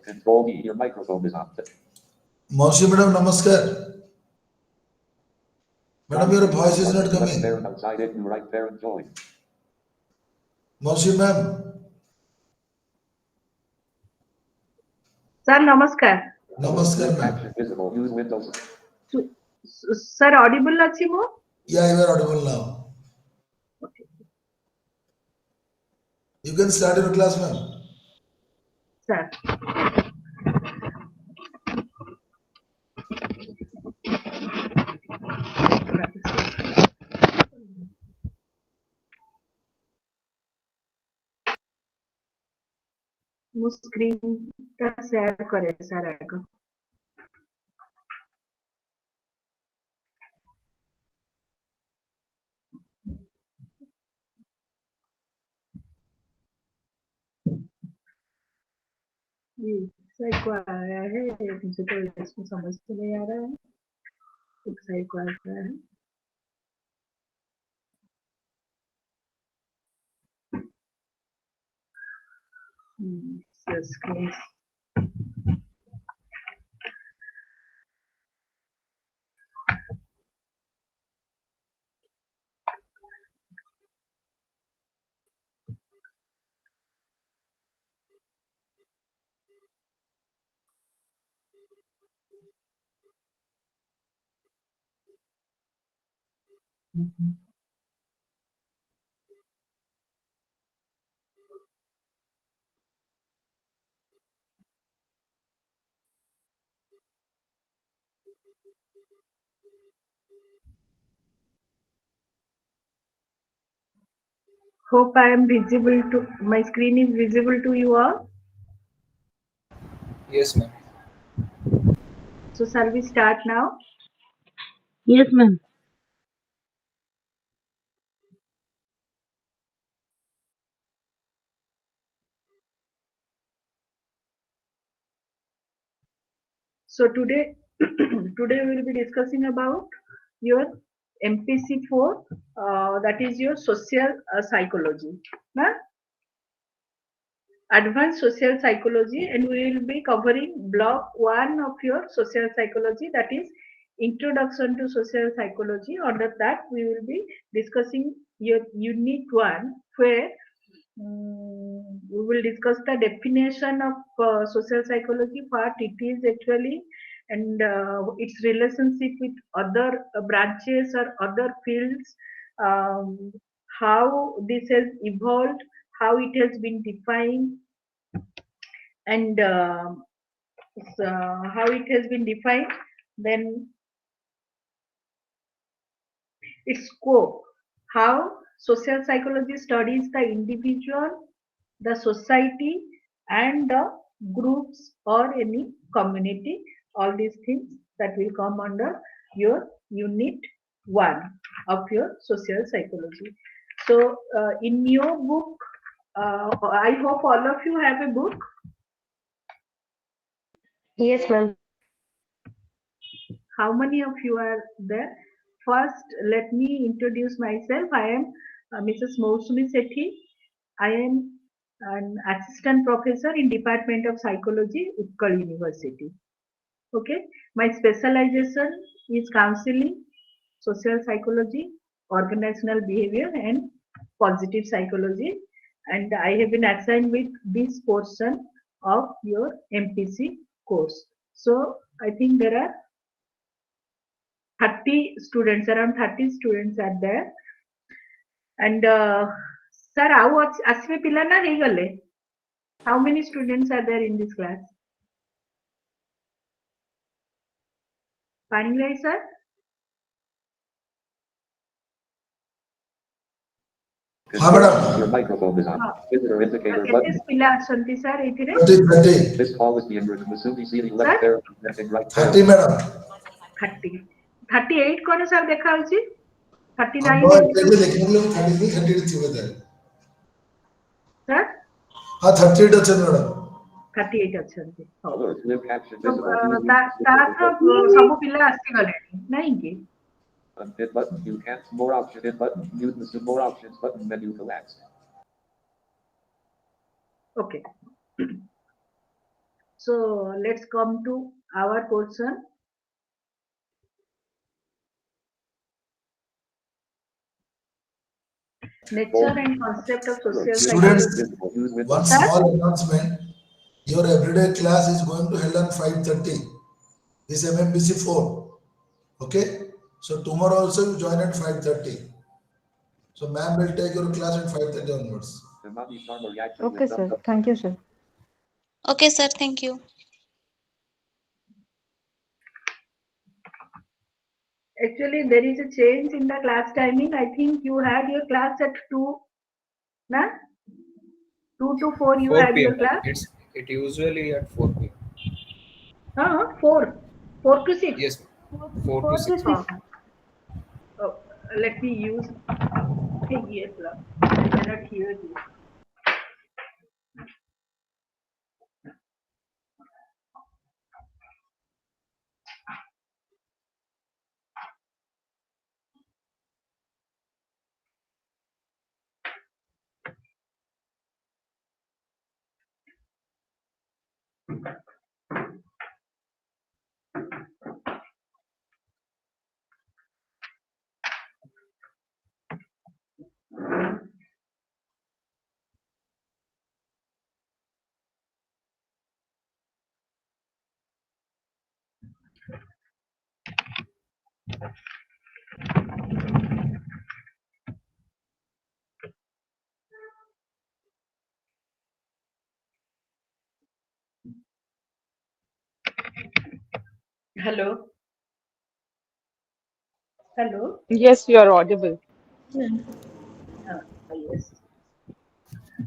Control D, your microphone is on. Maushi madam, namaskar. Madam, your voice is not coming. Parent outside it, you right parent join. Maushi ma'am. Sir, namaskar. Namaskar ma'am. Action visible, use Windows. Sir, audible achi mo? Yeah, you are audible now. Okay. You can start your class ma'am. Sir. ମୁଁ screen ଟା share କରେ sir ଆଗ। को आया है मुझे तो इसमें समझ तो नहीं आ रहा है वेबसाइट को आया है screen Hope I am visible to my screen is visible to you all. Yes, ma'am. So shall we start now? Yes, ma'am. So today we will be discussing about your MPC-4, that is your social psychology, advanced social psychology, and we will be covering block 1 of your social psychology, that is introduction to social psychology. Under that we will be discussing your unit 1, where we will discuss the definition of social psychology, what it is actually, and its relationship with other branches or other fields, how this has evolved, how it has been defined, and how it has been defined, then its scope, how social psychology studies the individual, the society, and the groups or any community. All these things that will come under your unit 1 of your social psychology. So in your book, I hope all of you have a book. Yes, ma'am. How many of you are there? First, let me introduce myself. I am Mrs. Mousumi Sethi. I am an assistant professor in Department of Psychology, Utkal University. Okay, my specialization is counseling, social psychology, organizational behavior, and positive psychology. And I have been assigned with this portion of your MPC course. So I think there are 30 students, around 30 students are there. And sir, asme pila na hei gale? How many students are there in this class? Panilai sir? Your microphone is on. Visitor indicator button. Thirty. This call is being recorded. See the left there, right 30 madam. 30. 38 कौन sir देखा उसी? 39 अब देखने के लिए 38 थे उधर. Sir? हाँ 38 अच्छे मैडम. 38 अच्छे थे. visible. सब पिला आस्ते गले नहीं के? Hit button, view caps, more options, hit button, use the more options button, menu collapse. Okay. So let's come to our portion. Nature and concept of social Students, psychology. one small announcement. Your everyday class is going to held on 5:30. This MMPC-4. Okay? So tomorrow also you join at 5:30. So ma'am will take your class at 5:30 onwards. Okay, sir. Thank you, sir. Okay, sir. Thank you. Actually, there is a change in the class timing. I think you had your class at 2, na? 2 to 4 you 4 had your p.m. class? It usually at 4 p.m. 4. 4 to 6. Yes, 4 to 6. Oh, let me use earplug. I cannot hear you. Hello. Hello. Yes, you are audible. Yes.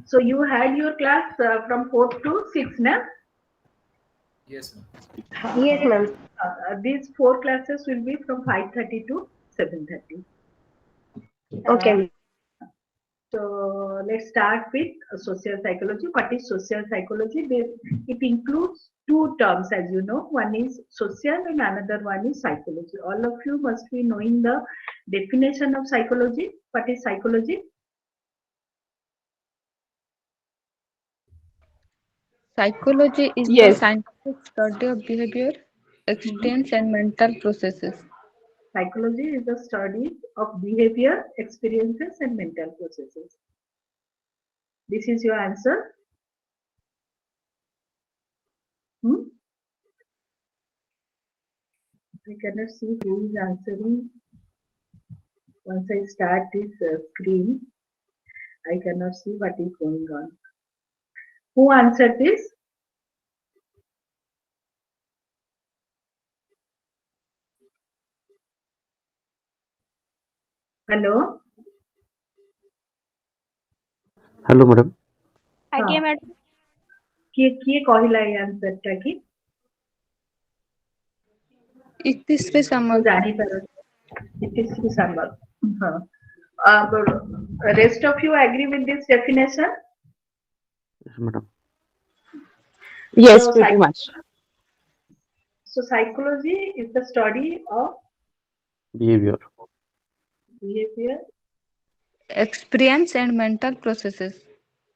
So you had your class from 4 to 6, na? Yes, ma'am. Yes, ma'am. These 4 classes will be from 5:30 to 7:30. Okay. So let's start with social psychology. What is social psychology? It includes 2 terms, as you know. One is social and another one is psychology. All of you must be knowing the definition of psychology. What is psychology? Psychology is the Yes. scientific study of behavior, experience, and mental processes. Psychology is the study of behavior, experiences, and mental processes. This is your answer. I cannot see who is answering. Once I start this screen, I cannot see what is going on. Who answered this? Hello? Hello, madam. Again, madam. किए कहला ये answer टा कि 31 ମୁଁ समझ ଜାଣିପାରୁନି it is December. Rest of you agree with this definition? Yes, madam. Yes, So, pretty much. So psychology is the study of Behavior. behavior. experience and mental processes.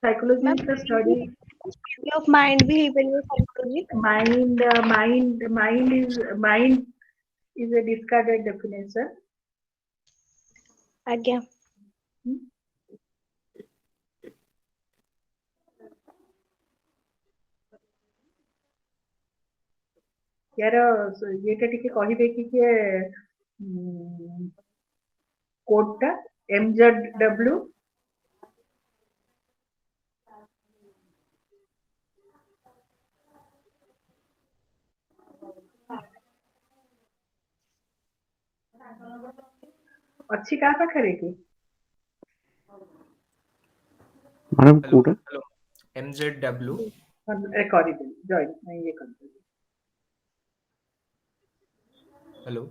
Psychology Ma'am, is the study of mind, behavioral psychology. mind is a discarded definition. Again. यार येटा टिके कहिबे कि के code टा MZW अच्छी का पाखरे कि Madam, Hello. Kuda. Hello. MZW. Recordable join मैं ये करता हूं. Hello.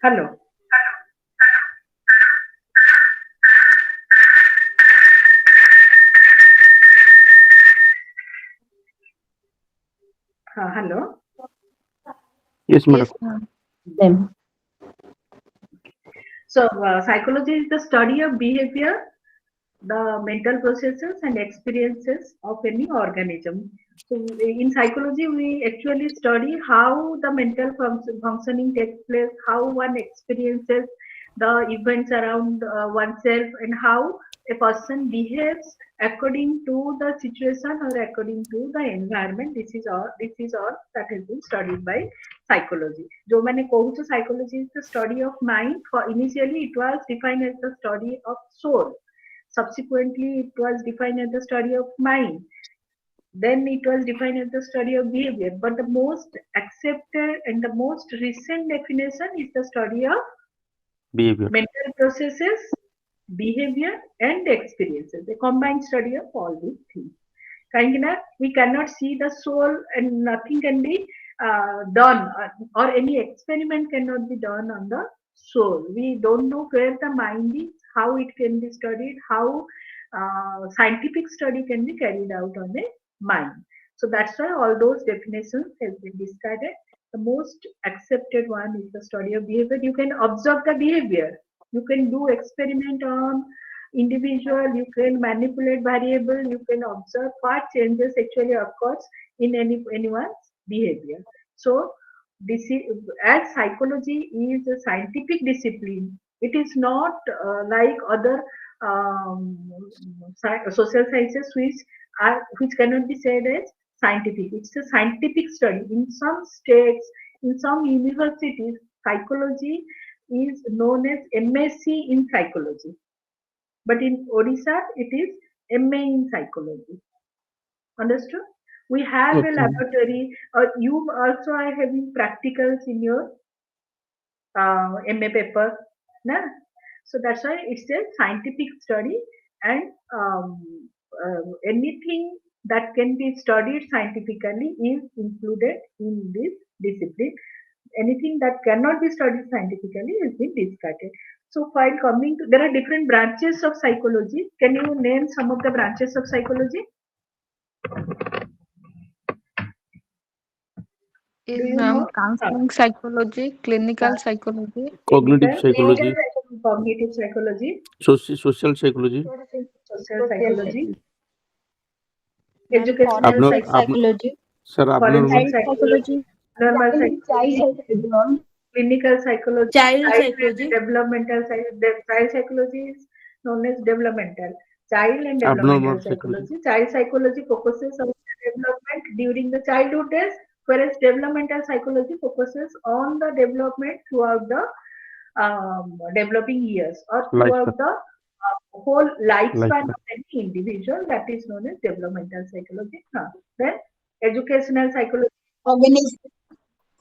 हेलो हाँ hello Yes, madam. Yes, ma'am. So psychology is the study of behavior, the mental processes and experiences of any organism. So in psychology, we actually study how the mental functioning takes place, how one experiences the events around oneself, and how a person behaves according to the situation or according to the environment. This is all that has been studied by psychology. जो मैंने कहूँ तो psychology is the study of mind. For initially it was defined as the study of soul. Subsequently, it was defined as the study of mind. Then it was defined as the study of behavior. But the most accepted and the most recent definition is the study of behavior. mental processes, behavior, and experiences. A combined study of all these things. We cannot see the soul, and nothing can be done, or any experiment cannot be done on the soul. We don't know where the mind is, how it can be studied, how scientific study can be carried out on the mind. So that's why all those definitions have been discarded. The most accepted one is the study of behavior. You can observe the behavior. You can do experiment on individual. You can manipulate variable. You can observe what changes actually occurs in anyone's behavior. So this is, as psychology is a scientific discipline, it is not like other social sciences which cannot be said as scientific. It's a scientific study. In some states, in some universities, psychology is known as MSc in psychology. But in Odisha, it is MA in psychology. Understood? We have a laboratory. You also are having practicals in your MA paper. Nah? So that's why it's a scientific study, and anything that can be studied scientifically is included in this discipline. Anything that cannot be studied scientifically has been discarded. So while coming to, there are different branches of psychology. Can you name some of the branches of psychology? Counseling psychology, clinical psychology, Cognitive psychology, Cognitive psychology, social psychology, social psychology, Ma'am, educational forensic psychology, sir, abnormal, forensic psychology, normal psychology, clinical psychology, Child child psychology. and developmental child psychology is known as developmental. Child and abnormal developmental psychology, psychology. Child psychology focuses on the development during the childhood days, whereas developmental psychology focuses on the development throughout the developing years or throughout lifespan, the whole lifespan lifespan, of any individual. That is known as developmental psychology. Then educational psychology,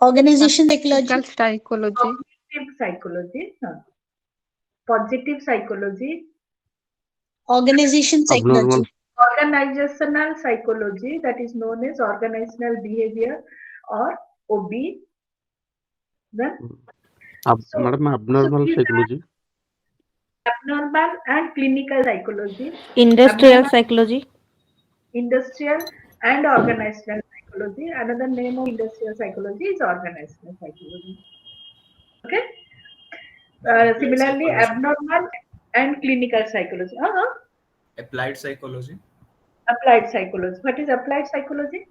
Organization psychology. practical psychology, cognitive psychology, positive psychology, Organization abnormal, psychology. organizational psychology, that is known as organizational behavior or OB. Then, madam, abnormal these psychology, are abnormal and clinical psychology, Industrial abnormal, psychology. industrial and organizational psychology. Another name of industrial psychology is organizational psychology. Okay. Similarly, abnormal and clinical psychology. Applied psychology. Applied psychology. What is applied psychology?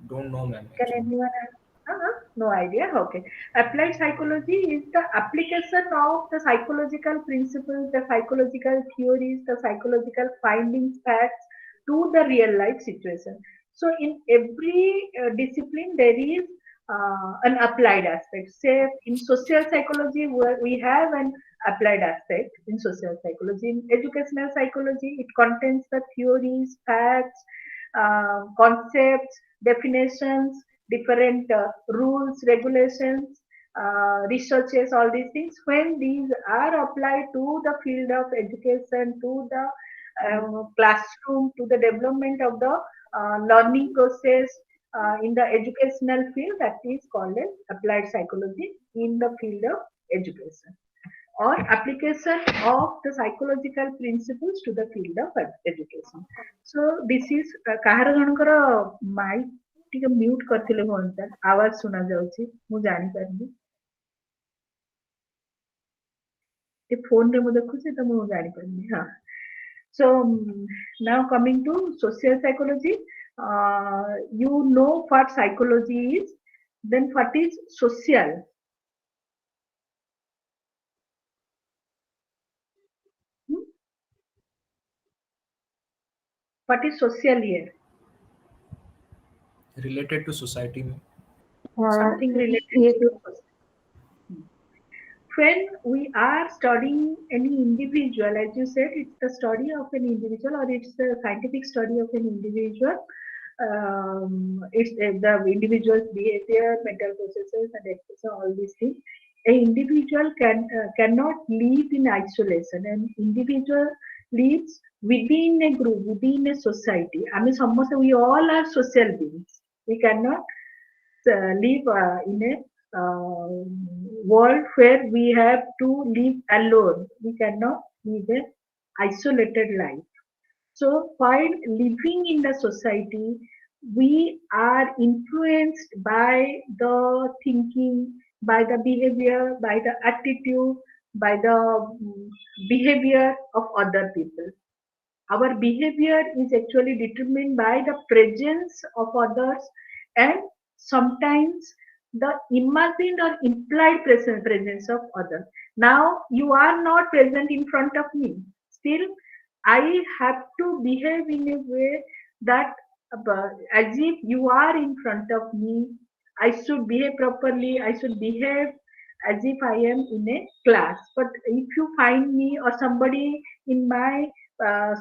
Don't know, ma'am. Can anyone have? No idea. Okay. Applied psychology is the application of the psychological principles, the psychological theories, the psychological findings, facts to the real life situation. So in every discipline, there is an applied aspect. Say in social psychology, where we have an applied aspect in social psychology. In educational psychology, it contains the theories, facts, concepts, definitions, different rules, regulations, researches, all these things. When these are applied to the field of education, to the classroom, to the development of the learning process in the educational field, that is called as applied psychology in the field of education, or application of the psychological principles to the field of education. So this is kahar janakar mic ଟିକେ mute କରିଥିଲେ ହୁଅନ୍ତା, ଆୱାଜ ଶୁଣା ଯାଉଛି, ମୁଁ ଜାଣି ପାରିନି। The phone रे मुझे खुशी तो मुझे जानी पड़ेगी हाँ. So now coming to social psychology, you know what psychology is, then what is social? What is social here? Related to society में. Something related to society. When we are studying any individual, as you said, it's the study of an individual or it's the scientific study of an individual. It's the individual's behavior, mental processes, and etc. All these things. An individual cannot live in isolation. An individual lives within a group, within a society. I mean, we all are social beings. We cannot live in a world where we have to live alone. We cannot live an isolated life. So while living in the society, we are influenced by the thinking, by the behavior, by the attitude, by the behavior of other people. Our behavior is actually determined by the presence of others and sometimes the imagined or implied presence of others. Now you are not present in front of me. Still, I have to behave in a way that as if you are in front of me. I should behave properly. I should behave as if I am in a class. But if you find me or somebody in my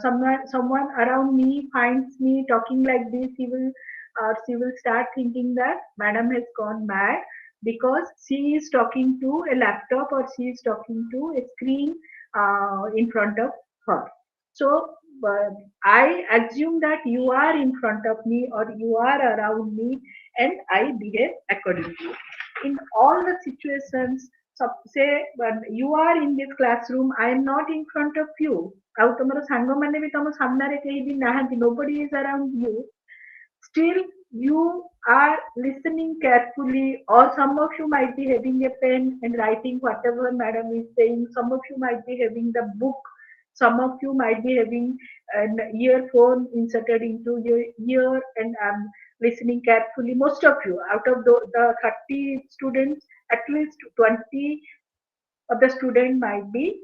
someone around me finds me talking like this, she will start thinking that madam has gone mad because she is talking to a laptop or she is talking to a screen in front of her. So I assume that you are in front of me or you are around me and I behave accordingly. In all the situations, say when you are in this classroom, I am not in front of you. Nobody is around you. Still, you are listening carefully, or some of you might be having a pen and writing whatever madam is saying. Some of you might be having the book. Some of you might be having an earphone inserted into your ear and listening carefully. Most of you, out of the 30 students, at least 20 of the student might be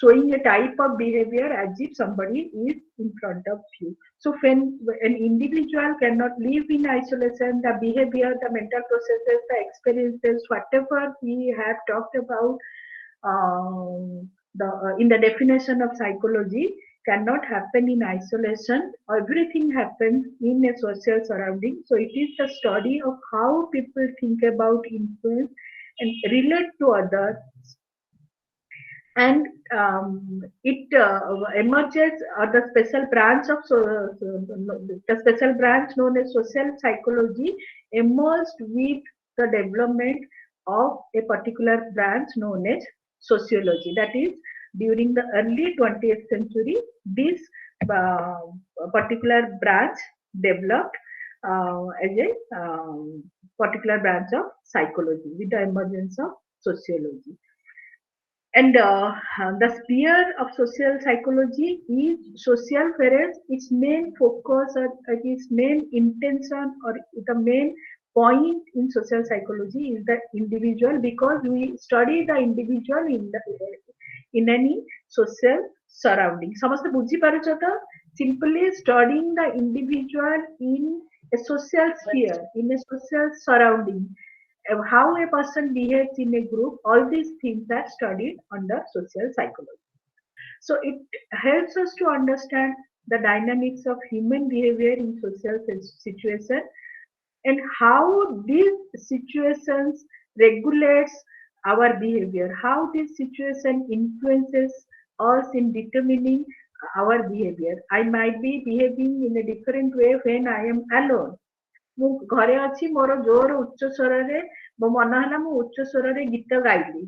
showing a type of behavior as if somebody is in front of you. So when an individual cannot live in isolation, the behavior, the mental processes, the experiences, whatever we have talked about in the definition of psychology cannot happen in isolation. Everything happens in a social surrounding. So it is the study of how people think about influence and relate to others, and it emerges the special branch of the special branch known as social psychology emerged with the development of a particular branch known as sociology. That is, during the early 20th century, this particular branch developed as a particular branch of psychology with the emergence of sociology. And the sphere of social psychology is social, whereas its main focus or its main intention or the main point in social psychology is the individual, because we study the individual in any social surrounding. समस्त बुझी पारुछ तो? Simply studying the individual in a social sphere, in a social surrounding, how a person behaves in a group, all these things are studied under social psychology. So it helps us to understand the dynamics of human behavior in social situations and how these situations regulates our behavior, how this situation influences us in determining our behavior. I might be behaving in a different way when I am alone. ମୁଁ ଘରେ ଅଛି, ମୋର ଜୋର ଉଚ୍ଚ ସ୍ୱରରେ ମୋ ମନ ହେଲା ମୁଁ ଉଚ୍ଚ ସ୍ୱରରେ ଗୀତ ଗାଇଲି,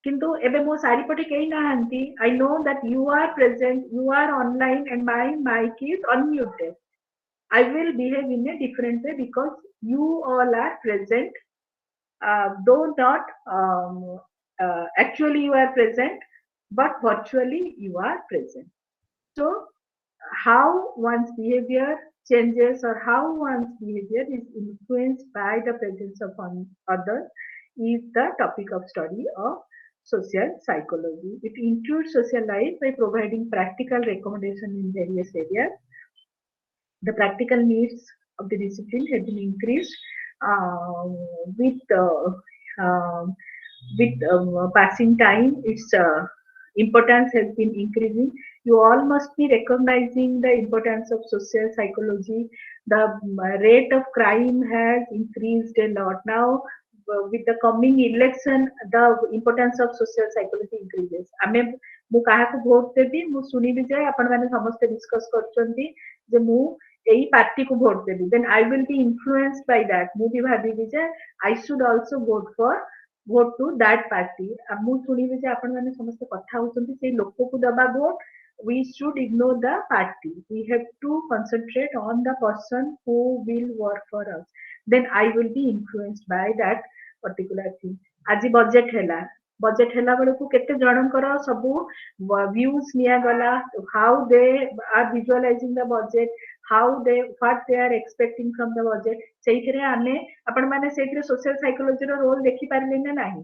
କିନ୍ତୁ ଏବେ ମୋ ଚାରିପଟେ କେହି ନାହାନ୍ତି. I know that you are present, you are online and my mic is unmuted. I will behave in a different way because you all are present, though not actually you are present, but virtually you are present. So how one's behavior changes or how one's behavior is influenced by the presence of others is the topic of study of social psychology. It includes social life by providing practical recommendation in various areas. The practical needs of the discipline have been increased uh, with passing time. Its importance has been increasing. You all must be recognizing the importance of social psychology. The rate of crime has increased a lot now. With the coming election, the importance of social psychology increases. आमे मु काहाको vote देबी मु सुनिबी जे आपण माने समस्त discuss करछंती जे मु एई party को vote Devi, then I will be influenced by that. मु भी भाबी जे I should also vote to that party. मु सुनिबी जे आपण माने समस्त कथा होचंती से लोक को दबा vote. We should ignore the party. We have to concentrate on the person who will work for us. Then I will be influenced by that particular thing. आज बजेट हैला बेलू केते जनकर सब व्यूज निया गला, how they are visualizing the budget, how they what they are expecting from the budget. सेइथिरे आमे आपण माने सेइथिरे सोशल साइकोलॉजी रो रोल देखि पारले ना नाही?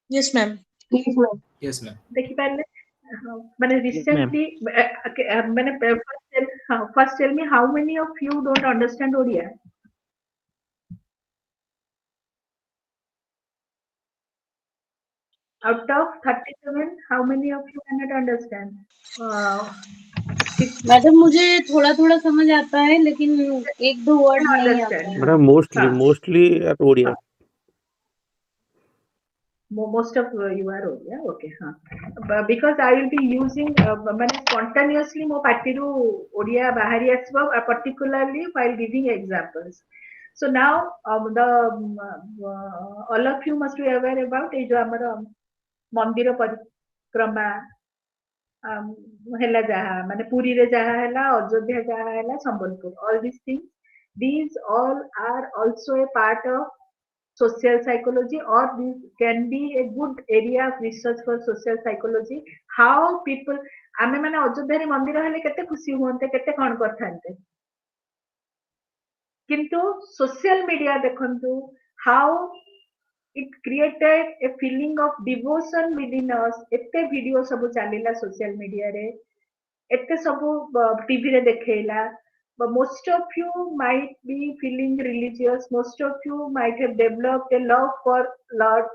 Yes, ma'am. Yes, ma'am. देखि पारले माने रिसेंटली माने first tell me how many of you don't understand Odia? Out of 37, how many of you cannot understand? Madam मुझे थोड़ा थोड़ा समझ आता है लेकिन एक दो वर्ड नहीं आता है. Madam mostly eight Odia. Most of you are Odia, okay, because I will be using spontaneously mo patiru Odia bahari asba, particularly while giving examples. So now all of you must be aware about ei jo amara मंदिर परिक्रमा हेला जहा माने पुरी रे जहा हेला, अयोध्या जहा हेला, Sambalpur, all these things, these all are also a part of social psychology, or this can be a good area of research for social psychology. How people आमे माने अयोध्या रे मंदिर हेले केते खुशी होंते, केते कोन करथांते, किंतु सोशल मीडिया देखंतु how it created a feeling of devotion within us. एते वीडियो सब चलीला सोशल मीडिया रे, एते सब टीवी रे देखेला. But most of you might be feeling religious. Most of you might have developed a love for Lord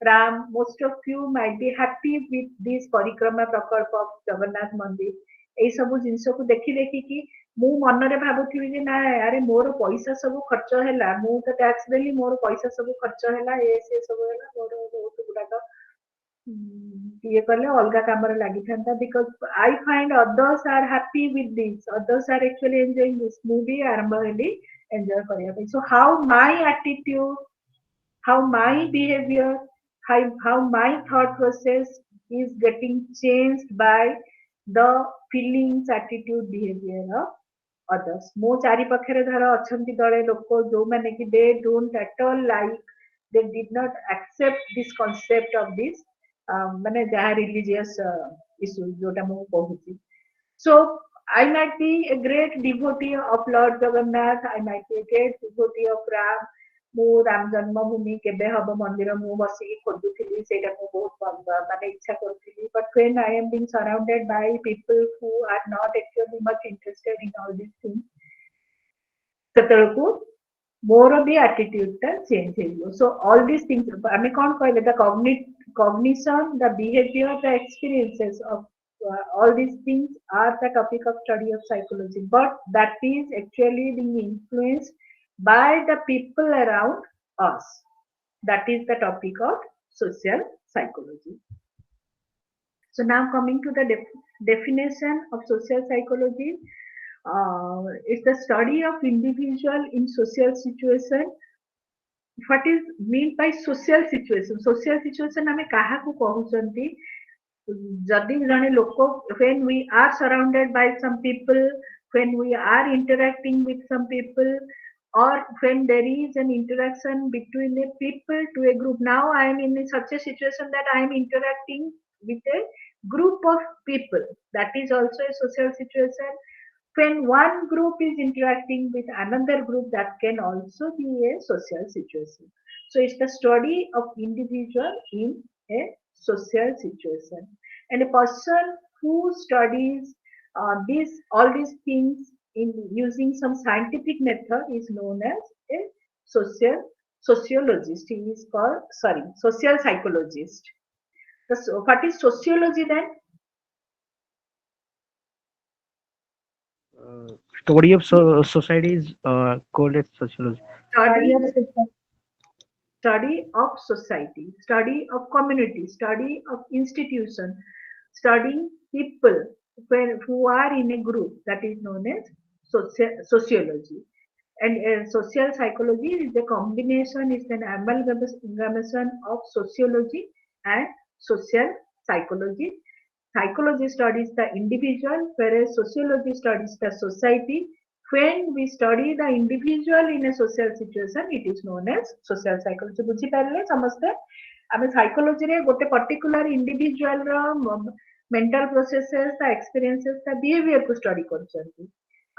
Ram. Most of you might be happy with this parikrama prakalp of Jagannath Mandir. एई सब जिंस को देखि देखि कि मु मन रे भाबुथि जे ना अरे मोर पैसा सब खर्च हैला, मु तो टैक्स देली, मोर पैसा सब खर्च हैला, ए से सब हैला, मोर बहुत गुडा का ये करले अलगा काम रे लागि थांता. Because I find others are happy with this, others are actually enjoying this, movie आरंभ हेली एंजॉय करिया पे. So how my attitude, how my behavior, how my thought process is getting changed by the feelings, attitude, behavior of others. मो चारि पाखरे धर अछंती दळे लोक जो माने कि they don't at all like, they did not accept this concept of this माने जहा religious issue जोटा मु कहूची. So I might be a great devotee of Lord Jagannath, I might be a great devotee of Ram. मु राम जन्मभूमि केबे hub मंदिर मु बसी खोजुथिली, सेटा मु बहुत माने इच्छा करथिली. But when I am being surrounded by people who are not actually much interested in all these things, setelku मोर भी attitude टा change hello. So all these things आमे कोन कहले, the cognition, the behavior, the experiences of all these things are the topic of study of psychology, but that is actually being influenced by the people around us. That is the topic of social psychology. So now coming to the definition of social psychology, it's the study of individual in social situation. What is meant by social situation? Social situation आमे काहा को कहउचंती, जदि जने लोक, when we are surrounded by some people, when we are interacting with some people, or when there is an interaction between a people to a group. Now I am in such a situation that I am interacting with a group of people. That is also a social situation. When one group is interacting with another group, that can also be a social situation. So it's the study of individual in a social situation. And a person who studies all these things in using some scientific method is known as a sociologist. He is called, sorry, social psychologist. So what is sociology then? Study of society is called as sociology. Study of society, study of community, study of institution, studying people who are in a group, that is known as sociology. And social psychology is a combination, is an amalgamation of sociology and social psychology. Psychology studies the individual, whereas sociology studies the society. When we study the individual in a social situation, it is known as social psychology. बुझी पारे समस्ते आमे psychology रे गोटे particular individual रा mental processes, the experiences, the behavior को study करछंती.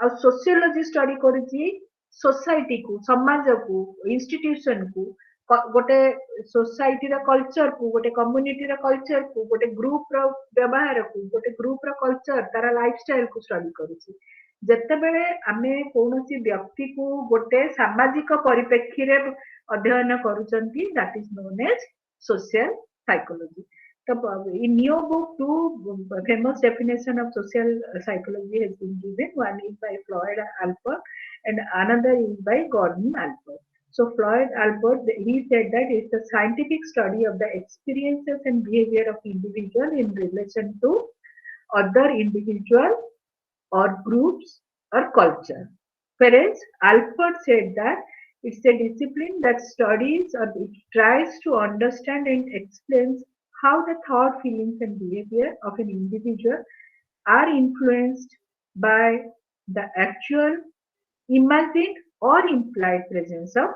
और sociology study करूची society को, समाज को, institution को, गोटे सोसाइटी रा कल्चर को, गोटे कम्युनिटी रा कल्चर को, गोटे ग्रुप रा व्यवहार को, गोटे ग्रुप रा कल्चर तारा लाइफस्टाइल को स्टडी करूची. जेतेबेले आमे कोनोसी व्यक्ति को गोटे सामाजिक परिप्रेक्षी रे अध्ययन करूचंती, that is known as social psychology. In your book, two famous definition of social psychology has been given. One is by Floyd Alpert and another is by Gordon Alpert. So Floyd Alpert, he said that it's a scientific study of the experiences and behavior of individual in relation to other individual or groups or culture. Whereas Alpert said that it's a discipline that studies or it tries to understand and explains how the thought, feelings, and behavior of an individual are influenced by the actual, imagined, or implied presence of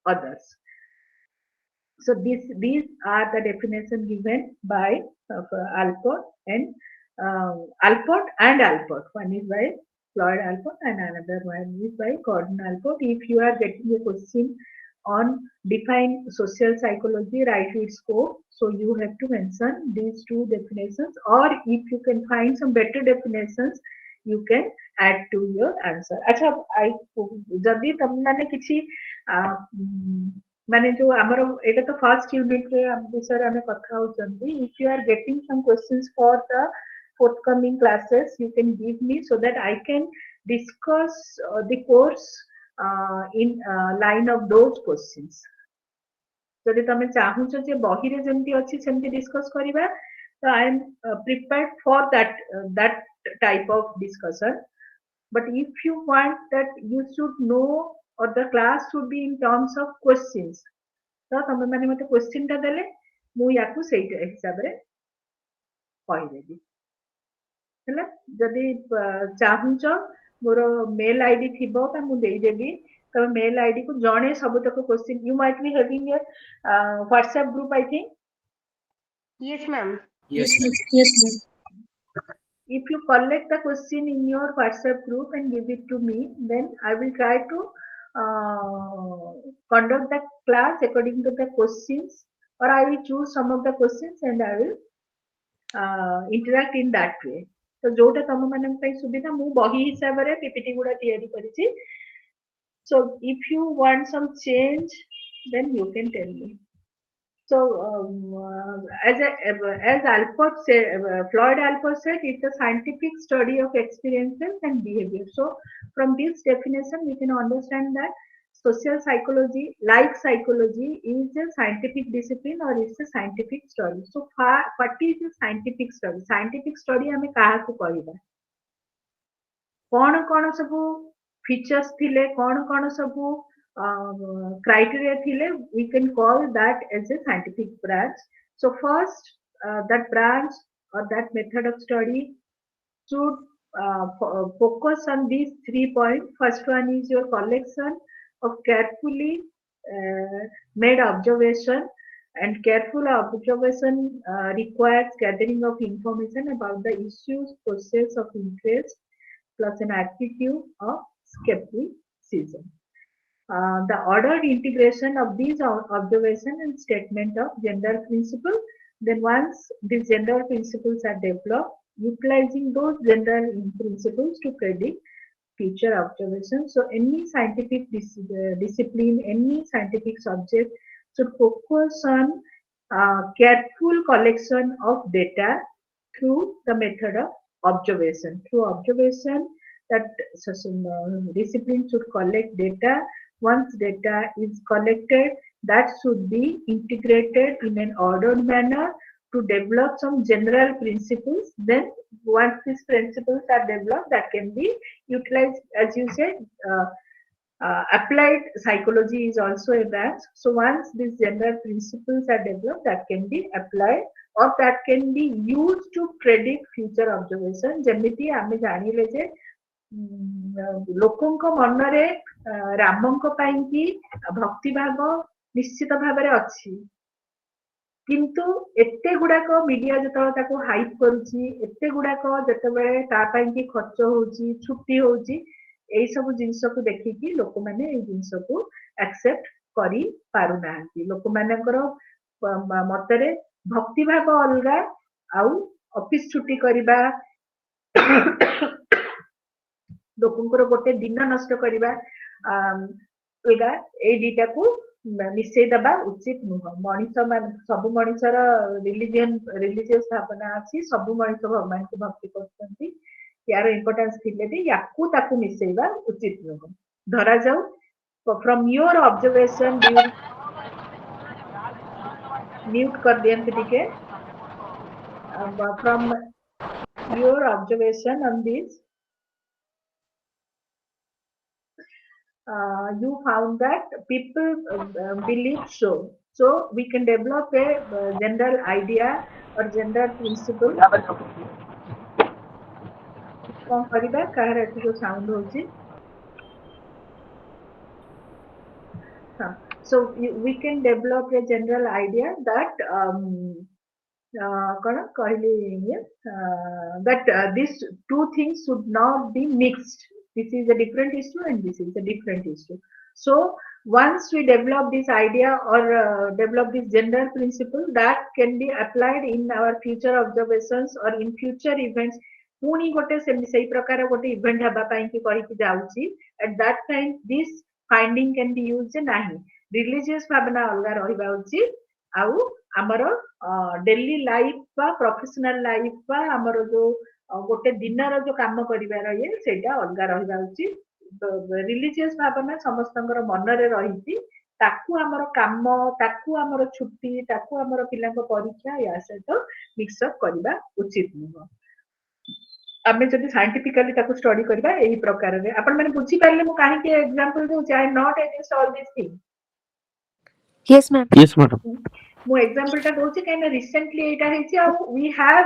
others. So these are the definition given by Alpert and Alpert. One is by Floyd Alpert and another one is by Gordon Alpert. If you are getting a question on define social psychology, write its scope. So you have to mention these two definitions, or if you can find some better definitions, you can add to your answer. अच्छा, जदि तुम माने किसी माने जो हमरो एटा तो first unit रे हम विषय हमें कथा होचंदी. If you are getting some questions for the forthcoming classes, you can give me so that I can discuss the course in line of those questions. जदि तमे चाहूछ जे बही रे जेमती अछि सेमती डिस्कस करिबा, so I am prepared for that type of discussion. But if you want that you should know or the class should be in terms of questions, तो तमे माने मते क्वेश्चन ता देले मु याकू सेई हिसाब रे कहि देबी. हैला जदि चाहूछ मोर मेल आईडी थिबो त मु देई देबी. तो मेल आईडी को जणे सब तक question. You might be having a WhatsApp group, I think. Yes, ma'am. Yes, ma'am. Yes, ma'am. If you collect the question in your WhatsApp group and give it to me, then I will try to conduct the class according to the questions, or I will choose some of the questions and I will interact in that way. तो जोटा तम मानन पई सुविधा मु बही हिसाब रे पीपीटी गुडा तयारी करिछि. So if you want some change, then you can tell me. So as Alpert said, Floyd Alpert said, it's a scientific study of experiences and behavior. So from this definition, we can understand that social psychology, like psychology, is a scientific discipline or is a scientific study. So what is a scientific study? Scientific study हमें कहा को कहिबा. कौन सब features थिले, कौन सब criteria thile, we can call that as a scientific branch. So first, that branch or that method of study should focus on these 3 points. First one is your collection of carefully made observation, and careful observation requires gathering of information about the issues, process of interest, plus an attitude of skepticism. The ordered integration of these observation and statement of general principle. Then once these general principles are developed, utilizing those general principles to predict future observations. So any scientific discipline, any scientific subject should focus on careful collection of data through the method of observation. Through observation, that discipline should collect data. Once data is collected, that should be integrated in an ordered manner to develop some general principles. Then once these principles are developed, that can be utilized, as you said, applied psychology is also a branch. So once these general principles are developed, that can be applied or that can be used to predict future observation. ଯେମିତି ଆମେ ଜାଣିଲେ ଯେ ଲୋକଙ୍କ ମନରେ ରାମଙ୍କ ପାଇଁ କି ଭକ୍ତି ଭାବ ନିଶ୍ଚିତ ଭାବରେ ଅଛି, କିନ୍ତୁ ଏତେ ଗୁଡାକ ମିଡିଆ ଯେତେବେଳେ ତାକୁ ହାଇପ୍ କରୁଛି, ଏତେ ଗୁଡାକ ଯେତେବେଳେ ତା ପାଇଁ କି ଖର୍ଚ୍ଚ ହଉଛି, ଛୁଟି ହଉଛି, ଏଇ ସବୁ ଜିନିଷକୁ ଦେଖିକି ଲୋକମାନେ ଏଇ ଜିନିଷକୁ ଆକ୍ସେପ୍ଟ କରି ପାରୁନାହାନ୍ତି। ଲୋକମାନଙ୍କର ମତରେ ଭକ୍ତି ଭାବ ଅଲଗା ଆଉ ଅଫିସ ଛୁଟି କରିବା, ଲୋକଙ୍କର ଗୋଟେ ଦିନ ନଷ୍ଟ କରିବା ଅଲଗା, ଏଇ ଦିଟାକୁ ମିଶେଇ ଦେବା ଉଚିତ ନୁହଁ। ମଣିଷ ସବୁ ମଣିଷର ରିଲିଜିୟସ୍ ଭାବନା ଅଛି, ସବୁ ମଣିଷ ଭଗବାନଙ୍କୁ ଭକ୍ତି କରୁଛନ୍ତି, यार इम्पोर्टेंस थिले भी याकू ताकू मिसेइबा उचित नुह। धरा जाऊ फ्रॉम योर ऑब्जर्वेशन म्यूट कर दियंत टिके from your observation on this you found that people believe so we can develop a general idea or general principle कौन करिबा काहर एति जो साउंड होची। So we can develop a general idea that these two things should not be mixed. This is a different issue and this is a different issue. So once we develop this idea or develop this general principle, that can be applied in our future observations or in future events. पुणी गोटे से प्रकार गोटे event हवा कही जाऊँगी, at that time this finding can be use नहीं religious भावना अलग रहा उचित आउ आमर डेली लाइफ बा प्रोफेशनल लाइफ बा आमर जो गोटे दिनर जो काम करिवार ये सेटा अलग रहा उचित। रिलीजियस भावना समस्तंकर मनरे रही ताकू आमर काम ताकू आमर छुट्टी ताकू आमर पिलांक परीक्षा या सहित मिक्सअप करबा उचित नुह। आमे जदि साइंटिफिकली ताकू स्टडी करबा एही प्रकार रे आपण माने बुझी पारले मु काहे के एग्जांपल दउ I am not against all this thing. Yes ma'am मु एग्जांपल ता दोछि काहे ना रिसेंटली एटा हेछि आ we have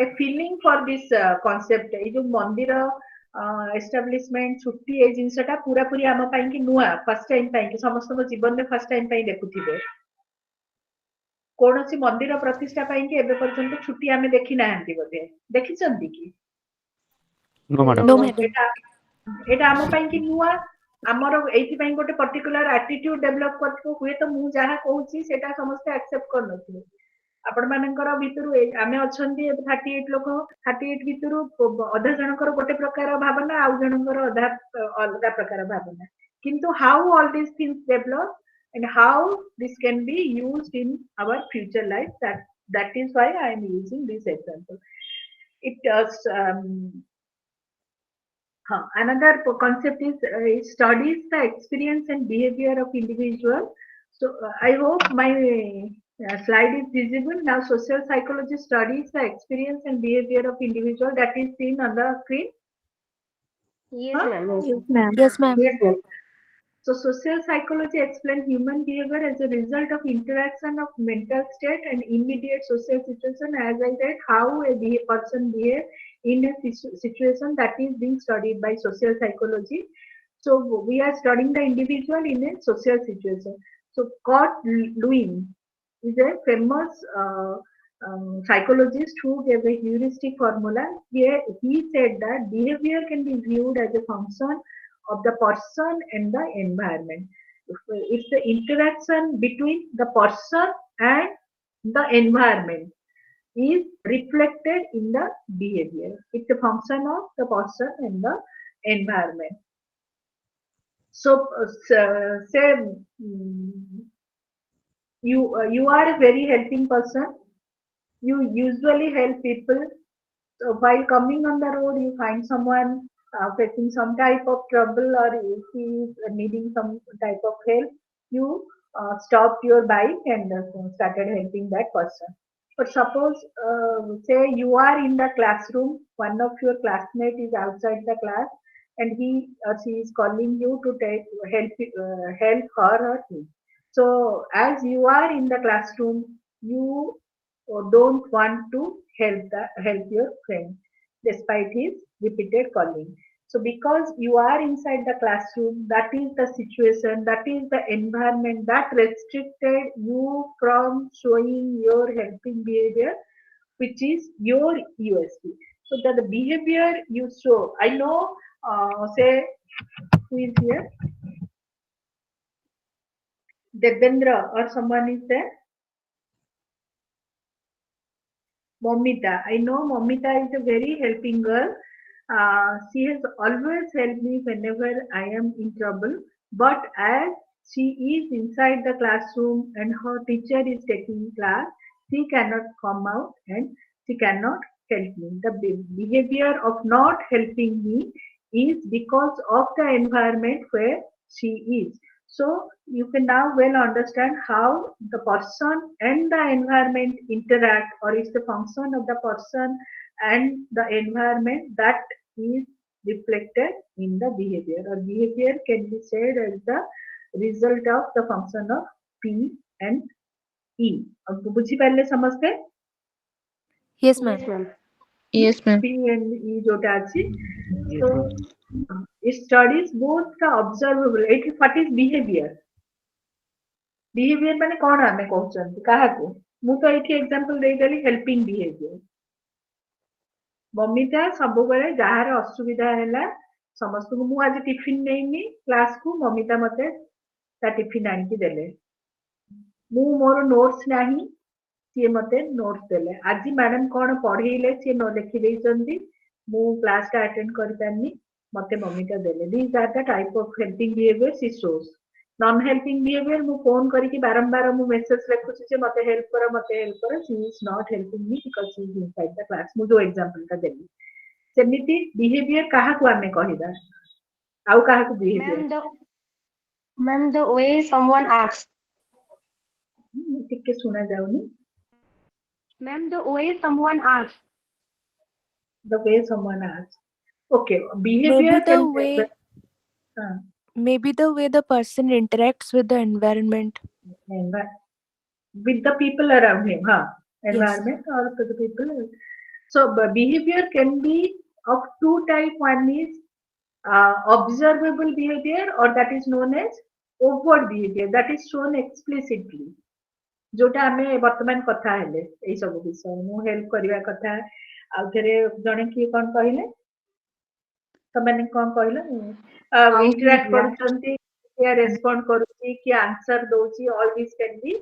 a feeling for this concept. ए जो मंदिर एस्टैब्लिशमेंट छुट्टी ए जिंसटा पूरा पूरी आम पई कि नुआ फर्स्ट टाइम पई कि समस्त जीवन में फर्स्ट टाइम पई देखुथिबे। कौन सी मंदिर प्रतिष्ठा पाई कि एबे पर्यंत छुट्टी आमे देखि नाहंती बोधे देखि चंदी कि नो मैडम एटा आम पई कि नुआ हमर एथि पई गोटे पर्टिकुलर एटीट्यूड डेवलप करथो हुए तो मु जहा कहूची सेटा समस्त एक्सेप्ट कर नथिले। आपण मानकर भितरु आमे अछंती 38 लोक 38 भितरु अधा जनकर गोटे प्रकार भावना आउ जनकर अधा अलग प्रकार भावना, किंतु how all this things develop and how this can be used in our future life, that is why I am using this example. It another concept is studies the experience and behavior of individual. So I hope my slide is visible now. Social psychology studies the experience and behavior of individual, that is seen on the screen. Yes, ma'am. yes ma'am So social psychology explains human behavior as a result of interaction of mental state and immediate social situation. As I said, how a person behaves in a situation that is being studied by social psychology. So we are studying the individual in a social situation. So Scott Lewin is a famous psychologist who gave a heuristic formula. Here he said that behavior can be viewed as a function of the person and the environment. It's the interaction between the person and the environment is reflected in the behavior. It's a function of the person and the environment. So, say you are a very helping person. You usually help people. So while coming on the road, you find someone facing some type of trouble, or if he is needing some type of help, you stopped your bike and started helping that person. But suppose, say you are in the classroom, one of your classmates is outside the class, and he or she is calling you to take help her or him. So as you are in the classroom, you don't want to help your friend despite his repeated calling. So because you are inside the classroom, that is the situation, that is the environment that restricted you from showing your helping behavior, which is your USP. So that the behavior you show, I know, say who is here, Devendra or someone is there. Momita. I know Momita is a very helping girl. She has always helped me whenever I am in trouble. But as she is inside the classroom and her teacher is taking class, she cannot come out and she cannot help me. The behavior of not helping me is because of the environment where she is. So you can now well understand how the person and the environment interact, or is the function of the person and the environment that is reflected in the behavior, or behavior can be said as the result of the function of P and E. अब बुझिପାରିଲେ समझते? Yes, ma'am. Yes, ma'am. P and E जोटा अछि. So it studies both the observable. What is behavior? Behavior माने कौन आमे कहउछन काहाको मु तो एठी एग्जांपल देई देली हेल्पिंग बिहेवियर. मम्मीटा सब बेले जहार असुविधा हैला समस्त को मु आज टिफिन नेइनी क्लास को मम्मीटा मते ता टिफिन आनी की देले. मु मोर नोट्स नाही सी मते नोट्स देले. आज मैडम कोन पढेइले सी न लिखि देइचंदी मु क्लास का अटेंड करि पानी मते मम्मीटा देले. These are the type of helping behavior she shows. Non helping behaviour मु फोन करके बारंबार मु मेसेज लिखुची जे मते हेल्प करो she is not helping me because she is inside the class. मु जो एग्जांपल का देली सेमिति बिहेवियर काहा को आमे कहिदा आउ काहा को behaviour. Ma'am, the way someone asks. टिके सुना जाउनी. Ma'am, the way someone asks. The way someone asks. Okay, behavior Maybe the can way uh, maybe the way the person interacts with the environment. with the people around him, environment or to the people. So behavior can be of two types. One is observable behavior, or that is known as overt behavior, that is shown explicitly. जोटा आमे वर्तमान कथा हेले एई सब विषय मु help करिवा कथा आ थरे जणे की कोन कहिले तमने कोन कहिले इंटरैक्ट करचंती या रेस्पोंड करूची कि आंसर दोची. All this can be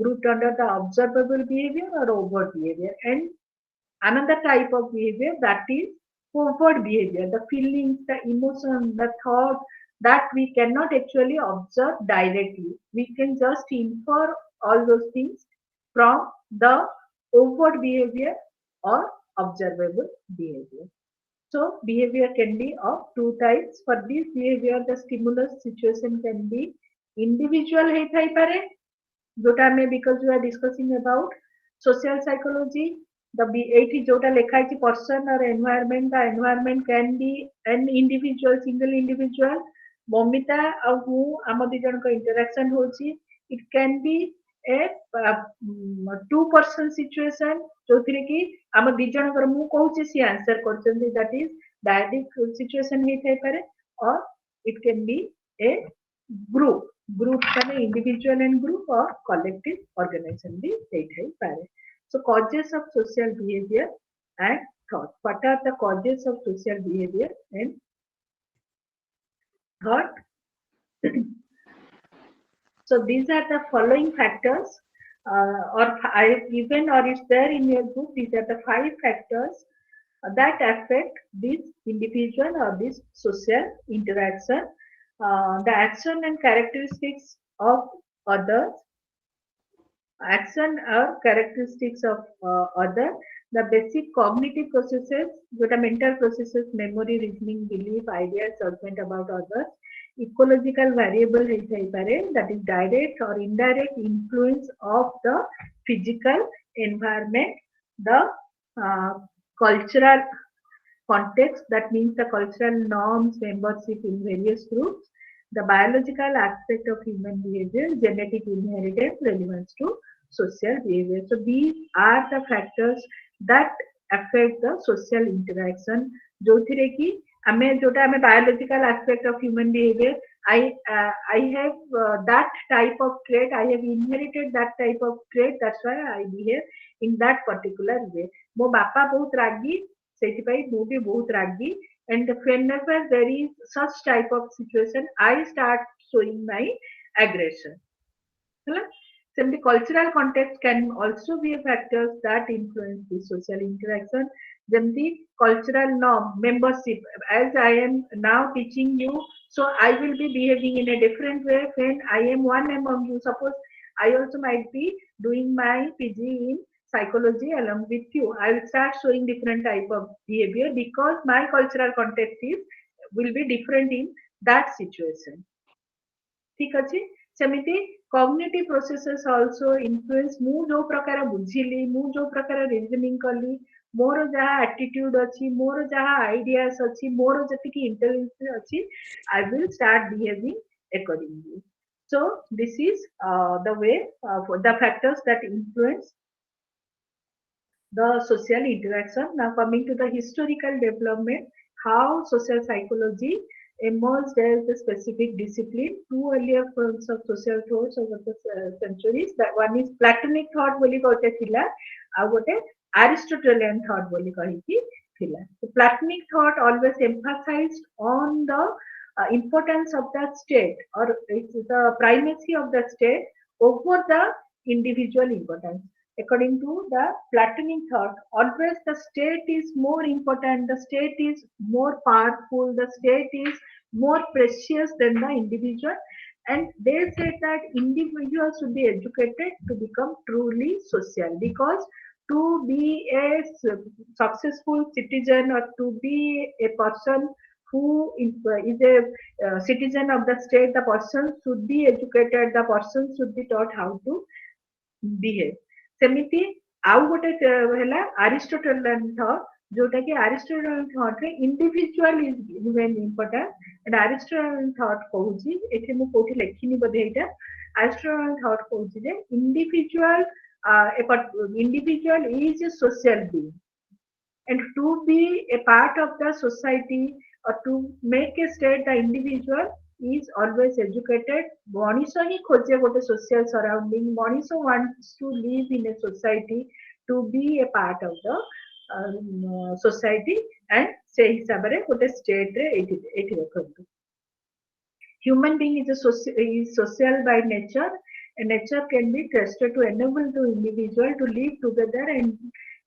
grouped under the observable behavior or overt behavior. And another type of behavior, that is overt behavior, the feelings, the emotion, the thought that we cannot actually observe directly. We can just infer all those things from the overt behavior or observable behavior. So behavior can be of two types. For this behavior, the stimulus situation can be individual ହେଇ Thai पारे जोटा में, because we are discussing about social psychology. The एठी जोटा लेखा है person or environment, the environment can be an individual, single individual. Mamita और हूँ आम दी जन को इंटरेक्शन होची. It can be a two-person situation जोथिरे कि आम दी जन कर मु कहूची सी आंसर करचंदी that is dyadic situation हे थाई पारे or it can be a group माने individual and group or collective organization भी हे थाई पारे. So causes of social behavior and thought. What are the causes of social behavior and thought? So these are the following factors, or I have given or it's there in your book. These are the 5 factors that affect this individual or this social interaction. The action and characteristics of others. Action or characteristics of other. The basic cognitive processes, the mental processes, memory, reasoning, belief, ideas, judgment about others. Ecological variable that is direct or indirect influence of the physical environment, the cultural context, that means the cultural norms, membership in various groups, the biological aspect of human behavior, genetic inheritance, relevance to social behavior. So these are the factors that affect the social interaction. जोथिरे कि आमे जोटा आमे biological aspect of human behavior, I have that type of trait, I have inherited that type of trait, that's why I behave in that particular way. मो बापा बहुत रागी, सेठी पाई मो भी बहुत रागी, and whenever there is such type of situation, I start showing my aggression. So the cultural context can also be a factors that influence the social interaction. Then the cultural norm, membership, as I am now teaching you, so I will be behaving in a different way when I am one among you. Suppose I also might be doing my PG in psychology along with you. I will start showing different type of behavior because my cultural context will be different in that situation. ठीक अछि सेमिति cognitive processes also influence मु जो प्रकार बुझिली मु जो प्रकार reasoning कली मोर जहा एटीट्यूड अछि मोर जहा आइडियाज अछि मोर जति की इंटेलिजेंस अछि I will start behaving accordingly so this is the way for the factors that influence the social interaction. Now coming to the historical development, how social psychology emerged as a specific discipline. 2 earlier forms of social thoughts over the centuries. That one is Platonic thought boli kote thila, ଆଉ ଗୋଟେ Aristotelian thought boli କହିକି thila. So Platonic thought always emphasized on the importance of the state or the primacy of the state over the individual importance. According to the Platonic thought, always the state is more important, the state is more powerful, the state is more precious than the individual, and they said that individuals should be educated to become truly social, because to be a successful citizen or to be a person who is a citizen of the state, the person should be educated, the person should be taught how to behave. सेमिति आउ गोटे हैला Aristotelian thought, जोटा कि Aristotelian thought रे individual is very important, and Aristotelian thought कहूची एठी मु कोठी लेखिनी बधे एटा Aristotelian thought कहूची J individual is a social being, and to be a part of the society or to make a state, the individual is always educated. Moniso hi khoje gote social surrounding. Moniso wants to live in a society, to be a part of the society, and se hisabare gote state re eti rakhantu. Human being is social by nature, and nature can be trusted to enable the individual to live together and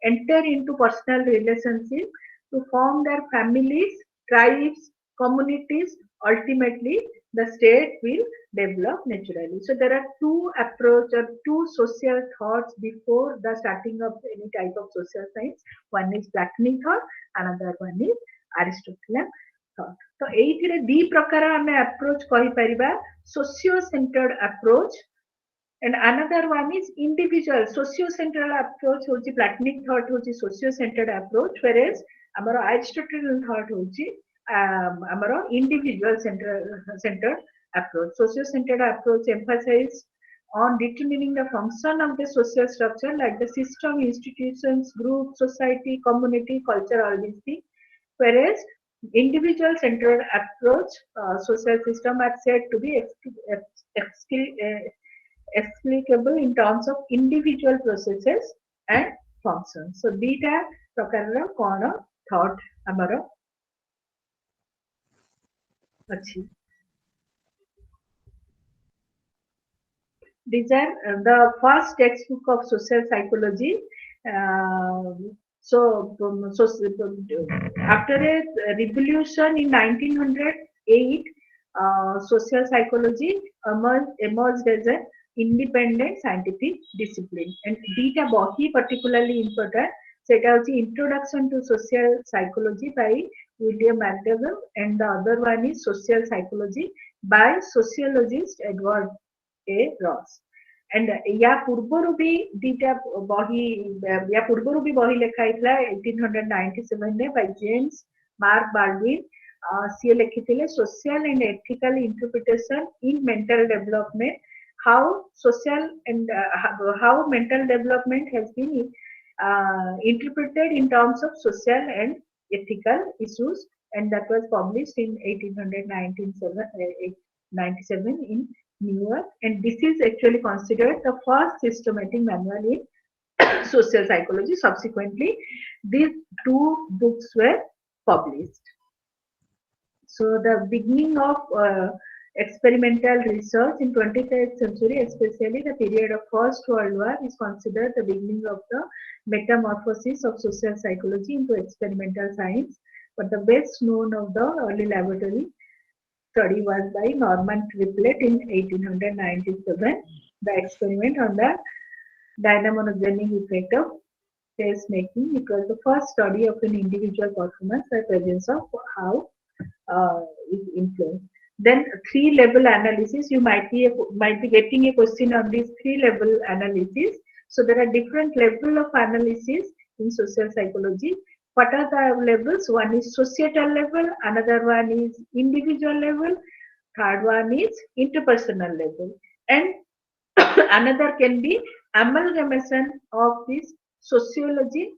enter into personal relationships, to form their families, tribes, communities. Ultimately, the state will develop naturally. So there are 2 approach or 2 social thoughts before the starting of any type of social science. One is Platonic thought, another one is Aristotelian thought. So एइथिरे दी प्रकार हमें approach कहि परिबा, socio-centered approach, and another one is individual. Socio-centered approach होची Platonic thought होची socio-centered approach, whereas amaro Aristotelian thought होची amaro individual centered approach. Socio-centered approach emphasizes on determining the function of the social structure like the system, institutions, group, society, community, culture, all these things. Whereas individual centered approach, social system are said to be explicable in terms of individual processes and functions. So dita prakarra kona thought amara achi. These are the first textbook of social psychology. After a revolution in 1908, social psychology emerged as an independent scientific discipline. And dita bohi particularly important. Seta hochi Introduction to Social Psychology by William McDougall, and the other one is Social Psychology by sociologist Edward A. Ross. And या पूर्वरु भी दीटा बही या पूर्वरु भी बही लेखा हैतला 1897 में by James Mark Baldwin. C लिखिथिले Social and Ethical Interpretation in Mental Development, how social and how mental development has been interpreted in terms of social and ethical issues, and that was published in 1897 in New York, and this is actually considered the first systematic manual in social psychology. Subsequently, these two books were published. So the beginning of experimental research in 21st century, especially the period of First World War, is considered the beginning of the metamorphosis of social psychology into experimental science. But the best known of the early laboratory study was by Norman Triplett in 1897, the experiment on the dynamogenic effect of taste making. It was the first study of an individual performance by presence of how is influenced. Then 3-level analysis, you might be getting a question on this 3-level analysis. So there are different level of analysis in social psychology. What are the levels? One is societal level, another one is individual level, third one is interpersonal level, and another can be amalgamation of this sociology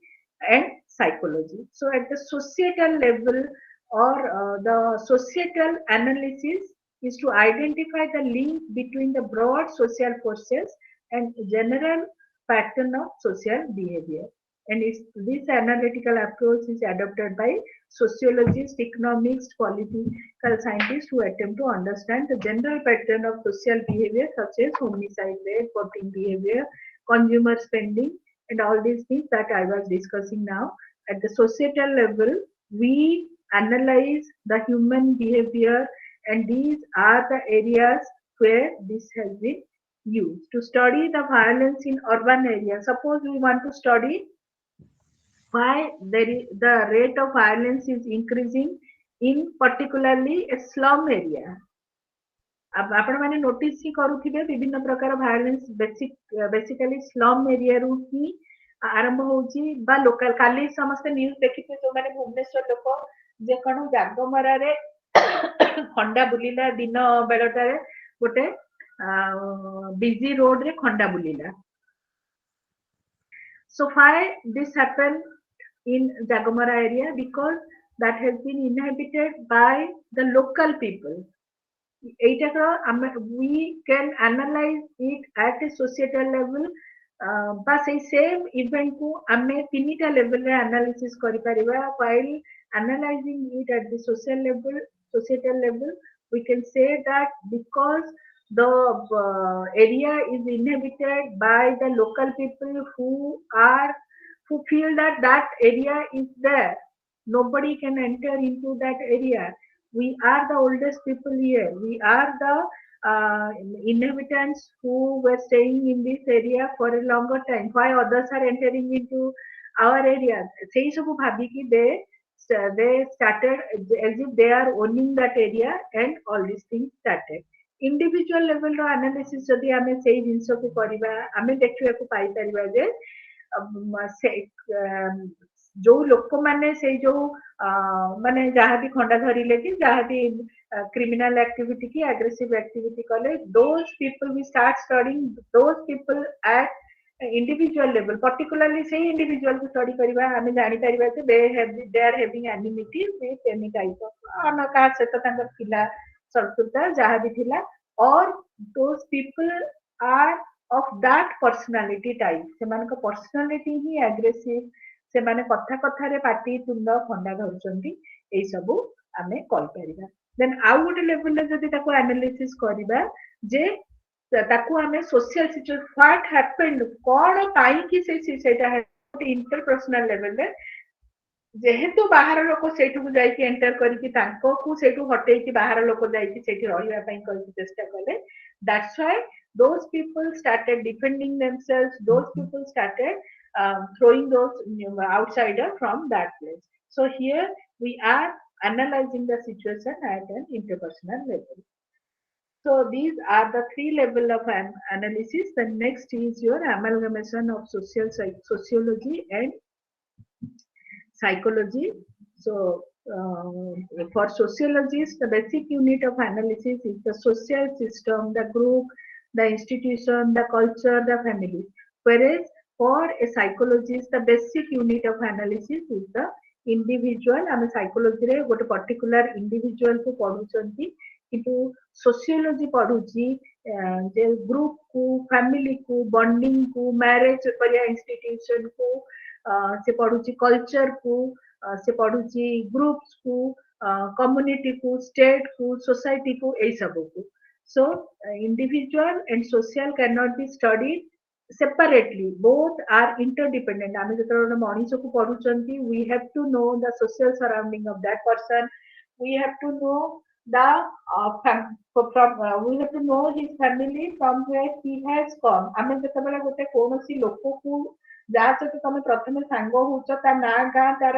and psychology. So at the societal level, or the societal analysis is to identify the link between the broad social forces and general pattern of social behavior. And this analytical approach is adopted by sociologists, economists, political scientists who attempt to understand the general pattern of social behavior such as homicide rate, voting behavior, consumer spending, and all these things that I was discussing now. At the societal level, we analyze the human behavior, and these are the areas where this has been used to study the violence in urban areas. Suppose we want to study why the rate of violence is increasing in particularly a slum area. आपण माने notice ही करूथिबे विभिन्न प्रकार violence basically slum area रु ही आरंभ होची बा local काली समस्त news देखिते जो माने भुवनेश्वर लोक जे कण जागमरा रे खंडा बुलिला दिन बेलटारे गोटे बिजी रोड रे खंडा बुलिला. So why this happened in Jagomara area? Because that has been inhabited by the local people. We can analyze it at a societal level, but the same event को हमें तीनटा level रे analysis करी परिबा. While analyzing it at the societal level, we can say that because the area is inhabited by the local people who feel that area is there, nobody can enter into that area. We are the oldest people here. We are the inhabitants who were staying in this area for a longer time. Why others are entering into our area? Sei sabu bhabiki they started as if they are owning that area, and all these things started. Individual level ro analysis जदि आमे सेही जिंस को करिबा आमे देखिबा को पाई परिबा जे जो लोक माने से जो माने जहाँ भी खंडा धरिले कि जहाँ भी criminal activity ki aggressive activity kale, those people we start studying those people at individual level, particularly say individual को study करिबा हमें जानी परिबा कि they are having enmity with any type of अन का सहित तांकर थिला शत्रुता जहाँ भी थिला, or those people are of that personality type, ସେମାନଙ୍କ personality ही aggressive, ସେମାନେ କଥା କଥାରେ ପାଟି ତୁଣ୍ଡ ଖଣ୍ଡା ଧରୁଛନ୍ତି, ଏଇ ସବୁ ଆମେ କହିପାରିବା। then ଆଉ ଗୋଟେ level ରେ ଯଦି ତାକୁ analysis କରିବା ଯେ ताकू हमें सोशल सिचुएशन व्हाट हैपेंड कौन पाई कि सेटा है इंटरपर्सनल लेवल में जेहेतु बाहर लोक सेठू जाइए एंटर करके तांको को सेठू हटे कि बाहर लोक जाइए सेठी रहिबा पई कहि चेष्टा कले, that's why those people started defending themselves, those people started throwing those outsider from that place. So here we are analyzing the situation at an interpersonal level. So these are the three level of analysis. The next is your amalgamation of sociology and psychology. So for sociologists, the basic unit of analysis is the social system, the group, the institution, the culture, the family. Whereas for a psychologist, the basic unit of analysis is the individual. I mean psychology रे ଗୋଟେ particular individual को पढ़ुचंती, किंतु sociology पढ़ुची जे group को, family को, bonding को, marriage करिया institution को, से पढ़ुची culture को, से पढ़ुची groups को, community को, state को, society को, এই सब को. So individual and social cannot be studied separately. Both are interdependent. आमे जतरा मनीष को पढ़ुचंती, we have to know the social surrounding of that person. We have to know the we have to know his family from where he has come. आमे जतबेला गोटे कोनोसी लोको को जा सहित तमे प्रथमे सांग होउछ ता ना गा तार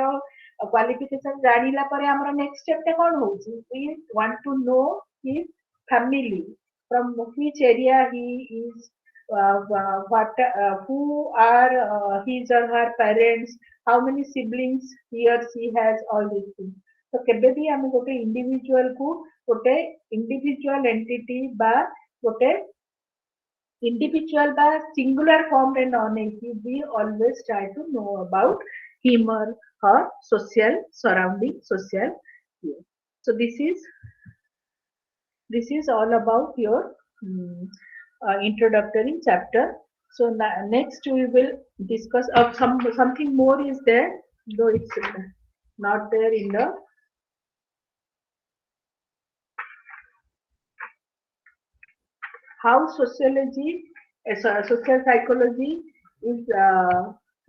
क्वालिफिकेशन जानिला परे हमर नेक्स्ट स्टेप टे कोन होउची, we want to know his family, from which area he is, who are his or her parents, how many siblings he or she has, all these things. So केबे भी हम गोटे individual को गोटे individual entity बा गोटे individual बा singular form रे न नेकी, we always try to know about him or her social surrounding, social here. So this is all about your introductory chapter. So next we will discuss something more is there, though it's not there in the how sociology, social psychology is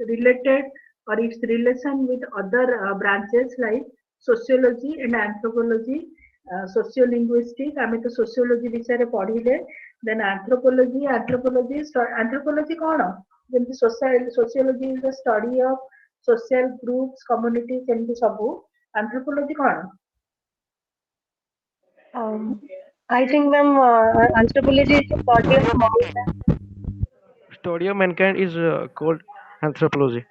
related or its relation with other branches like sociology and anthropology, sociolinguistic. आमे तो sociology विषय रे पढ़िले, then anthropology कौन जेमति sociology is the study of social groups, communities, एमति सबु. Anthropology कौन? I think ma'am, anthropology is the study of mankind. Study of mankind is called anthropology.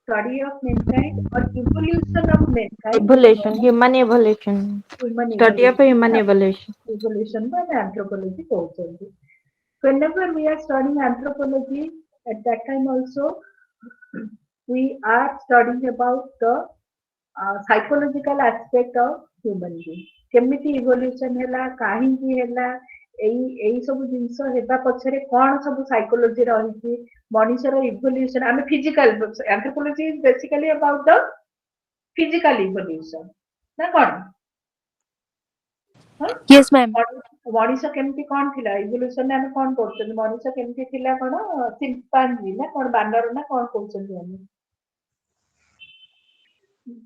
Study of mankind or evolution of mankind. Evolution, human evolution. Study of human evolution. Evolution by anthropology also. Whenever we are studying anthropology, at that time also we are studying about the psychological aspect of human being. केमिति evolution हैला, काहींकी हैला, एई सब जिंस हेबा पछरे कोन सब psychology रही, मनुष्यर evolution. आमे physical anthropology is basically about the physical evolution ना कोन. Yes ma'am. मनुष्य केमिति कोन थिला इवोल्यूशन ने आमे कोन पढछन, मनुष्य केमिति थिला कोन चिंपांजी ना कोन बानर ना कोन कहछन हम.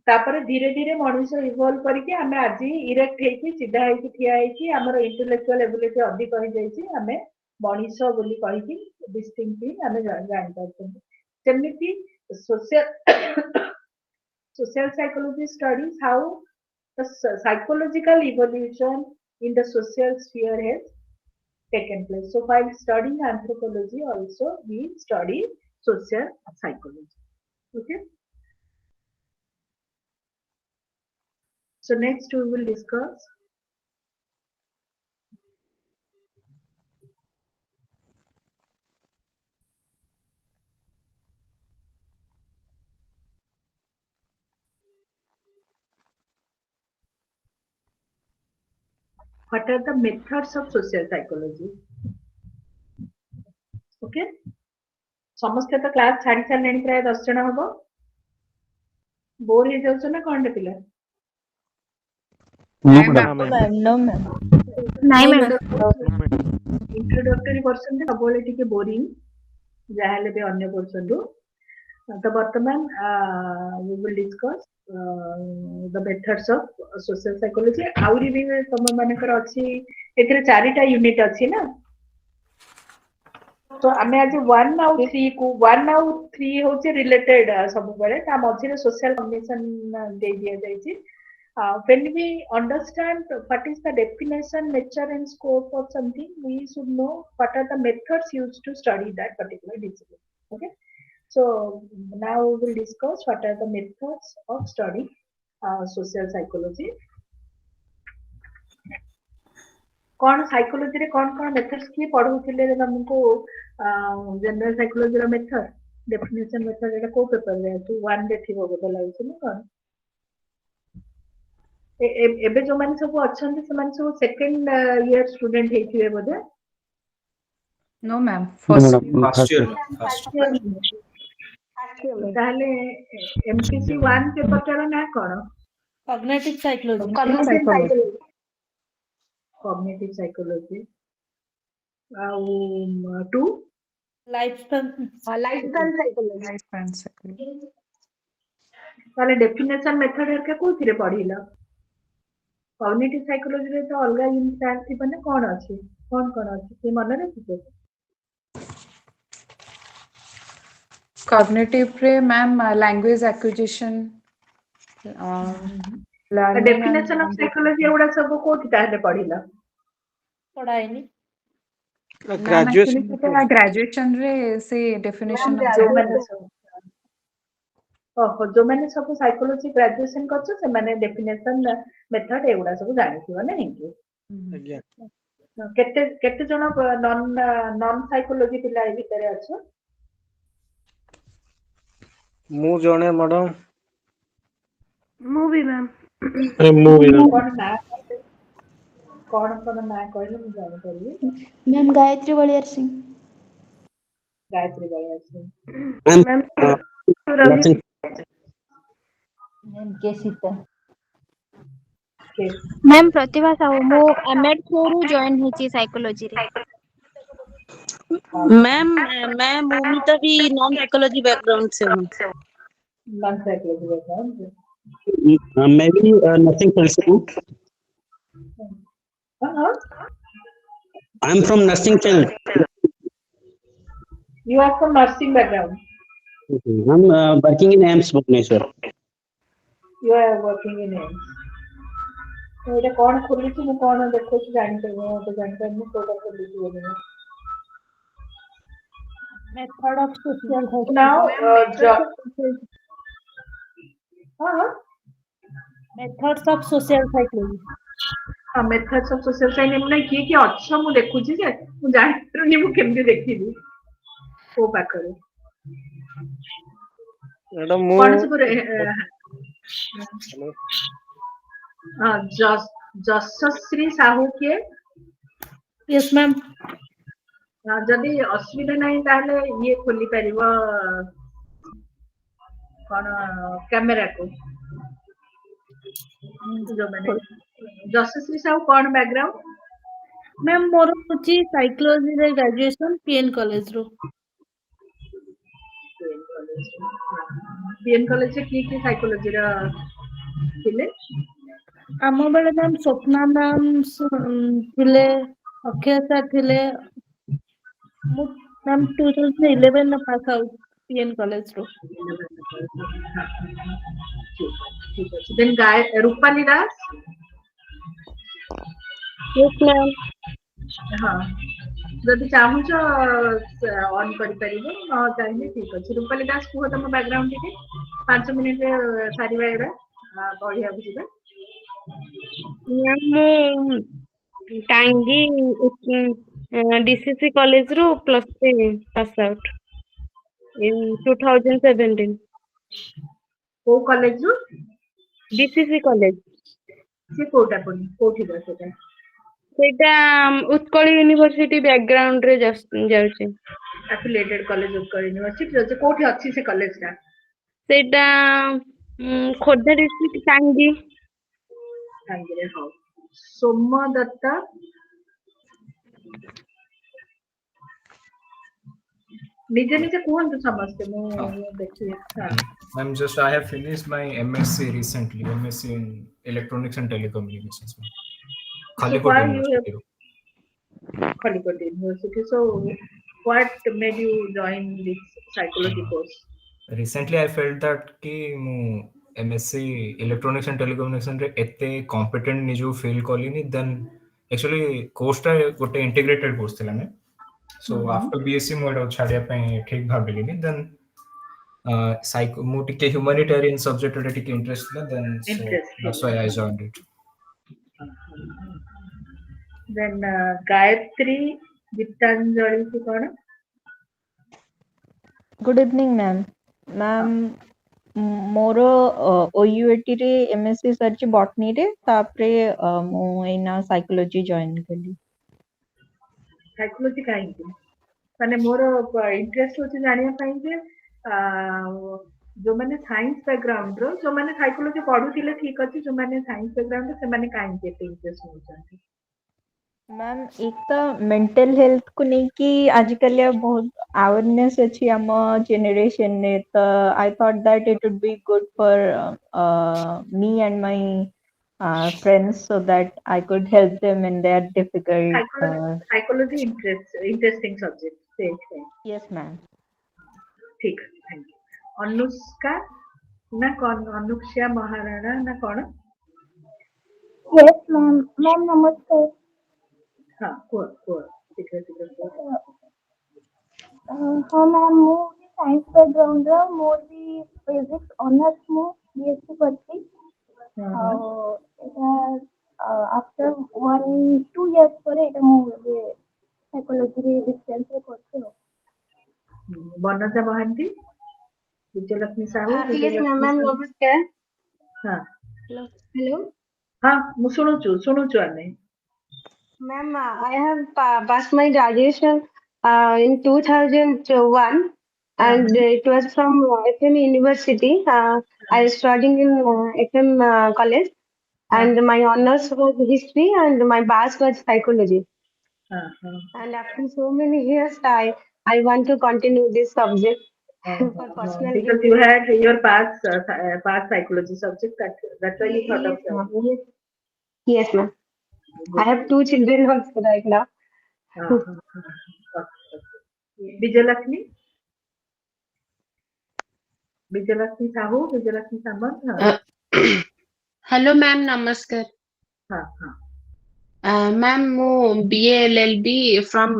तापर धीरे धीरे मनुष्य इवॉल्व करके हमें आज इरेक्ट हेकी सीधा हेकी ठिया हेकी हमर इंटेलेक्चुअल एबिलिटी अधिक हो जाईची, हमें मनुष्य बोली कहिकी डिस्टिंक्टली हमें जान पाछन. सेमिति social psychology studies how the psychological evolution in the social sphere has taken place. So while studying anthropology also we study social psychology. Okay. So next we will discuss what are the methods of social psychology? Okay, ସମସ୍ତେ ତ class ଛାଡି ସାରିଲେଣି ପ୍ରାୟ 10 ଜଣ ହବ। Bore ହେଇଯାଉଛ ନା କଣଟେ ପିଲା? ଇଣ୍ଟ୍ରୋଡକ୍ଟରୀ ପର୍ସନ ସବୁବେଳେ ଟିକେ ବୋରିଂ ଯାହାହେଲେ ବି ଅନ୍ୟ ପର୍ସନ ରୁ। ତ ବର୍ତ୍ତମାନ we will discuss the methods of social psychology। ଆହୁରି ବି ତମ ମାନଙ୍କର ଅଛି, ଏଥିରେ 4ଟା ୟୁନିଟ୍ ଅଛି ନା। ତ ଆମେ ଆଜି 1 ଆଉ 3 କୁ 1 ଆଉ 3 ହଉଛି ରିଲେଟେଡ ସବୁବେଳେ, ତା ମଝିରେ social condition ଦେଇ ଦିଆଯାଇଛି। When we understand what is the definition, nature and scope of something, we should know what are the methods used to study that particular discipline. Okay, so now we will discuss what are the methods of studying social psychology. कौन psychology रे कौन methods की पढौथिले तुमको general psychology रो method definition method एटा को paper रे तू 1 रे थिबो बोल लागछ न कोन एबे जो माने सब अछन से माने सब सेकंड ईयर स्टूडेंट हेथिबे बोले। No, ma'am. First. First year. ताले एमपीसी 1 पेपर रो ना कोन? Cognitive psychology. Cognitive psychology. 2 Lifespan psychology. ताले डेफिनेशन मेथड हरके कोथि रे पढिला? कॉग्निटिव साइकोलॉजी रे तो अलगा यूनिट थी बने कोन अछि कोन अछि से मन रे किछे? Cognitive रे ma'am language acquisition, learning definition of psychology एवडा सब कोथि ताहे पढिला? पढ़ाएनी ग्रेजुएशन रे से डेफिनेशन जो मैंने सब साइकोलॉजी ग्रेजुएशन करछ से माने डेफिनेशन मेथड एवडा सब जानि थिबो नै कि? केते जण नॉन साइकोलॉजी पिला ए भितरे अछि? मु जणे मैडम ମୁଁ ବି ମ୍ୟାମ୍। कौन ना कहले मु जानि परिबी? मैम गायत्री बलियार सिंह। गायत्री बलियार सिंह। के सीता मैम प्रतिभा साहू मो एमएड थ्रू जॉइन हेची साइकोलॉजी रे। मैम मैं मोमिता भी नॉन साइकोलॉजी बैकग्राउंड से हूँ। नॉन साइकोलॉजी बैकग्राउंड मैं भी नर्सिंग फील्ड से हूँ। I am from nursing field. You are from nursing background. हम working in AIIMS Bhubaneswar. You are working in AIIMS. तो एटा कोन खोली छी मु कोन देखो छी जानि परबो तो जानि परबो कोटा खोली छी बोले। Method of social now methods of social psychology. Methods of social psychology नै की अच्छा मु देखु छी जे मु जानि परनी मु केमते देखिबी को पाखरे मैडम मु कोन सब जसश्री साहू के? Yes ma'am. जदि असुविधा नहीं ताहले ये खोली परिबो कोन कैमरा को जो मैंने जसश्री साहू कोन बैकग्राउंड? मैम मोर होची साइकोलॉजी रे ग्रेजुएशन पीएन कॉलेज रो। पीएन कॉलेज से की साइकोलॉजी रा थिले? आम बेले मैम स्वप्ना मैम थिले, अक्षय सर थिले। मैम 2011 में पास आउट पीएन कॉलेज रो। Then Rupali Das. Yes ma'am. हाँ जदि चाहूच ऑन करि परिबो न चाहिए ठीक अछि। रूपाली दास को तम बैकग्राउंड टिके 5 मिनिट रे सारिबा एरा बढ़िया बुझिबा। मैम टांगी डीसीसी कॉलेज रो +3 पास आउट इन 2017। को कॉलेज रो? DCC college. से कोटा कोठी बसेटा? ସେଇଟା ଉତ୍କଳ ୟୁନିଭର୍ସିଟି ବ୍ୟାକଗ୍ରାଉଣ୍ଡ ରେ ଯାଉଛି। affiliated college ଉତ୍କଳ ୟୁନିଭର୍ସିଟି ଅଛି। କୋଉଠି ଅଛି ସେ କଲେଜ ଟା? ସେଇଟା ଖୋର୍ଦ୍ଧା ଡିଷ୍ଟ୍ରିକ୍ଟ ଟାଙ୍ଗୀ। ଟାଙ୍ଗୀରେ। ହଉ। ସୋମଦତ୍ତ ନିଜେ ନିଜେ କୁହନ୍ତୁ ସମସ୍ତେ, ମୁଁ ଦେଖିବି। Ma'am, just I have finished my MSc recently, MSc in Electronics and Telecommunications. So Kalikot why you University. have Kalikot University? So what made you join this psychology course? Recently I felt that कि ମୁଁ MSc Electronics and Telecommunications रे एते competent निजु feel कलिनी, then actually course टा गोटे integrated course थिला ने, so after BSc ମୁଁ एटा छाड़िया ପାଇଁ ठीक भाबिलिनी, then ମୁଁ ଟିକେ humanitarian subject रे ଟିକେ interest थिला, then so that's why I joined it. Then Gayatri Gitanjali ki kona? Good evening, ma'am. Ma'am, ମୋର OUAT ରେ MSc ସରିଛି botany ରେ, ତାପରେ ମୁଁ ଏଇନା psychology join କଲି। Psychology କାହିଁକି? ମାନେ ମୋର ଇଣ୍ଟରେଷ୍ଟ ହଉଛି ଜାଣିବା ପାଇଁ ଯେ ଯୋଉମାନେ ସାଇନ୍ସ ବ୍ୟାକଗ୍ରାଉଣ୍ଡ ର, ଯୋଉମାନେ ସାଇକୋଲୋଜି ପଢୁଥିଲେ ଠିକ ଅଛି, ଯୋଉମାନେ ସାଇନ୍ସ ବ୍ୟାକଗ୍ରାଉଣ୍ଡ ର ସେମାନେ କାହିଁକି ଏତେ ଇଣ୍ଟରେଷ୍ଟ ନଉଛନ୍ତି? मैम एक तो मेंटल हेल्थ को लेके आजकल बहुत अवेयरनेस अच्छी आम जनरेशन ने, तो I thought that it would be good for me and my friends so that I could help them in their difficult. Psychology interesting subject. Yes ma'am. ठीक, थैंक यू। अनुष्का ना कौन? अनुष्या महाराणा ना कौन? Yes ma'am. मैम नमस्ते। हाँ कुह कुह शीघ्र शीघ्र कुह। हाँ मैम, मु साइंस बैकग्राउंड रा, मोर भी फिजिक्स ऑनर्स मु बीएससी करती। आफ्टर 1-2 years ପରେ ଏଟା ମୁଁ ସାଇକୋଲୋଜି ରେ ଡିଷ୍ଟାନ୍ସ ରେ କରୁଛି। Banaja Mohanty, Vijayalakshmi Sahu, Yes, ma'am. ନମସ୍କାର। ହଁ Hello. ହଁ ମୁଁ ଶୁଣୁଛୁ ଆମେ। Ma'am, I have passed my graduation in 2001, and it was from FM University. I was studying in FM college, and my honors was history, and my BAS was psychology. And after so many years, I want to continue this subject for personal because reasons. you had your past psychology subject, that's why you thought of that. Yes, ma'am. I have 2 children also right now. Vijayalakshmi Sahu, Vijayalakshmi Samant. Hello ma'am, नमस्कार। हाँ हाँ ma'am मु BA LLB from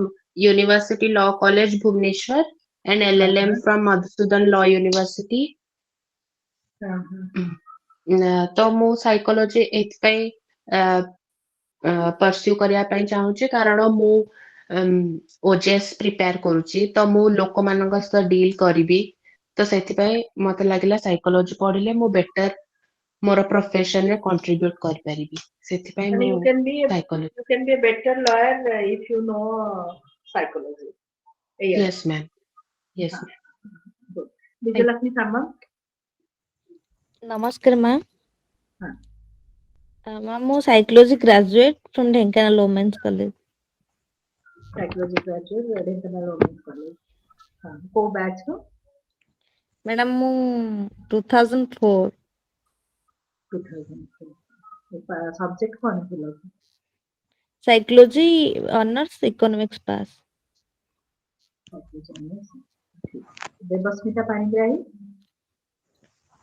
University Law College Bhubaneswar and LLM from Madhusudan Law University। तो मु psychology एथपाई pursue करिया ପାଇଁ ଚାହୁଁଛି, କାରଣ ମୁଁ OJS ପ୍ରିପେୟାର କରୁଛି, ତ ମୁଁ ଲୋକମାନଙ୍କ ସହ ଡିଲ୍ କରିବି, ତ ସେଥିପାଇଁ ମତେ ଲାଗିଲା ସାଇକୋଲୋଜି ପଢିଲେ ମୁଁ ବେଟର ମୋର ପ୍ରୋଫେସନ ରେ କଣ୍ଟ୍ରିବ୍ୟୁଟ କରିପାରିବି, ସେଥିପାଇଁ ମୁଁ you can be a better lawyer if you know psychology. Yes ma'am. Yes ma'am. Vijayalakshmi Samanta. नमस्कार मैम। मैम मु psychology graduate from Dhenkanal women's college. Psychology graduate Dhenkanal women's college. हां, को बैच हो? मैडम मु 2004। 2004। सब्जेक्ट कौन थिला? साइकोलॉजी ऑनर्स इकोनॉमिक्स पास। देवस्मिता पाणिग्राही,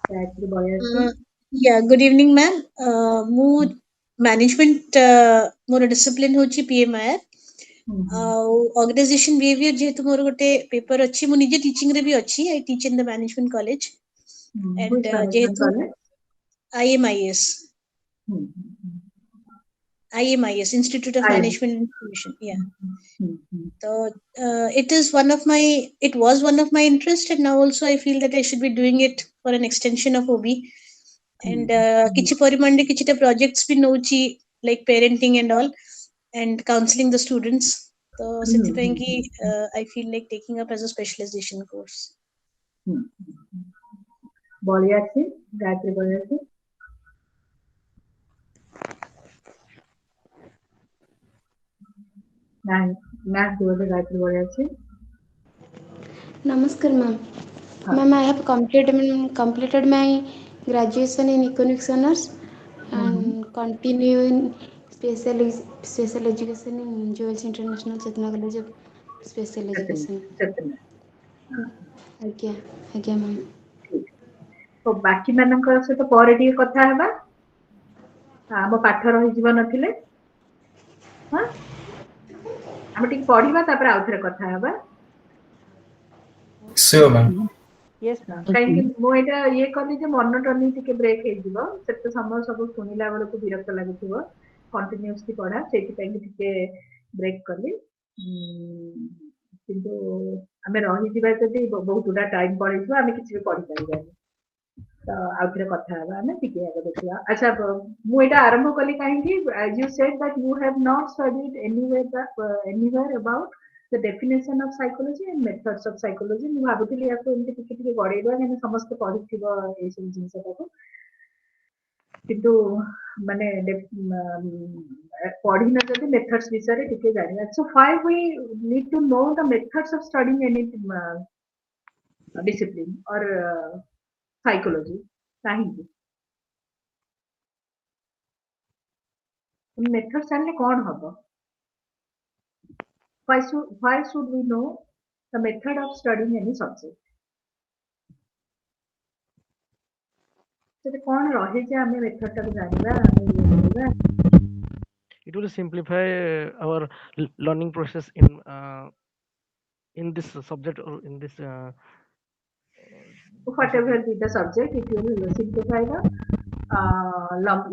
गायत्री बयासी। या गुड इवनिंग मैम। मु मैनेजमेंट मोर डिसिप्लिन होची PMIR। ऑर्गेनाइजेशन बिहेवियर जेहेतु मोर गोटे पेपर अछि, मु निजे टीचिंग रे भी अछि। I teach in the management college and जेहेतु IMIS Institute of Management Information। Yeah। So it was one of my interest, and now also I feel that I should be doing it for an extension of OB। and किछि परिमाण रे किछिटा projects भी नउची, like parenting and all। and counseling the students. So I feel like taking up as a specialization course. Gayatri Baliachi. Gayatri Baliachi. Namaskar, ma'am. Ma'am, I have completed my graduation in economics honors and continue in special education in Jewels International Chetna College of Special Education. ଆଜ୍ଞା ma'am. ତ ବାକି ମାନଙ୍କ ସହିତ ପରେ ଟିକେ କଥା ହେବା, ଆମ ପାଠ ରହିଯିବ ନଥିଲେ, ହଁ ଆମେ ଟିକେ ପଢିବା ତାପରେ ଆଉ ଥରେ କଥା ହେବା। Sure, ma'am. Yes, ma'am. କାହିଁକି ମୁଁ ଏଇଟା ଇଏ କଲି ଯେ ମନୋଟନି ଟିକେ ବ୍ରେକ୍ ହେଇଯିବ, ସେତେ ସମୟ ସବୁ ଶୁଣିଲା ବେଳକୁ ବିରକ୍ତ ଲାଗୁଥିବ, କଣ୍ଟିନ୍ୟୁସଲି ପଢା, ସେଇଥିପାଇଁ ଟିକେ ବ୍ରେକ୍ କଲି। କିନ୍ତୁ ଆମେ ରହିଯିବା ଯଦି ବହୁତ ଗୁଡା ଟାଇମ ପଳେଇଯିବ, ଆମେ କିଛି ବି ପଢିପାରିବାନି। ତ ଆଉ ଥରେ କଥା ହେବା, ଆମେ ଟିକେ ଆଗ ଦେଖିବା। ଆଚ୍ଛା, ମୁଁ ଏଇଟା ଆରମ୍ଭ କଲି କାହିଁକି, you said that you have not studied anywhere about the definition of psychology and methods of psychology. ମୁଁ ଭାବୁଥିଲି ୟାକୁ ଏମିତି ଟିକେ ଟିକେ ଗଡେଇବା, କାହିଁକି ସମସ୍ତେ ପଢିଥିବ ଏଇସବୁ ଜିନିଷଟାକୁ, କିନ୍ତୁ ମାନେ ପଢିନ ଯଦି methods ବିଷୟରେ ଟିକେ ଜାଣିବା। So why we need to know the methods of studying any discipline or psychology? କାହିଁକି ମେଥଡ ଜାଣିଲେ କଣ ହବ? Why should we know the method of studying any subject? ସେଠି କଣ ରହେ ଯେ ଆମେ ମେଥଡ ଟାକୁ ଜାଣିବା, ଆମେ ଇଏ କରିବା? It will simplify our learning process in this subject or in this whatever be the subject, it will simplify the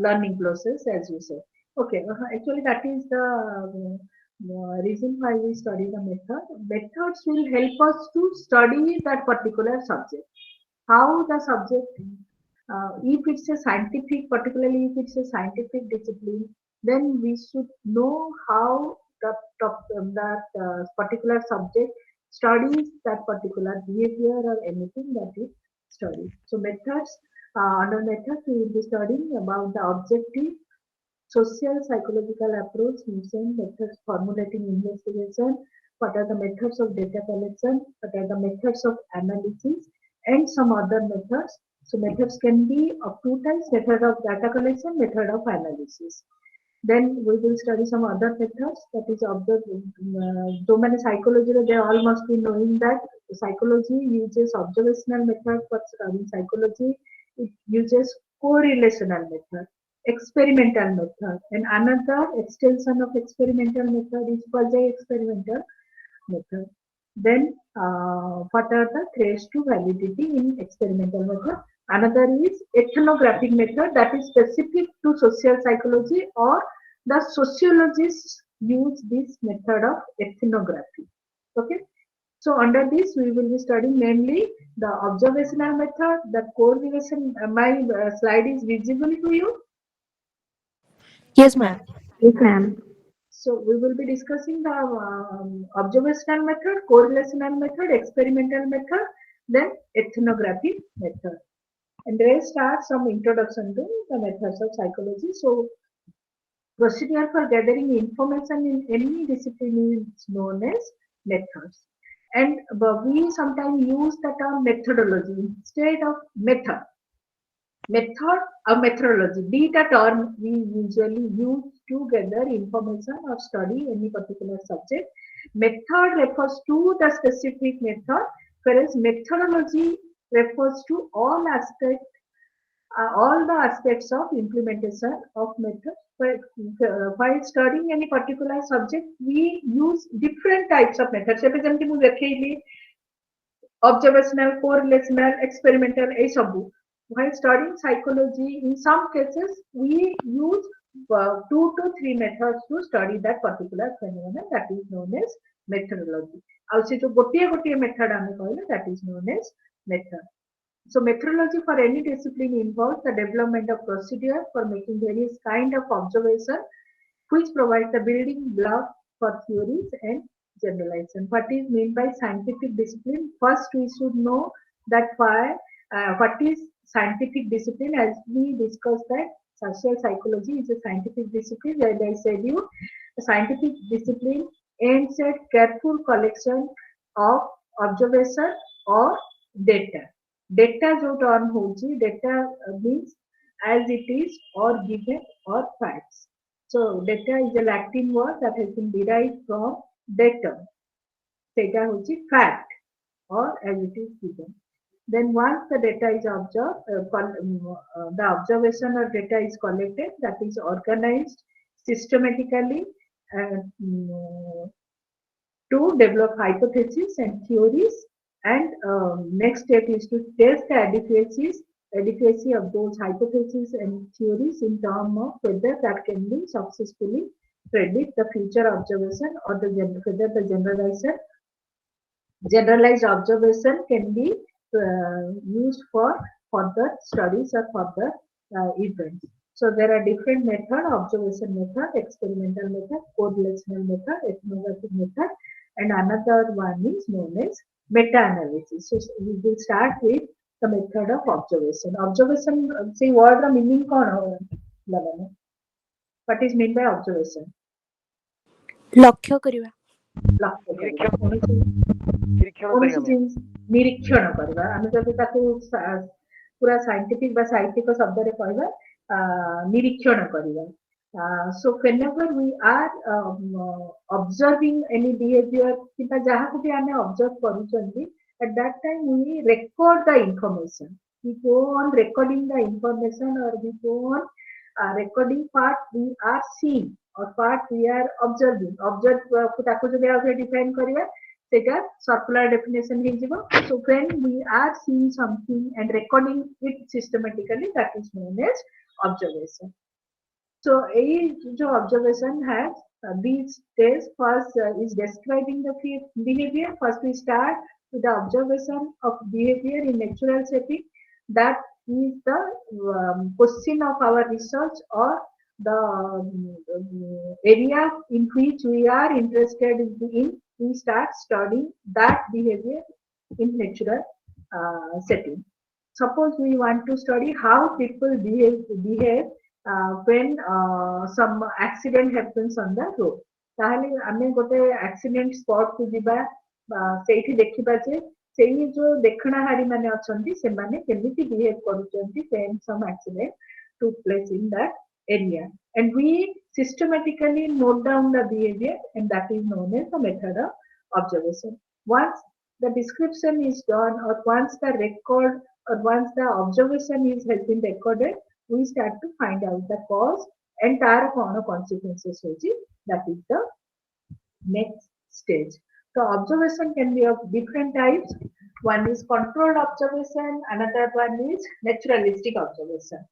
learning process, as you say. Okay, actually that is the reason why we study the method. Methods will help us to study that particular subject. How the subject, if it's a scientific, particularly if it's a scientific discipline, then we should know how that particular subject studies that particular behavior or anything that is studied. So methods, under methods we will be studying about the objective, social, psychological approach, using methods, formulating investigation, what are the methods of data collection, what are the methods of analysis, and some other methods. So methods can be of two types: method of data collection, method of analysis. Then we will study some other methods, that is domain psychology. They all must be knowing that psychology uses observational method for studying psychology. It uses correlational method, experimental method, and another extension of experimental method is quasi-experimental method. Then what are the threats to validity in experimental method? Another is ethnographic method, that is specific to social psychology, or the sociologists use this method of ethnography. Okay, so under this we will be studying mainly the observational method, the correlation. My slide is visible to you? Yes, ma'am. Yes, ma'am. So we will be discussing the observational method, correlational method, experimental method, then ethnographic method. And rest are some introduction to the methods of psychology. So procedure for gathering information in any discipline is known as methods. And we sometimes use the term methodology instead of method. Method or methodology, beta term we usually use to gather information or study any particular subject. Method refers to the specific method, whereas methodology refers to all the aspects of implementation of method. While studying any particular subject, we use different types of methods. Observational, correlational, experimental, while studying psychology, in some cases, we use 2 to 3 methods to study that particular phenomenon, that is known as methodology. Also, gotiye method that is known as method. So methodology for any discipline involves the development of procedure for making various kind of observation which provides the building block for theories and generalization. What is meant by scientific discipline? First, we should know that what is scientific discipline. As we discussed that social psychology is a scientific discipline. As I said you, a scientific discipline aims at careful collection of observation or data. Data जो term होगी, data means as it is or given or facts. So data is a Latin word that has been derived from datum. Data होगी fact or as it is given. Then once the data is observed, the observation or data is collected, that is organized systematically to develop hypotheses and theories. And next step is to test the adequacy of those hypotheses and theories in terms of whether that can be successfully predict the future observation or whether the generalized observation can be used for further studies or further events. So there are different methods: observation method, experimental method, correlational method, ethnographic method, and another one is known as meta-analysis. So we will start with the method of observation. Observation, say word the meaning कौन? What is meant by observation? लक्ष्य करिवा निरीक्षण करवा आमे जब ताको पूरा scientific बा साहित्यिक शब्द रे कहबा निरीक्षण करवा. So whenever we are observing any behavior किंबा जहाँ को भी आमे observe करूचंती, at that time we record the information. We go on recording the information, or we go on recording what we are seeing or what we are observing. Observe ताको जो आगे define करिवा सेटा circular definition ହେଇଯିବ. So when we are seeing something and recording it systematically, that is known as observation. So जो observation has these days, first is describing the behavior. First we start with the observation of behavior in natural setting. That is the question of our research or the area in which we are interested in. We start studying that behavior in natural setting. Suppose we want to study how people behave when some accident happens on the road. ताहले आमे गोटे accident spot को जिबा सेठी देखिबा जे सेही जो देखना हारी माने अछंती से माने केमिति behave करूचंती when some accident took place in that area, and we systematically note down the behavior, and that is known as the method of observation. Once the description is done, or once the record or once the observation has been recorded, we start to find out the cause and tar consequences. That is the next stage. So observation can be of different types. One is controlled observation, another one is naturalistic observation.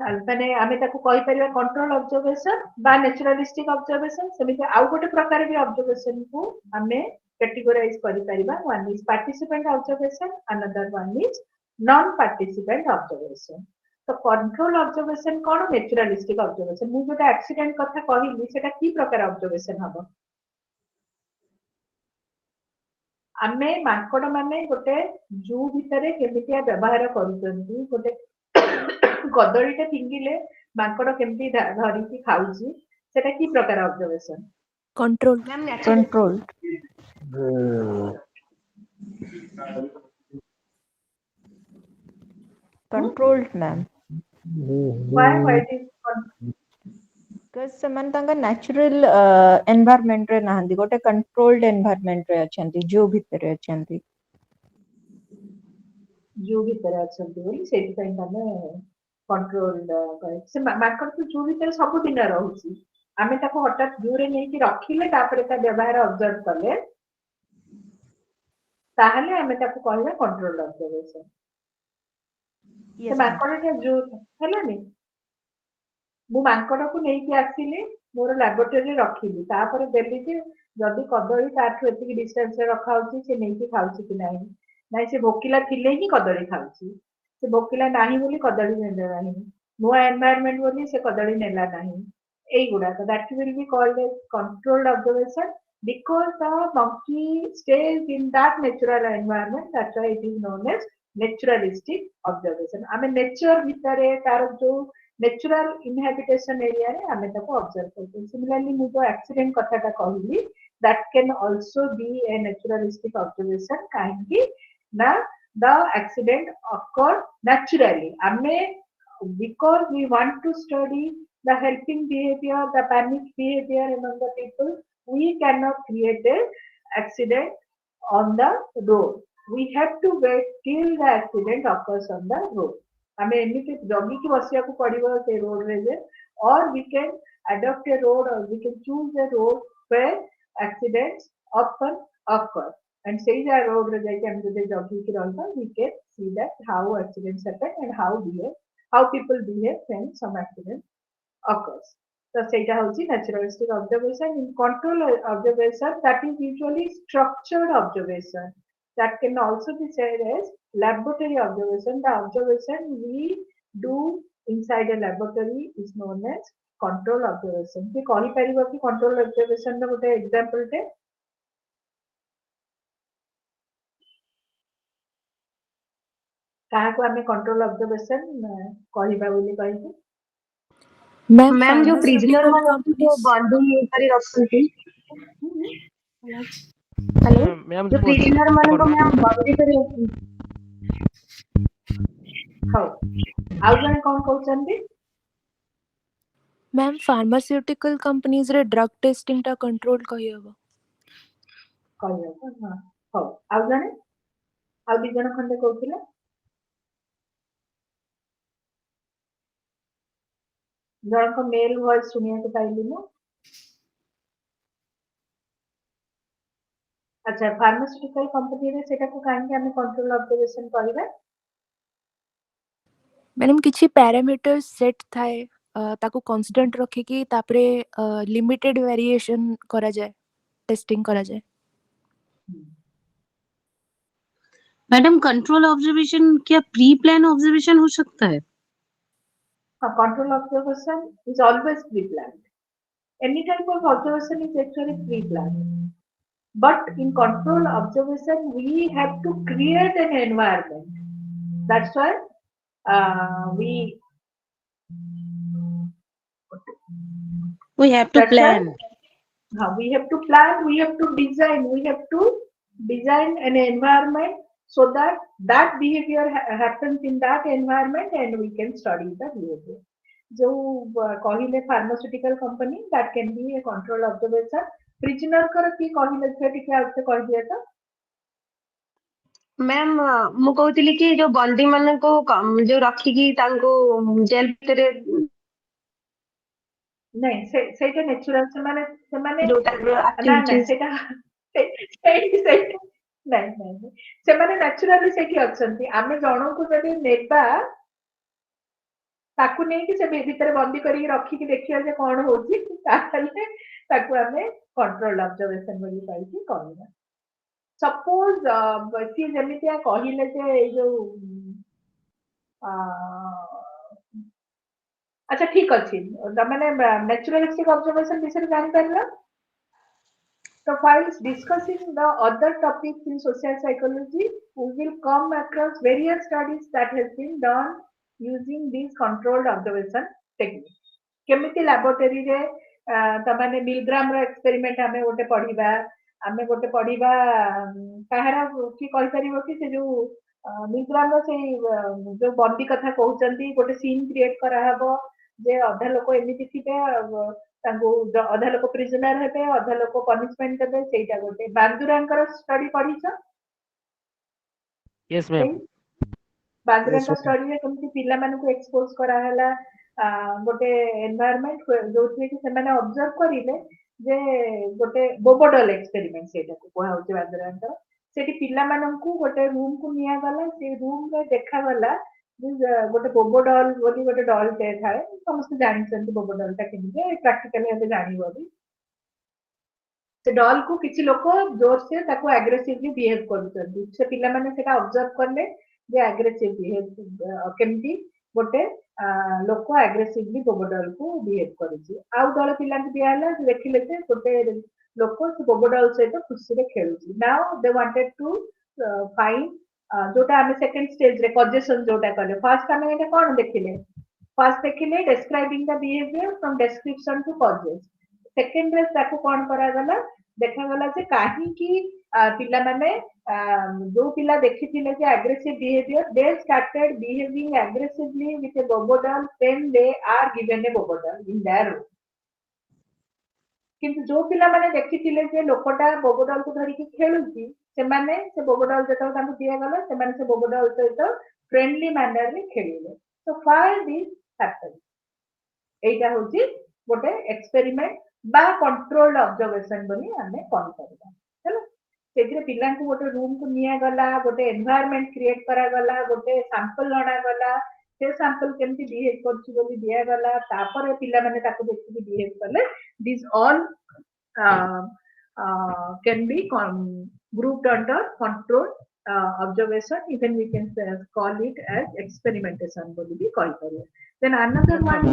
माने आमे ताको कहि परिबा control observation बा naturalistic observation. सेमिति आउ गोटे प्रकार भी ऑब्जर्वेशन को आमे कैटेगराइज करि परिबा. One is participant observation, another one is non participant observation. तो कंट्रोल ऑब्जर्वेशन कोन, नेचुरलिस्टिक ऑब्जर्वेशन. मु गोटे एक्सीडेंट कथा कहिली सेटा की प्रकार ऑब्जर्वेशन हबो. आमे माकड़ माने गोटे जू भितरे केमितिया व्यवहार करूचंती. गोटे कदळीटे फिंगिले माकड़ केमती धरिकी खाउची, सेटा की प्रकार observation. Control controlled ma'am. Why it is because ସେମାନେ ତାଙ୍କ natural environment ରେ ନାହାନ୍ତି, ଗୋଟେ controlled environment ରେ ଅଛନ୍ତି, ଜୁ ଭିତରେ ଅଛନ୍ତି. ଜୁ ଭିତରେ ଅଛନ୍ତି ବୋଲି ସେଇଥିପାଇଁ ତମେ कंट्रोल्ड से माकड़ तो जू भीतर सब दिन रहउची. आमे ताको हठात जूरे नेकी रखिले तापरे ता व्यवहार ऑब्जर्व करले, ताहले आमे ताको कहले कंट्रोल्ड ऑब्जर्वेशन. से माकड़ के जू हेलानी मु माकड़ को नेकी आसीली मोर लैबोरेटरी रखिली, तापरे देली जे जदी कदळी ताठु एतिकी डिस्टेंस रे रखा होची से नेकी खाउची कि नाही. नाही से भोकिला थिले ही कदळी खाउची, से भोकिला नाही बोली कदळी नेला नाही, नुआ एनवायरनमेंट बोली से कदळी नेला नाही. Eigudaaka, that will be called as controlled observation because the monkey stays in that natural environment. That's why it is known as naturalistic observation. I mean, nature bhitare tar jo natural inhabitation area re ame taku observe करते. Similarly, mu jo accident katha ta कहली, that can also be a naturalistic observation. काहेकि na the accident occurred naturally. ame because we want to study the helping behavior, the panic behavior among the people, we cannot create an accident on the road. We have to wait till the accident occurs on the road. I mean, or we can adopt a road or we can choose a road where accidents often occur. And say the road we can see that how accidents happen and how people behave when some accident occurs. So, ସେଇଟା ହେଉଛି naturalistic observation. In control observation, that is usually structured observation. That can also be said as laboratory observation. The observation we do inside a laboratory is known as control observation. କି କହିପାରିବ କି control observation ର ଗୋଟେ example ଟେ? କାହାକୁ ଆମେ control observation କହିବା ବୋଲି କହିବୁ? मैम जो प्रिजनर ମାନଙ୍କୁ जो बंदी କରି ରଖନ୍ତି हेलो मैम जो प्रिजनर ମାନଙ୍କୁ मैम बंदी କରି ରଖନ୍ତି ହଉ ଆଉ ଜଣେ କଣ କହୁଛନ୍ତି? मैम फार्मास्यूटिकल कंपनीज रे ड्रग टेस्टिंग टा कंट्रोल कहयबो କହିବ ହଁ ହଉ ଆଉ ଜଣେ ଆଉ ଦି ଜଣ ଖଣ୍ଡେ କହୁଥିଲେ ଜଣଙ୍କ ମେଲ୍ ଭଏସ୍ ଶୁଣିବାକୁ ପାଇଲି ମୁଁ ଆଚ୍ଛା ଫାର୍ମାସ୍ୟୁଟିକାଲ କମ୍ପାନୀରେ ସେଟାକୁ କାହିଁକି ଆମେ କଣ୍ଟ୍ରୋଲ ଅବଜର୍ଭେସନ କରିବା मैडम किछि पैरामीटर्स सेट थाए ताको कांस्टेंट रखी कि तापरे लिमिटेड वेरिएशन करा जाए टेस्टिंग करा जाए मैडम कंट्रोल ऑब्जर्वेशन क्या प्री प्लान ऑब्जर्वेशन हो सकता है? Control observation is always pre-planned. Any type of observation is actually pre-planned. But in control observation, we have to create an environment. That's why we have to plan. We have to plan, we have to design an environment so that behavior happens in that environment and we can study the behavior. जो कहिले pharmaceutical company that can be a control observation. Prisoner कर की कहिले से टिके आपसे कह दिया था मैम मु कहूଥିଲି कि जो बंदी ମାନଙ୍କୁ जो रखिकी तांको जेल भिତରେ नहीं ସେଇଟା natural ସେମାନେ जोटा ନା ସେଇଟା ନାଇଁ ସେମାନେ ନ୍ୟାଚୁରାଲି ସେଇଠି ଅଛନ୍ତି ଆମେ ଜଣଙ୍କୁ ଯଦି ନେବା ତାକୁ ନେଇକି ସେ ଭିତରେ ବନ୍ଦୀ କରିକି ରଖିକି ଦେଖିବା ଯେ କଣ ହଉଛି ତାହେଲେ ତାକୁ ଆମେ କଣ୍ଟ୍ରୋଲ ଅବଜର୍ଭେସନ ବୋଲି କହିକି କହିବା ସପୋଜ ସିଏ ଯେମିତିଆ କହିଲେ ଯେ ଏଇ ଯୋଉ ଆଚ୍ଛା ଠିକ ଅଛି ମାନେ ନ୍ୟାଚୁରାଲିଷ୍ଟିକ ଅବଜର୍ଭେସନ ବିଷୟରେ ଜାଣିପାରିଲ So while discussing the other topics in social psychology, we will come across various studies that have been done using these controlled observation techniques. केमिति laboratory रे तमाने मिलग्राम रो एक्सपेरिमेंट हमें गोटे पढ़िबा काहरा की कहि परिबो कि से जो मिलग्राम रो से जो बंदी कथा कहउचंती गोटे सीन क्रिएट करा हबो जे अधा लोक एमिति थिबे तांगो अधा लोक प्रिजनर हेबे अधा लोक पनिशमेंट देबे सेटा गोटे बांदुरांकर स्टडी पढिछ यस मैम बांदुरांकर स्टडी रे केमति पिला मानको एक्सपोज करा हला गोटे एनवायरनमेंट जोथि कि से माने ऑब्जर्व करिले जे गोटे बोबोडल एक्सपेरिमेंट सेटा को कोहा होचे बांदुरांकर सेठी पिला मानको गोटे रूम को निया गला से रूम रे देखा गला गोटे बोबोडल बोली गोटे डल टे थाए समस्त जानिछन्ति बोबोडल ता केमि प्रैक्टिकली हबे जानिबो भी से डल को किछि लोक जोर से ताको एग्रेसिवली बिहेव करछन्ति से पिला माने सेटा ऑब्जर्व करले जे एग्रेसिव बिहेव केमि गोटे लोक एग्रेसिवली बोबोडल को बिहेव करुछि आउ दल पिला दियाला देखिले जे गोटे लोक से बोबोडल सहित खुशी रे खेलुछि now they wanted to find जोटा आमे सेकंड स्टेज रे पजेशन जोटा कले फर्स्ट आमे एटा कोन देखिले फर्स्ट देखिले describing the behaviour from description two pages second रे ताको कोन करा गला देखा गला जे काहे की पिला माने जो पिला देखिथिले जे aggressive behaviour they started behaving aggressively with a bobo doll when they are given a bobo doll in their room किंतु जो पिला माने देखिथिले जे लोकटा बोबोडल को धरिकी खेलुची से माने से बोबोडल जेतो तांको दिया गला से माने से बोबोडल सहित फ्रेंडली मैनर रे खेलिले तो फार दिस हैपेंड एटा होची गोटे एक्सपेरिमेंट बा कंट्रोल्ड ऑब्जर्वेशन बनी हमें कौन करबा चलो सेग्रे पिला को गोटे रूम को निया गला गोटे एनवायरनमेंट क्रिएट करा गला गोटे सैंपल लणा गला से सैंपल केमती बिहेव करछि बोली दिया गला तापर पिला माने ताको देखि बिहेव करले this all can be grouped under controlled observation even we can call it as experimentation बोली भी कहि परिए then another one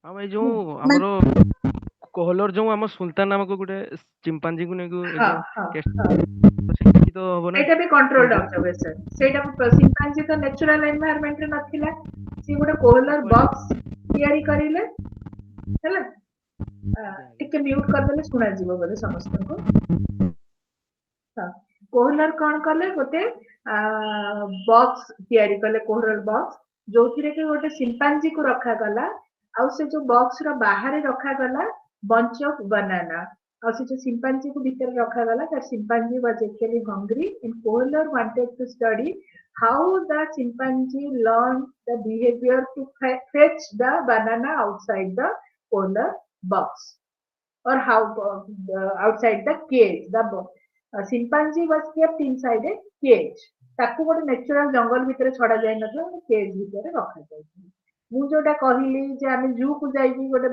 हम जो हमरो कोहलर जो हम सुल्तान नामक गोटे चिंपांजी को नेको तो हबो ना एटा भी कंट्रोल्ड ऑब्जर्वेशन सेटा चिंपांजी तो नेचुरल एनवायरनमेंट रे नथिला सी गोटे कोहलर बॉक्स तयारी करिले हैला टिके म्यूट कर देले सुना जीवो बोले समस्त को कोहलर कोन करले गोटे बॉक्स तयारी करले कोहलर बॉक्स जोथिरे के गोटे चिंपांजी को रखा गला आ से जो बॉक्स रो बाहर रखा गला bunch of banana और से जो चिंपांजी को भीतर रखा गला that chimpanzee was actually hungry and Kohler wanted to study how the chimpanzee learned the behavior to fetch the banana outside the Kohler box or how outside the cage the chimpanzee was kept inside a cage ताकू गोटे natural जंगल भीतर छड़ा जाय नथला cage भीतर रखा जाय मु जोटा कहिली जे आमे जू को जाई गोटे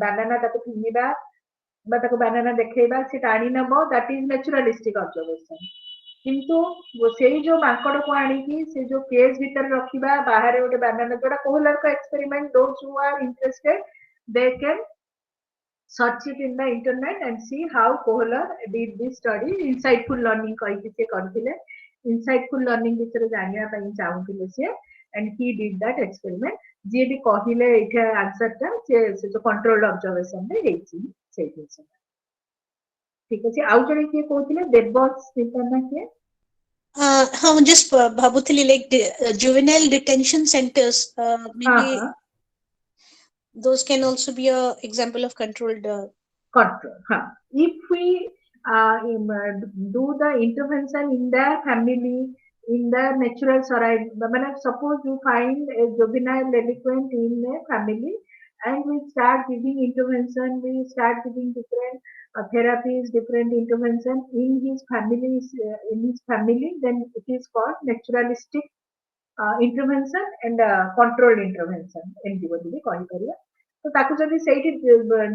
बनाना ताको फिनिबा बा ताको बनाना देखैबा से टाणी नबो दैट इज नेचुरलिस्टिक ऑब्जर्वेशन किंतु वो सेही जो माकड़ को आनी की से जो केज भीतर रखिबा बाहर गोटे बनाना जोटा कोहलर का experiment those who are interested they can search it in the internet and see how Kohler did this study insightful learning कहि से करथिले insightful learning बिषय जानिया पई चाहुथिले से and he did that experiment जे भी कहिले एठा आंसर ता से जो कंट्रोल्ड ऑब्जर्वेशन रे हेछि सेही छै ठीक अछि आउ जने के कहथिले देवबॉक्स सिस्टम के हम जस्ट भाबुथिली like juvenile detention centres maybe those can also be a example of controlled control if we do the intervention in their family in their natural surroundings suppose you find a juvenile delinquent in a family and we start giving intervention we start giving different therapies different intervention in his family then it is called naturalistic intervention and controlled intervention MD बोली भी कहि परिया तो ताकू जदी सेठी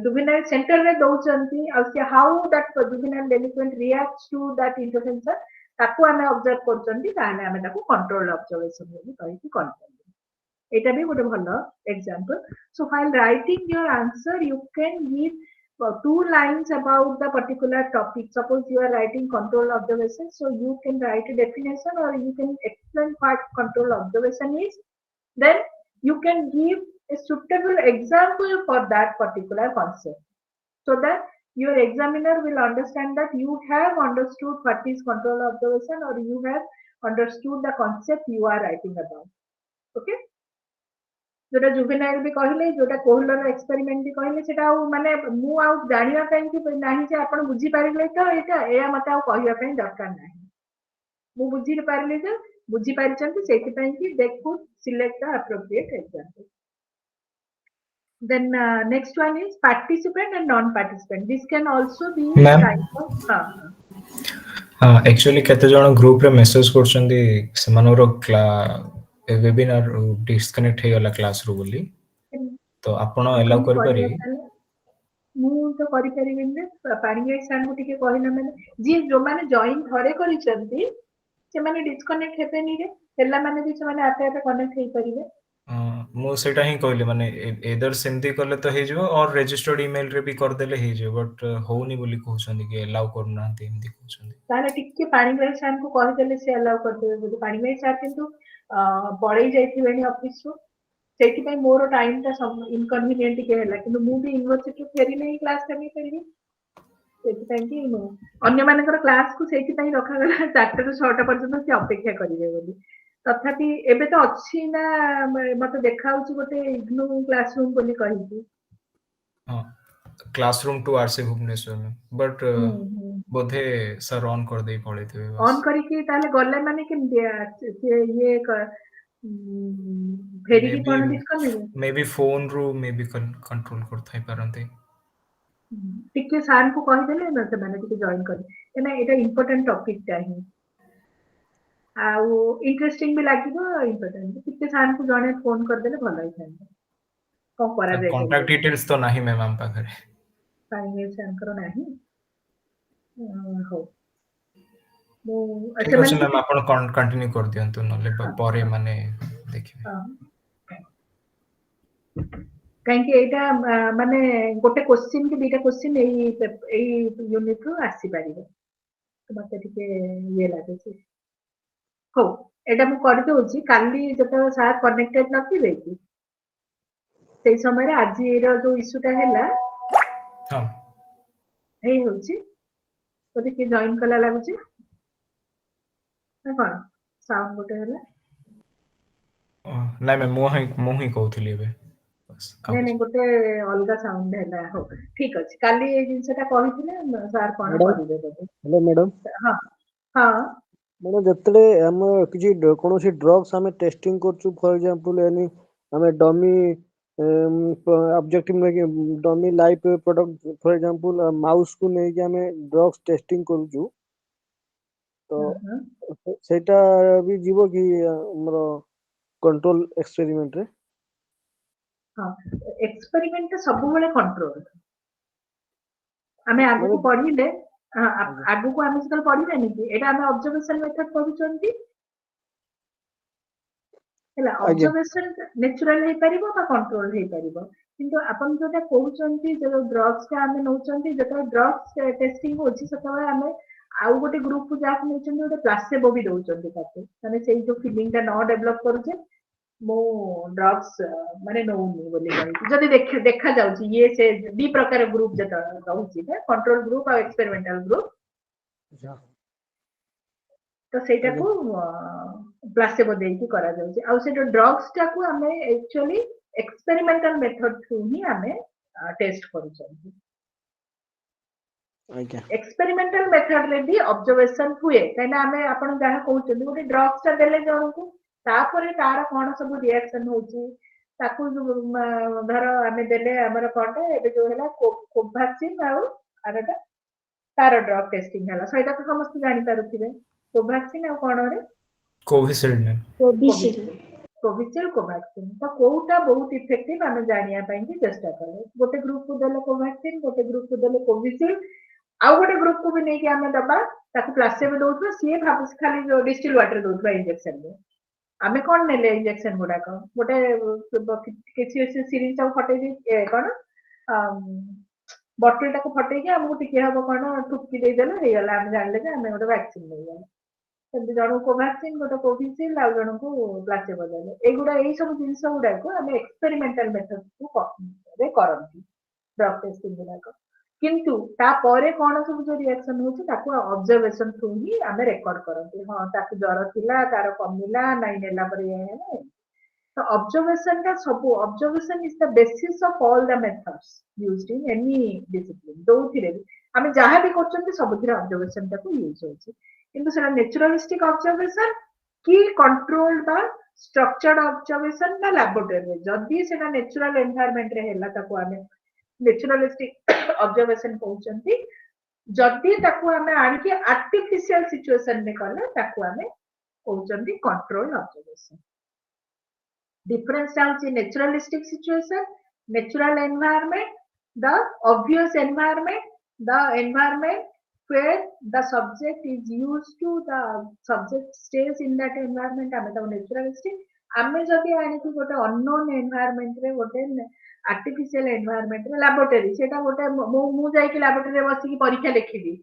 juvenile centre रे दउचंती आ से how that juvenile delinquent reacts to that intervention ताकू हमें ऑब्जर्व करचंती ताने हमें ताकू कंट्रोल ऑब्जर्वेशन बोली कहि कि कंट्रोल एटा भी गोटे भलो example so while writing your answer you can give two lines about the particular topic suppose you are writing control observation so you can write a definition or you can explain what control observation is then you can give a suitable example for that particular concept so that your examiner will understand that you have understood what is control observation or you have understood the concept you are writing about okay जोटा juvenile भी कहले जोटा Kohler experiment भी कहले सेटा माने मु आ जानिया पई कि नाही जे आपण बुझी पारिले तो एटा एया मते आ कहिया पई दरकार नाही मु बुझी पारिले जे बुझी पारिचंती सेति पई कि they could select the appropriate example then next one is participant and non participant this can also be type of actually केते जण ग्रुप रे मेसेज करछंदी सेमानोर वेबिनार डिस्कनेक्ट हे गला क्लास रो बोली तो आपण एलाउ करि पारि मु तो करि परिबिन ने पानी एक्सान को टिके कहिना माने जे जो माने जॉइन थरे करिसंती से माने डिस्कनेक्ट हेपेनी रे ହେଲା ମାନେ ବି ସେମାନେ ଆପେ ଆପେ କନେକ୍ଟ ହେଇପାରିବେ। ମୁଁ ସେଇଟା ହିଁ କହିଲି ମାନେ ଏଦର ସେମିତି କଲେ ତ ହେଇଯିବ ଅର୍ ରେଜିଷ୍ଟର୍ଡ ଇମେଲ ରେ ବି କରିଦେଲେ ହେଇଯିବ ବଟ୍ ହଉନି ବୋଲି କହୁଛନ୍ତି କି ଏଲାଉ କରୁନାହାନ୍ତି ଏମିତି କହୁଛନ୍ତି। ତାହେଲେ ଟିକେ ପାଣିଗ୍ରାହୀ ସାର୍ ଙ୍କୁ କହିଦେଲେ ସେ ଆଲାଉ କରିଦେବେ ବୋଲି। ପାଣିଗ୍ରାହୀ ସାର୍ କିନ୍ତୁ ପଳେଇ ଯାଇଥିବେଣି ଅଫିସରୁ, ସେଇଥିପାଇଁ ମୋର ଟାଇମଟା ଇନକନଭିନିଏଣ୍ଟ ଟିକେ ହେଲା, କିନ୍ତୁ ମୁଁ ବି ୟୁନିଭର୍ସିଟିରୁ ଫେରିଲେ ହିଁ କ୍ଲାସ କରିପାରିବି। ସେଥିପାଇଁ କି ଅନ୍ୟମାନଙ୍କର କ୍ଲାସକୁ ସେଇଥିପାଇଁ ରଖାଗଲା 4ଟାରୁ 6ଟା ପର୍ଯ୍ୟନ୍ତ ସେ ଅପେକ୍ଷା କରିବେ ବୋଲି। ତଥାପି ଏବେ ତ ଅଛି ନା, ମତେ ଦେଖାଉଛି ଗୋଟେ ଇଗ୍ନୁ କ୍ଲାସରୁମ ବୋଲି କହିକି। ହଁ classroom to RC Bhubaneswar but ବୋଧେ ସାର୍ ଅନ୍ କରିଦେଇ ପଳେଇଥିବେ ବାସ୍। ଅନ୍ କରିକି ତାହେଲେ ଗଲେ ମାନେ କେମିତି ଇଏ ଫେରିକି କଣ ଡିସକନେକ୍ଟ? ମେ ବି ଫୋନ ରୁ ମେ ବି କଣ୍ଟ୍ରୋଲ କରୁଥାଇ ପାରନ୍ତି। ଟିକେ ସାର୍ ଙ୍କୁ କହିଦେଲେ ନା ସେମାନେ ଟିକେ ଜଏନ୍ କରିବେ, କାହିଁକିନା ଏଇଟା ଇମ୍ପୋର୍ଟାଣ୍ଟ ଟପିକଟା ହିଁ, ଆଉ ଇଣ୍ଟରେଷ୍ଟିଂ ବି ଲାଗିବ। ଇମ୍ପୋର୍ଟାଣ୍ଟ ଟିକେ ସାର୍ ଙ୍କୁ ଜଣେ ଫୋନ କରିଦେଲେ ଭଲ ହେଇଥାନ୍ତା। କଣ କରାଯାଏ କଣ୍ଟାକ୍ଟ ଡିଟେଲ୍ସ ତ ନାହିଁ ମ୍ୟାମ୍ ଆମ ପାଖରେ। ପାଣିଗ୍ରାହୀ ସାର୍ଙ୍କର ନାହିଁ। ହଉ, ମୁଁ ଠିକ ଅଛି ସେମାନେ ମ୍ୟାମ୍, ଟିକେ ଆପଣ କଣ୍ଟିନ୍ୟୁ କରିଦିଅନ୍ତୁ ନହେଲେ ପରେ ମାନେ ଦେଖିବେ। କାହିଁକି ଏଇଟା ମାନେ ଗୋଟେ କୋଶ୍ଚିନ୍ କି 2ଟା କୋଶ୍ଚିନ୍ ଏଇ ୟୁନିଟ ରୁ ଆସିପାରିବ, ମତେ ଟିକେ ଇଏ ଲାଗୁଛି। ହଉ, ଏଇଟା ମୁଁ କରିଦଉଛି। କାଲି ଯେତେବେଳେ ସାର୍ କନେକ୍ଟେଡ ନଥିବେ କି ସେଇ ସମୟରେ ଆଜିର ଯୋଉ ଇସ୍ୟୁଟା ହେଲା ହେଇ ହଉଛି, ବୋଧେ କିଏ ଜଏନ୍ କଲା ଲାଗୁଛି ନା କଣ? ସାଉଣ୍ଡ ଗୋଟେ ହେଲା। ନାଇଁ ମ୍ୟାମ୍ ମୁଁ ହିଁ କହୁଥିଲି ଏବେ। ନାଇଁ ଗୋଟେ ଅଲଗା ସାଉଣ୍ଡ ହେଲା। ହଉ ଠିକ ଅଛି, କାଲି ଏଇ ଜିନିଷଟା କହିଥିଲେ ସାର୍ କଣ ମ୍ୟାଡ଼ାମ କରିବେ ବୋଧେ। Hello madam. ହଁ ହଁ ମାନେ ଯେତେବେଳେ ଆମେ କିଛି କୌଣସି ଡ୍ରଗ୍ସ ଆମେ ଟେଷ୍ଟିଂ କରୁଛୁ, ଫର ଏକ୍ସାମ୍ପଲ ଆମେ ଡମି ଅବଜେକ୍ଟିଭ ନେଇକି ଡମି ଲାଇଫ ପ୍ରଡକ୍ଟ, ଫର ଏକ୍ସାମ୍ପଲ ମାଉସ କୁ ନେଇକି ଆମେ ଡ୍ରଗ୍ସ ଟେଷ୍ଟିଂ କରୁଛୁ, ତ ସେଇଟା ବି ଯିବ କି ଆମର କଣ୍ଟ୍ରୋଲ ଏକ୍ସପେରିମେଣ୍ଟରେ? ହଁ, ଏକ୍ସପେରିମେଣ୍ଟ ସବୁବେଳେ କଣ୍ଟ୍ରୋଲ। ଆମେ ମାନେ ଆଗକୁ ପଢିଲେ, ଆଜ୍ଞା ଆଗକୁ ଆମେ ଯେତେବେଳେ ପଢିବାନି କି ଏଇଟା ଆମେ ଅବଜର୍ଭେସନ ମେଥଡ ପଢୁଛନ୍ତି ହେଲା। ଆଜ୍ଞା ଅବଜର୍ଭେସନ ନେଚୁରାଲ ହେଇପାରିବ ବା କଣ୍ଟ୍ରୋଲ ହେଇପାରିବ, କିନ୍ତୁ ଆପଣ ଯୋଉଟା କହୁଛନ୍ତି ଯୋଉ ଡ୍ରଗ୍ସ ଟା ଆମେ ନଉଛନ୍ତି, ଯେତେବେଳେ ଡ୍ରଗ୍ସ ଟେଷ୍ଟିଂ ହଉଛି ସେତେବେଳେ ଆମେ ଆଉ ଗୋଟେ ଗ୍ରୁପକୁ ଯାହାକୁ ନେଉଛନ୍ତି ଗୋଟେ ପ୍ଲାସେବୋ ବି ଦଉଛନ୍ତି ତାକୁ, ମାନେ ସେଇ ଯୋଉ ଫିଲିଂ ଟା ନ ଡେଭଲପ କରୁଛେ ମୁଁ ଡ୍ରଗ୍ସ ମାନେ ନଉନି ବୋଲି କହିକି। ଯଦି ଦେଖାଯାଉଛି ଇଏ ସେ 2 ପ୍ରକାର ଗ୍ରୁପ ଯେତେବେଳେ ରହୁଛି, କଣ୍ଟ୍ରୋଲ ଗ୍ରୁପ ଆଉ ଏକ୍ସପେରିମେଣ୍ଟାଲ ଗ୍ରୁପ, ତ ସେଇଟାକୁ ପ୍ଲାସେବୋ ଦେଇକି କରାଯାଉଛି। ଆଉ ସେ ଯୋଉ ଡ୍ରଗ୍ସ ଟାକୁ ଆମେ ଆକ୍ଚୁଆଲି ଏକ୍ସପେରିମେଣ୍ଟାଲ ମେଥଡ ଥ୍ରୁ ହିଁ ଆମେ ଟେଷ୍ଟ କରୁଛନ୍ତି। ଆଜ୍ଞା ଏକ୍ସପେରିମେଣ୍ଟାଲ ମେଥଡରେ ବି ଅବଜର୍ଭେସନ ହୁଏ, କାହିଁକିନା ଆମେ ଆପଣ ଯାହା କହୁଛନ୍ତି ଗୋଟେ ଡ୍ରଗ୍ସ ଟା ଦେଲେ ଜଣକୁ, ତାପରେ ତାର କଣ ସବୁ ରିଆକ୍ସନ ହଉଛି, ତାକୁ ଧର ଆମେ ଦେଲେ ଆମର କଣଟା ଏବେ ଯୋଉ ହେଲା କୋଭାକ୍ସିନ ଆଉ ଆରଟା ତାର ଡ୍ରଗ ଟେଷ୍ଟିଂ ହେଲା, ସେଇଟା ତ ସମସ୍ତେ ଜାଣିପାରୁଥିବେ। କୋଭାକ୍ସିନ ଆଉ କଣ ରେ କୋଭିସିଲ୍ଡ। କୋଭିସିଲ୍ଡ କୋଭାକ୍ସିନ, ତ କୋଉଟା ବହୁତ ଇଫେକ୍ଟିଭ ଆମେ ଜାଣିବା ପାଇଁ କି ଚେଷ୍ଟା କଲେ। ଗୋଟେ ଗ୍ରୁପକୁ ଦେଲେ କୋଭାକ୍ସିନ, ଗୋଟେ ଗ୍ରୁପକୁ ଦେଲେ କୋଭିସିଲ୍ଡ, ଆଉ ଗୋଟେ ଗ୍ରୁପକୁ ବି ନେଇକି ଆମେ ଦବା, ତାକୁ ପ୍ଲାସେବୋ ଦଉଥିବା, ସିଏ ଭାବୁଛି ଖାଲି ଡିଷ୍ଟିଲ ୱାଟର ଦଉଥିବା ଇଞ୍ଜେକ୍ସନରେ। ଆମେ କଣ ନେଲେ ଇଞ୍ଜେକ୍ସନ ଗୁଡାକ, ଗୋଟେ କିଛି ସିରିଞ୍ଜ ଟାକୁ ଫଟେଇ ଦେଇ କଣ ବଟଲ ଟାକୁ ଫଟେଇକି ଆମକୁ ଟିକେ ହବ କଣ ଠୁକି ଦେଇଦେଲେ ହେଇଗଲା, ଆମେ ଜାଣିଲେ ଯେ ଆମେ ଗୋଟେ ଭ୍ୟାକ୍ସିନ ନେଇଗଲେ। ସେମିତି ଜଣକୁ କୋଭାକ୍ସିନ, ଗୋଟେ କୋଭିସିଲ୍ଡ, ଆଉ ଜଣଙ୍କୁ ପ୍ଲାସେବୋ ଦେଲେ। ଏଇ ସବୁ ଜିନିଷ ଗୁଡାକୁ ଆମେ ଏକ୍ସପେରିମେଣ୍ଟାଲ ମେଥଡରେ କରନ୍ତି ଡ୍ରଗ ଟେଷ୍ଟିଂ ଗୁଡାକ। କିନ୍ତୁ ତାପରେ କଣ ସବୁ ଯୋଉ ରିଆକ୍ସନ ହଉଛି ତାକୁ ଅବଜର୍ଭେସନ ଥ୍ରୁ ହିଁ ଆମେ ରେକର୍ଡ କରନ୍ତି। ହଁ ତାକୁ ଜର ଥିଲା, ତାର କମିଲା, ନାଇଁ ନେଲା ପରେ ଇଏ ହେଲା। ତ ଅବଜର୍ଭେସନ ଟା ସବୁ, observation is the basis of all the methods used in any discipline. ଯୋଉଥିରେ ବି ଆମେ ଯାହା ବି କରୁଛନ୍ତି ସବୁଥିରେ ଅବଜର୍ଭେସନ ଟାକୁ ୟୁଜ୍ ହଉଛି, କିନ୍ତୁ ସେଟା ନେଚୁରାଲିଷ୍ଟିକ ଅବଜର୍ଭେସନ କି କଣ୍ଟ୍ରୋଲ ବା ଷ୍ଟ୍ରକ୍ଚର୍ଡ ଅବଜର୍ଭେସନ ନା ଲାବୋରେଟୋରୀରେ। ଯଦି ସେଟା ନେଚୁରାଲ ଏନଭାୟରନମେଣ୍ଟରେ ହେଲା ତାକୁ ଆମେ ନେଚୁରାଲିଷ୍ଟିକ ଅବଜର୍ଭେସନ କହୁଛନ୍ତି। ଯଦି ତାକୁ ଆମେ ଆଣିକି ଆର୍ଟିଫିସିଆଲ ସିଚୁଏସନରେ କଲେ ତାକୁ ଆମେ କହୁଛନ୍ତି କଣ୍ଟ୍ରୋଲ ଅବଜର୍ଭେସନ। ଡିଫରେନ୍ସ ହଉଛି naturalistic situation, natural environment, the obvious environment, the environment where the subject is used to the subject stays in that environment ame ta naturalistic ame jodi aniki gote unknown environment re gote artificial environment re laboratory seta gote mu jai ki laboratory re basi ki parikha lekhibi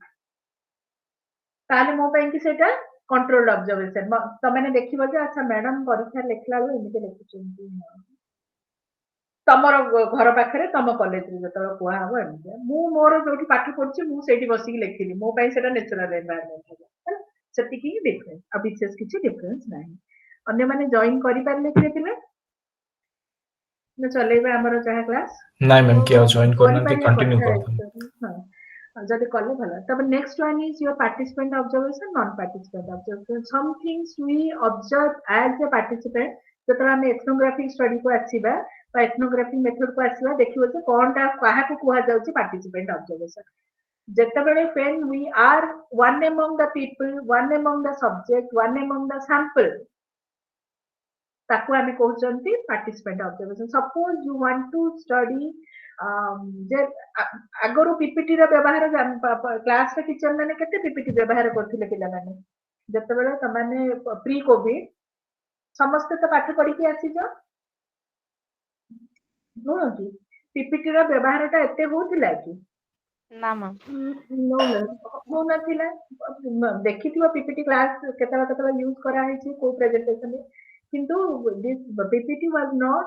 ताले मो ପାଇଁ कि सेटा controlled observation तमने देखिबो जे अच्छा madam परीक्षा लेखला बेले एमिते लेखुचंती तमर घर पाखरे तम कॉलेज रे जतल कुआ हबो एमिते मु मोर जोठी पाठ पढछि मु सेठी बसी की लेखिली मो ପାଇଁ सेटा नेचुरल एनवायरनमेंट हबो सेति की डिफरेंस अब विशेष किछि डिफरेंस नाही अन्य माने जॉइन करि पारले कि पिले न चलेबे हमर चाहे क्लास ନାଇଁ ମ୍ୟାମ୍ କିଏ ଜଏନ୍ करि କରୁନାହାନ୍ତି पारिया कंटिन्यू पछा करନ୍ତୁ हां जदि कले भला तब next one is your participant observation non participant observation some things we observe as a participant जतरा हम एथनोग्राफिक स्टडी को आसीबा बा एथनोग्राफिक मेथड को आसीबा देखिबो जे कोनटा काहा को कुहा जाउची पार्टिसिपेंट ऑब्जर्वेशन जेतेबेले when we are one among the people one among the subject one among the sample ताकू आमे कहउचंती participant observation suppose you want to study जे आगरो पीपीटी रा व्यवहार क्लास रे टीचर माने केते पीपीटी व्यवहार करथिले पिला माने जेतेबेले तमाने प्री कोविड समस्त तो पाठ पढ़ी के आसी जो नो कि पीपीटी रा व्यवहार ता एते होतिला कि ना मैम नो हो नथिला देखिथिबो पीपीटी क्लास केतला केतला यूज करा हैछि को प्रेजेंटेशन किंतु this PPT was not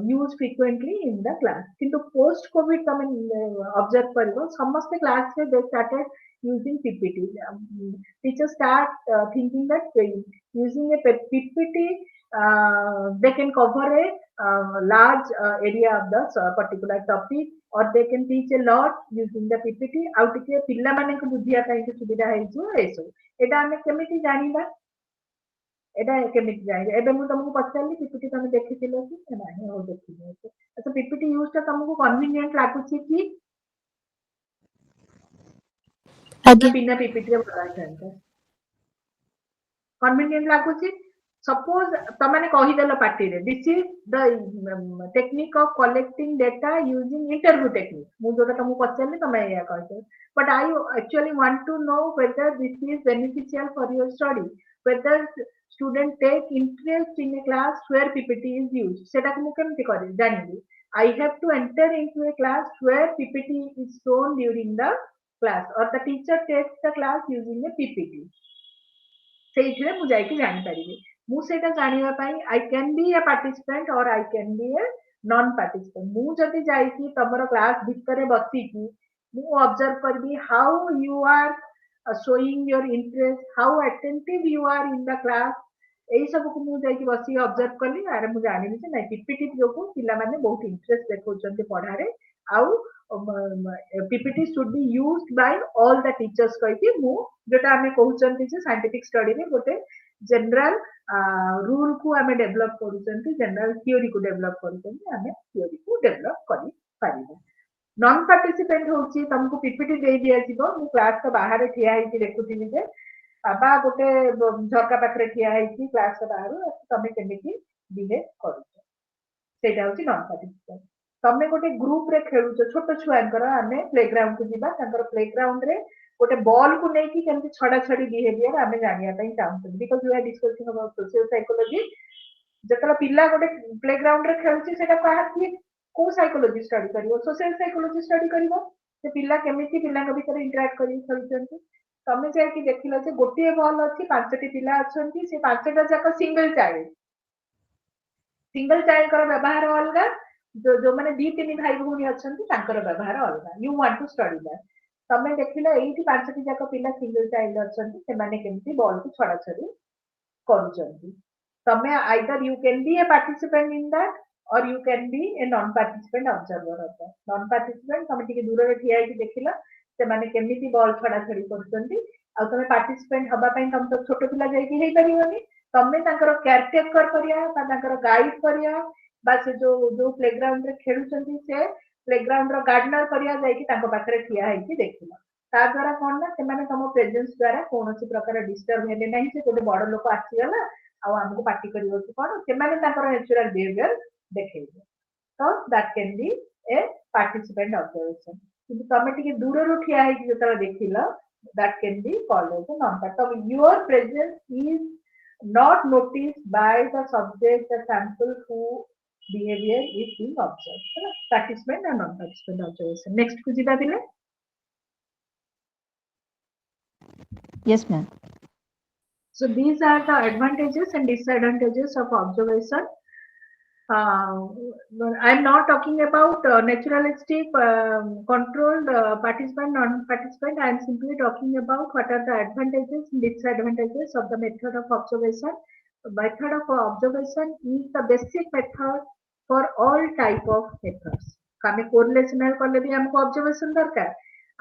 use frequently in the class किंतु पोस्ट कोविड तमे ऑब्जर्व करिवो समस्त क्लास रे they started using PPT teacher start thinking that using a PPT they can cover a large area of the particular topic or they can teach a lot using the PPT out के पिल्ला माने को बुझिया ପାଇଁ कि सुविधा है जो एसो एटा हमें केमिति जानिबा एटा केमिति जानिबा एबे मु तुमको पछाली पीपीटी तुम देखिथिलो कि नाही हो देखिलो अच्छा पीपीटी यूज ता तुमको कन्वीनियंट लागुची कि आगे बिना पीपीटी रे बड़ा सेंटर कन्वीनियंट लागुची सपोज तमाने कहि देलो पार्टी रे this is the technique of collecting data using interview technique मु जोटा तुमको पछाली तमे या कहते but I actually want to know whether this is beneficial for your study whether student take interest in a class where PPT is used सेटा को मु केमति करि जानिबी I have to enter into a class where PPT is shown during the class or the teacher takes the class using a PPT सेइथिरे मु जाई कि जानि परिबी मु सेटा जानिबा पई I can be a participant or I can be a non participant मु जति जाई कि तमरो क्लास भितरे बसी कि मु ऑब्जर्व करबी how you are showing your interest how attentive you are in the class एई सब को मु जाई कि बसी ऑब्जर्व करली अरे मु जानिबी जे नै पीपीटी जो को पिला माने बहुत इंटरेस्ट देखौचंती पढारे आउ PPT should be used by all the teachers कहि कि मु जेटा हमें कहउचंती जे साइंटिफिक स्टडी रे गोटे जनरल रूल को आमे डेवलप करूचंती जनरल थ्योरी को डेवलप करूचंती आमे थ्योरी को डेवलप करि पारिबो नॉन पार्टिसिपेंट होची तुमको पीपीटी दे दिया जिवो मु क्लास के बाहर ठिया हिची देखुथिबी जे बाबा गोटे झरका पाखरे ठिया हिची क्लास के बाहर तमे केमिति बिहेव करूछ सेटा होची नॉन पार्टिसिपेंट तमे गोटे ग्रुप रे खेलुछ छोट छुआंकर आमे प्लेग्राउंड को जिबा तांकर प्लेग्राउंड रे गोटे बॉल को नहीं कि केमति छड़ा छड़ी बिहेवियर आमे जानिया पई चाहू because we are discussing about social psychology जतला पिल्ला गोटे प्लेग्राउंड रे खेलुची सेटा काहा कि को साइकोलॉजी स्टडी करिवो सोशल साइकोलॉजी स्टडी करिवो से पिल्ला केमिति पिल्ला के भीतर इंटरैक्ट करि खेलुचंती तमे जे कि देखिलो जे गोटे बॉल अछि पांचटी पिल्ला अछंती से पांचटा जाक सिंगल चाइल्ड कर व्यवहार अलगा जो माने दी तीन भाई भूनी अछंती तांकर व्यवहार अलगा you want to study that तमे देखिलो एठी पांचटी जाक पिल्ला सिंगल चाइल्ड अछंती से माने केमती बॉल को छड़ा छड़ी करूचंती तमे either you can be a participant in that or you can be a non participant observer of that non participant तमे टिके दूर रे ठिया कि देखिलो से माने केमिति बॉल छड़ा छड़ी करूचंती आ तमे पार्टिसिपेंट हबा पई तम तो छोट पिल्ला जाई कि हेई परिबोनी तमे तांकर केयरटेकर करिया बा तांकर गाइड करिया बा से जो प्लेग्राउंड रे खेलुचंती से प्लेग्राउंड रो गार्डनर करिया जाई कि तांको पाखरे ठिया हेई कि देखिलो ता द्वारा कोन ना सेमाने तम प्रेजेंस द्वारा कोनोसी प्रकार डिस्टर्ब हेले नाही से गोटे बड़ लोक आसी गला आ हमको पार्टी करिवो कि कोन सेमाने तांकर नेचुरल बिहेवियर देखेइबो तो that can be a participant observation କିନ୍ତୁ ତମେ ଟିକେ ଦୂରରୁ ଠିଆ ହେଇକି ଯେତେବେଳେ ଦେଖିଲ that can be called as a non-fact. So your presence is not noticed by the subject, the sample who behavior is being observed. Participant and non-participant observation. Next ku jiba bile. Yes, ma'am. So these are the advantages and disadvantages of observation. I'm not talking about naturalistic controlled participant, non-participant. I am simply talking about what are the advantages and disadvantages of the method of observation. The method of observation is the basic method for all type of methods. आमे correlational कले भी हमको observation दरकार,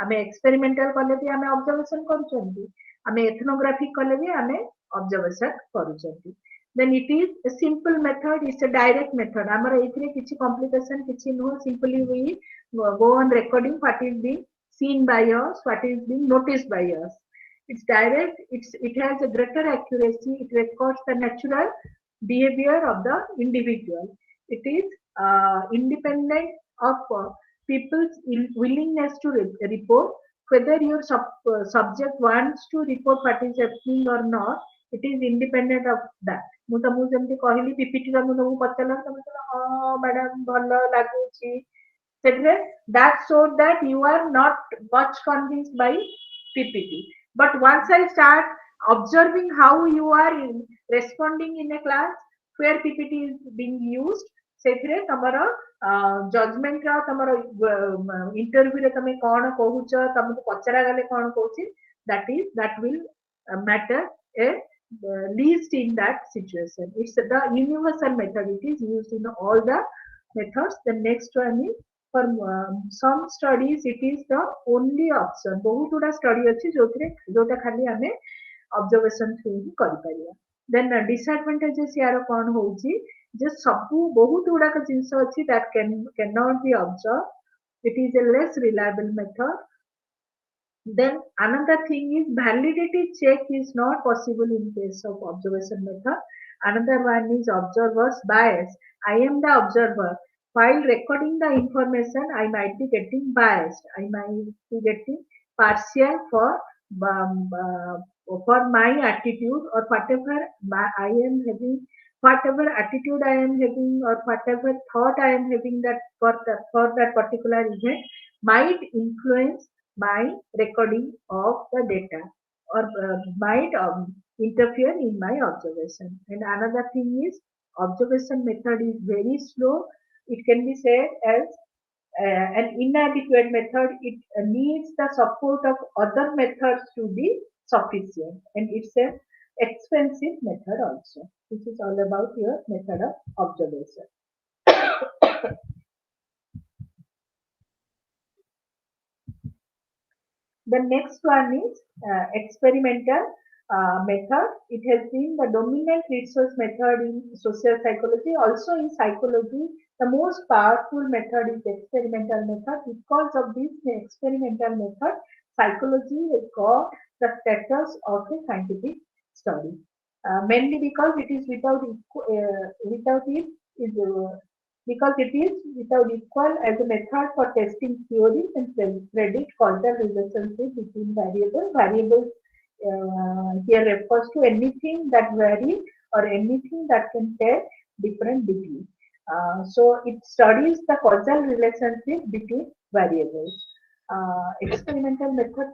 आमे experimental कले भी आमे observation करूचंती, आमे ethnographic कले भी आमे observation करूचंती. Then it is a simple method, it's a direct method. Amara eithre kichi complication kichi no, simply we go on recording what is being seen by us, what is being noticed by us. It's direct, it has a greater accuracy, it records the natural behavior of the individual. It is independent of people's willingness to report, whether your subject wants to report what is happening or not. It is independent of that. ମୁଁ ତମକୁ ଯେମିତି କହିଲି PPT ର ମୁଁ ତମକୁ ପଚାରିଲା ତମେ କହିଲ ହଁ ମ୍ୟାଡାମ ଭଲ ଲାଗୁଛି, ସେଥିରେ that showed that you are not much convinced by PPT. But once I start observing how you are responding in a class where PPT is being used, ସେଥିରେ ତମର judgment ର ତମର interview ରେ ତମେ କଣ କହୁଛ, ତମକୁ ପଚରା ଗଲେ କଣ କହୁଛି, that will matter a least in that situation. It's the universal method. It is used in all the methods. The next one is for some studies it is the only option. बहुत गुड़ा study अच्छी जोटा खाली हमें observation through ही कर Pariya. Then disadvantages यार कौन होगी, जो सबू बहुत गुड़ा का जिनिस अच्छी that cannot be observed. It is a less reliable method. Then another thing is validity check is not possible in case of observation method. Another one is observer's bias. I am the observer. While recording the information, I might be getting biased. I might be getting partial for my attitude or whatever I am having, whatever attitude I am having or whatever thought I am having that for that particular event might influence my recording of the data or might interfere in my observation. And another thing is observation method is very slow. It can be said as an inadequate method. It needs the support of other methods to be sufficient, and it's an expensive method also. This is all about your method of observation. The next one is experimental method. It has been the dominant research method in social psychology. Also in psychology, the most powerful method is experimental method. Because of this experimental method, psychology has got the status of a scientific study. Mainly because it is without equal as a method for testing theories and predict causal relationship between variables. Variables here refers to anything that varies or anything that can tell different degrees. So it studies the causal relationship between variables. Experimental method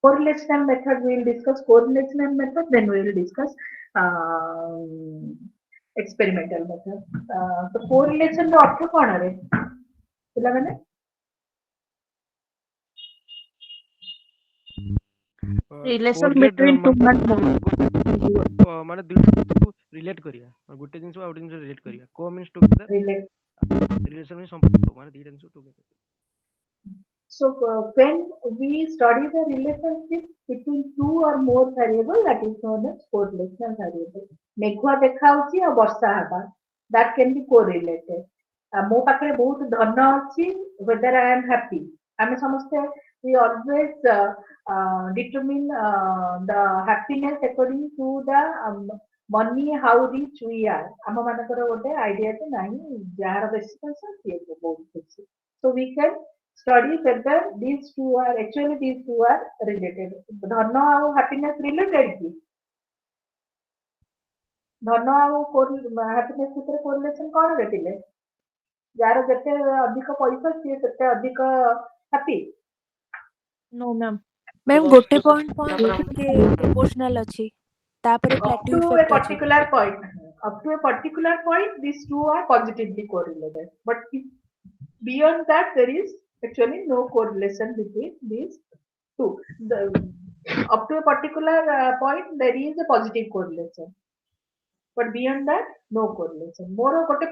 correlational method, we will discuss correlational method, then we will discuss experimental method. So correlation ର ଅର୍ଥ କଣ ରେ ପିଲାମାନେ? Relation between two माने दुइटा relate करिया गोटे जिंस आ गोटे जिंस रिलेट करिया को मींस टुगेदर रिलेशन में संपर्क माने दुइटा जिंस together. So when we study the relationship between two or more variables, that is known as correlational variable. मेघुआ देखा होची और वर्षा हबा, that can be correlated. मो पाखे बहुत धन अछि, whether I am happy. आमे समस्ते we always determine the happiness according to the money how rich we are ଆମ ମାନଙ୍କର ଗୋଟେ idea ଟେ ନାହିଁ ଯାହାର ବେଶୀ ପଇସା ସିଏ ବହୁତ ଖୁସି so we can study whether these two are related ଧନ ଆଉ happiness related କି ଧନ ଆଉ happiness ଭିତରେ correlation କଣ ଦେଖିଲେ ଯାହାର ଯେତେ ଅଧିକ ପଇସା ସିଏ ସେତେ ଅଧିକ happy नो मैम मैम गोटे पॉइंट ଟିକେ proportional ଅଛି ତାପରେ up plateau to a effect ଅଛି particular point up to a particular point these two are positively correlated but beyond that there is actually no correlation between these two up to a particular point there is a positive correlation but beyond that no correlation ମୋର ଗୋଟେ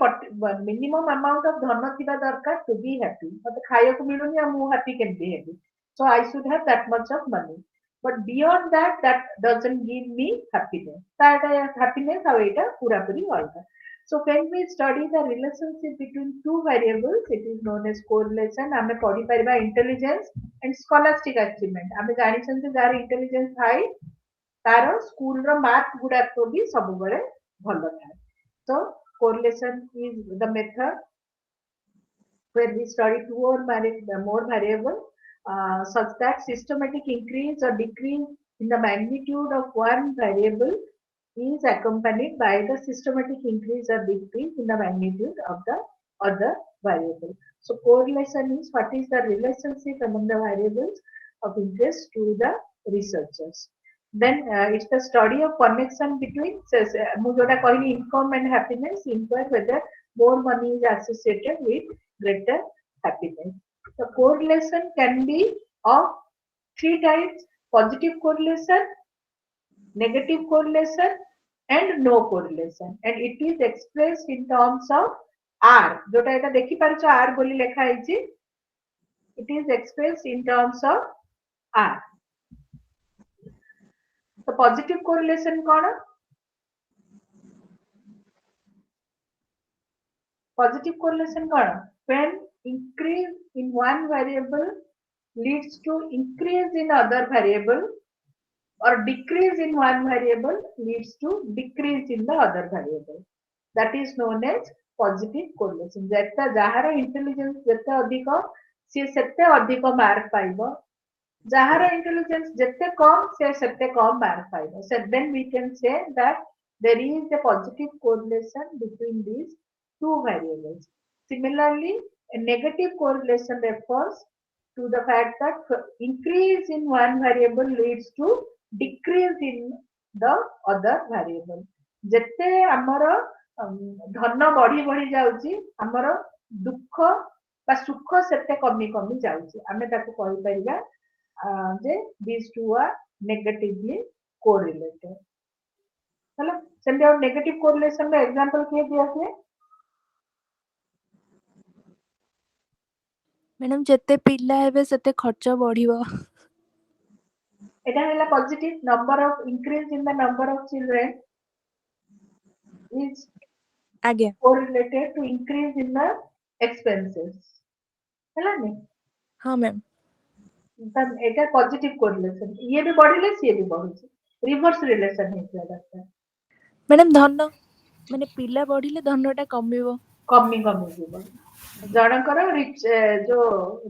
minimum amount of ଧନ ଥିବା ଦରକାର to be happy ମତେ ଖାଇବାକୁ ମିଳୁନି ଆଉ ମୁଁ happy କେମିତି ହେବି so I should have that much of money but beyond that that doesn't give me happiness that happiness ଆଉ ଏଇଟା ପୁରାପୁରି ଅଲଗା so when we study the relationship between two variables it is known as correlation ଆମେ ପଢି ପାରିବା intelligence and scholastic achievement ଆମେ ଜାଣିଛନ୍ତି ଯାହାର intelligence high ତାର ସ୍କୁଲ ର ମାର୍କ ଗୁଡାକ ବି ସବୁବେଳେ ଭଲ ଥାଏ so correlation is the method where we study two or more variables such that systematic increase or decrease in the magnitude of one variable is accompanied by the systematic increase or decrease in the magnitude of the other variable. So correlation is what is the relationship among the variables of interest to the researchers. Then it's the study of connection between income and happiness, inquire whether more money is associated with greater happiness. The correlation can be of three types: positive correlation, negative correlation, and no correlation. And it is expressed in terms of R. जोटा एटा देखि पारुछ R बोली लेखा हैछि. It is expressed in terms of R. The positive correlation कौन? Positive correlation कौन? When increase in one variable leads to increase in other variable or decrease in one variable leads to decrease in the other variable. That is known as positive correlation. जेता जहार intelligence जेते अधिक से सेते अधिक mark पाइबो जहार intelligence जेते कम से सेते कम mark पाइबो. So then we can say that there is a positive correlation between these two variables. Similarly, a negative correlation refers to the fact that increase in one variable leads to decrease in the other variable. जेते हमर धन बढ़ी बढ़ी जाउची हमर दुख बा सुख सेते कमी कमी जाउची आमे ताको कहि परिबा जे these two are negatively correlated. हला सेंटे और नेगेटिव कोरिलेशन रा एग्जांपल किए दिया से मैडम जेते पिल्ला हेबे सेते खर्च बढ़िबो এটা হলা positive number of increase in the number of children is आगे correlated to increase in the expenses हला ने हाँ मैम तब এটা पॉजिटिव कोरिलेशन ये भी बढ़िले सी भी बढ़ुची रिवर्स रिलेशन हेतला दरकार मैडम धन माने पिल्ला बढ़िले धनटा कमिबो कमी कमी जीव जनकर रिच जो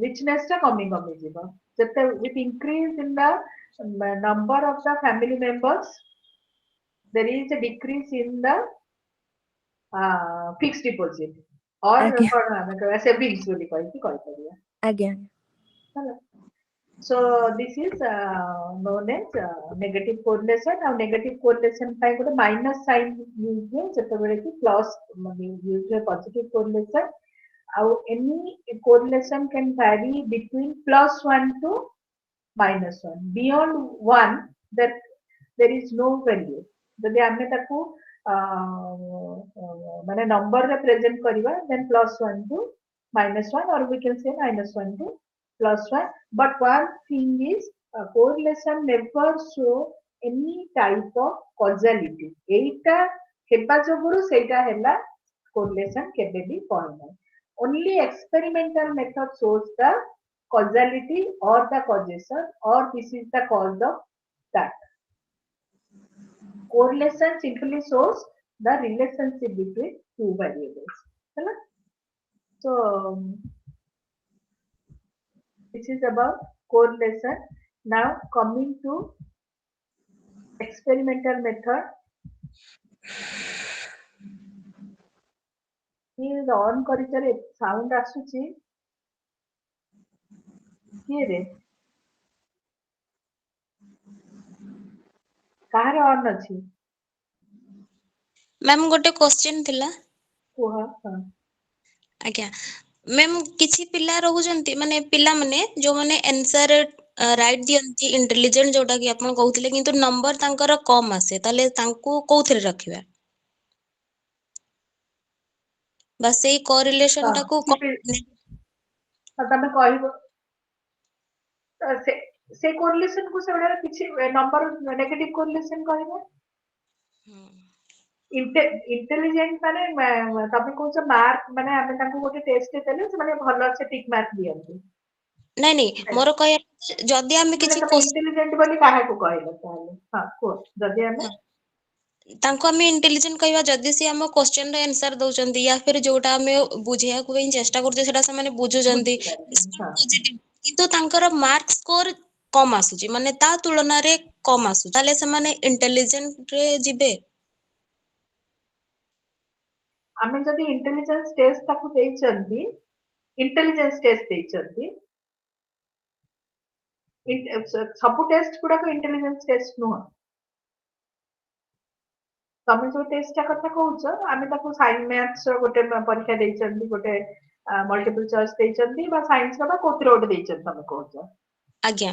richness टा कमी कमी जीव जते with increase in the number of the family members there is a decrease in the fixed deposit or आगे savings बोली कहि परिया आगे so this is known as negative correlation now negative correlationpai gote minus sign use हुए जते बेले कि plus माने use हुए positive correlation now any correlation can vary between +1 to -1 beyond 1 that there is no value जदि आमे ताको माने number रे present करिवा then +1 to -1 or we can say -1 to +1 but one thing is correlation never show any type of causality एटा हेबा जोगुरु सेटा हेला correlation केबे भी कहना only experimental method shows the causality or the causation or this is the cause of that correlation simply shows the relationship between two variables. Hello? So this is about correlation. Now coming to experimental method. Is on କରିଚାରେ sound ଆସୁଛି କିଏ ରେ କାହାର on ଅଛି ma'am गोटे question थिला କୁହ आज्ञा ma'am किछि पिला रहुजंती माने पिला माने जो माने आंसर राइट दियंती इंटेलिजेंट जोटा कि आपण कहउथिले किंतु नंबर तांकर कम आसे ताले तांकू कोउथिरे रखिबा बस सेही कोरिलेशन टाको ତମେ କହିବ ସେ correlation କୁ ସେଗୁଡାର କିଛି ନମ୍ବର ନେଗେଟିଭ correlation କହିବ इंटेलिजेंट माने तमे कौच मार्क माने आमे तांको गोटे टेस्ट देले से माने भलो से टिक मार्क दियंती नहीं नहीं मोर कह जदी आमे किछि इंटेलिजेंट बोली काहे को कहले ताले हां को जदी आमे तांको आमे इंटेलिजेंट कहवा जदी से हम क्वेश्चन रे आंसर दउचंती या फिर जोटा आमे बुझिया को चेष्टा करते सेटा से माने बुझुचंती पॉजिटिव किंतु तांकर मार्क स्कोर कम आसुची माने ता तुलना रे कम आसु ताले से माने इंटेलिजेंट रे जिबे आमे जदी इंटेलिजेंस टेस्ट ताकू देइचंती इंटेलिजेंस टेस्ट देइचंती सब टेस्ट गुडा को इंटेलिजेंस टेस्ट नुह तमे जो टेस्ट कथा कहउछ आमे ताकू साइंस मैथ्स रो गोटे परीक्षा देइचंती गोटे मल्टीपल चॉइस देइचंती बा साइंस रो बा कोथरे गोटे देइचंती तमे कहउछ आज्ञा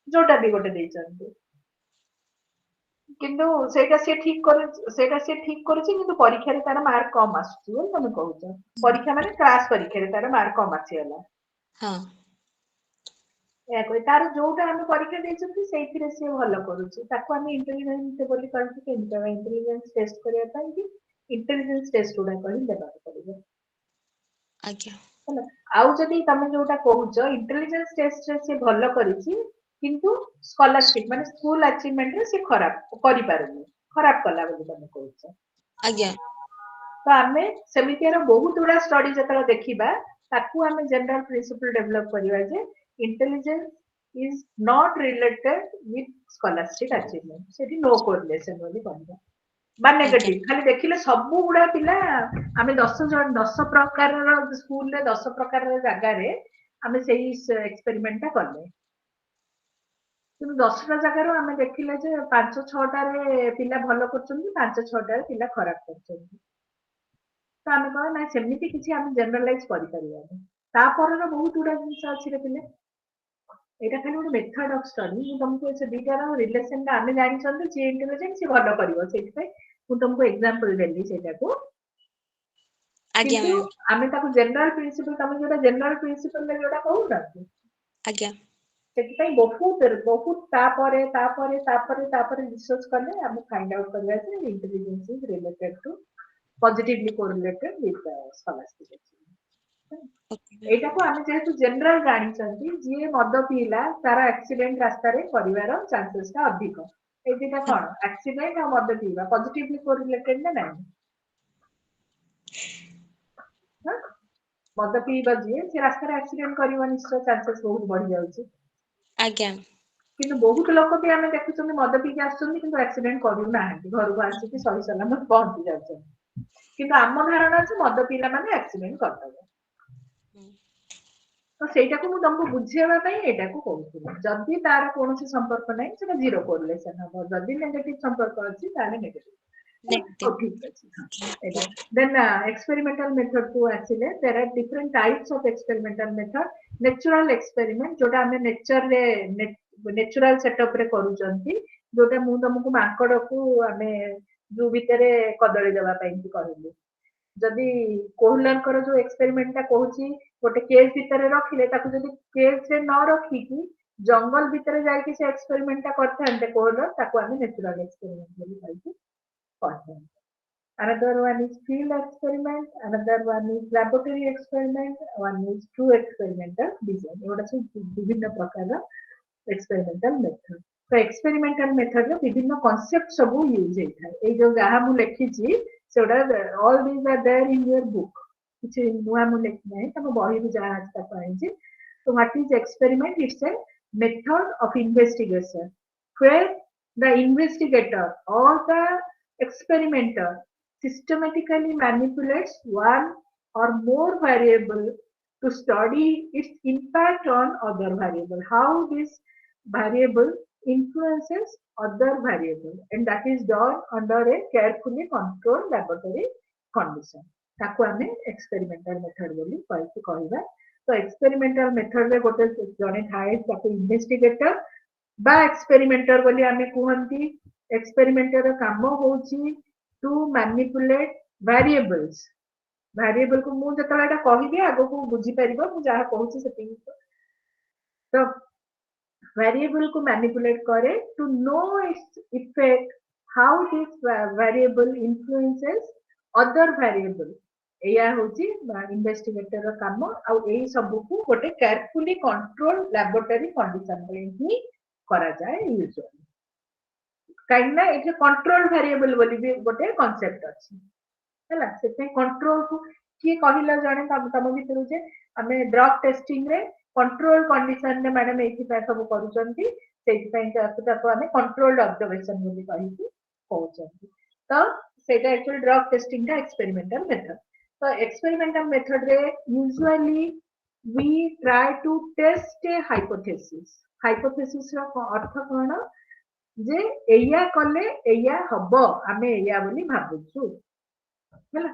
जोटा भी गोटे देइचंती किंतु सेटा से ठीक करूची किंतु परीक्षा रे तार मार्क कम आसुची बोल तमे कहउछ परीक्षा माने क्लास परीक्षा रे तार मार्क कम आसीला हां या कोई तार जोटा हम परीक्षा देइछंती सेइथिरे से भलो करूची ताको हम इंटेलिजेंस बोली कहती के इंटेलिजेंस टेस्ट करिया पई कि इंटेलिजेंस टेस्ट उडा कहि देबा पड़िबो आज्ञा आउ जदी तमे जोटा कहउछ इंटेलिजेंस टेस्ट रे से भलो करिची किंतु स्कॉलरशिप माने स्कूल अचीवमेंट रे से खराब करि पारुनी खराब कला बोली तमे कहउछ आज्ञा तो आमे सेमितियार बहुत उडा स्टडी जतरा देखिबा ताकू आमे जनरल प्रिंसिपल डेवलप करिवा जे intelligence is not related with scholarship achievement सेठी नो कोरिलेशन बोली कहबा बा नेगेटिव खाली देखिले सब गुडा पिला आमे 10 प्रकार रो स्कूल रे 10 प्रकार रो जागा रे आमे सेही एक्सपेरिमेंट ता करले किंतु 10 टा जागा रो आमे देखिले जे 5-6 टा रे पिला भलो करचंती 5-6 टा रे पिला खराब करचंती तो आमे कह ना सेमिति किछि आमे जनरलाइज करि परिबा तापर रो बहुत उडा जिंस अछि रे पिले एटा खाली ଗୋଟେ मेथड ऑफ स्टडी मु तुमको से दीटार रिलेशन ता आमे जानि छन जे इंटेलिजेंस से भलो करिवो सेति पे मु तुमको एग्जांपल देली सेटा को आज्ञा किंतु आमे ताको जनरल प्रिंसिपल तमे जोटा जनरल प्रिंसिपल ले जोटा कहू ना आज्ञा सेति पे बहुत तापरे रिसर्च करले आमे फाइंड आउट करबा जे intelligence is related to positively correlated with scholarship एटा को आमे जेहेतु जनरल जानि छंती जे मद पीला तारा एक्सीडेंट रास्ता रे परिवार चांसेस ता अधिक एटा कोन एक्सीडेंट आ मद पीवा पॉजिटिवली कोरिलेटेड ना नहीं मद पीवा जे से रास्ता रे एक्सीडेंट करिवा निश्चय चांसेस बहुत बढ़ जाउची आज्ञा किंतु बहुत लोक भी आमे देखुछन मद पी के आछन किंतु एक्सीडेंट करू ना घर को आसी कि सही सलामत पहुंची जाछन किंतु आम धारणा अछि मद पीला माने एक्सीडेंट करतबे तो सेटा को मु तुमको बुझेबा पई एटा को कहउछु जदी तार कोनोसी संपर्क नै सेटा जीरो कोरिलेशन हबो जदी नेगेटिव संपर्क अछि ताले नेगेटिव ठीक अछि then experimental method को आसिले there are different types of experimental method natural experiment जोटा हमें नेचर रे नेचुरल सेटअप रे करूचंती जोटा मु तुमको माकड़ को हमें जो भीतरे कदळी देबा पई कि कहली जदी कोहलर कर जो एक्सपेरिमेंट ता कहूची गोटे केस भीतर रखिले ताकू जदी केस रे न रखी कि जंगल भीतर जाई कि से एक्सपेरिमेंट ता करथांते कोहलर ताकू आमे नेचुरल एक्सपेरिमेंट बोली कहू करथांते another one is field experiment another one is laboratory experiment one is true experimental design एवढा सब विभिन्न प्रकार experimental method तो एक्सपेरिमेंटल मेथड रे विभिन्न कांसेप्ट सब यूज होता है ए जो जहां मु लिखिची सेडा all these are there in your book कुछ नुआ मु लिखि नै तम बही रू जहां आज तक पाइछि तो what is experiment it's a method of investigation where the investigator or the experimenter systematically manipulates one or more variable to study its impact on other variable, how this variable influences other variable, and that is done under a carefully controlled laboratory condition. ताको आमे experimental method बोली कहबा तो experimental method रे गोटे जने थाए ताको investigator बा एक्सपेरिमेंटर बोली आमे कहंती एक्सपेरिमेंटर काम होची टू मैनिपुलेट वेरिएबल्स वेरिएबल को मु जतला एटा कहिबे आगो को बुझी परिबो मु जहा कहूची सेटिंग तो वेरिएबल को मैनिपुलेट करे to know its effect how this variable influences other variable एया होची इन्वेस्टिगेटर काम आ एई सब को गोटे केयरफुली कंट्रोल लैबोरेटरी कंडीशन रे ही करा जाए यूजुअली काइना इट कंट्रोल वेरिएबल बोली भी गोटे कांसेप्ट अछि हैला सेते कंट्रोल को की कहिला जाने तम भीतर जे हमें ड्रग टेस्टिंग रे कंट्रोल कंडीशन रे मैडम एथि पय सब करूचंती सेति पय ताको हमें कंट्रोल्ड ऑब्जर्वेशन बोली कहि कहउचंती तो सेटा एक्चुअली ड्रग टेस्टिंग का एक्सपेरिमेंटल मेथड तो एक्सपेरिमेंटल मेथड रे usually we try to test a hypothesis रो अर्थ कोन जे एया कले एया हबो आमे एया बोली भाबुछु हैला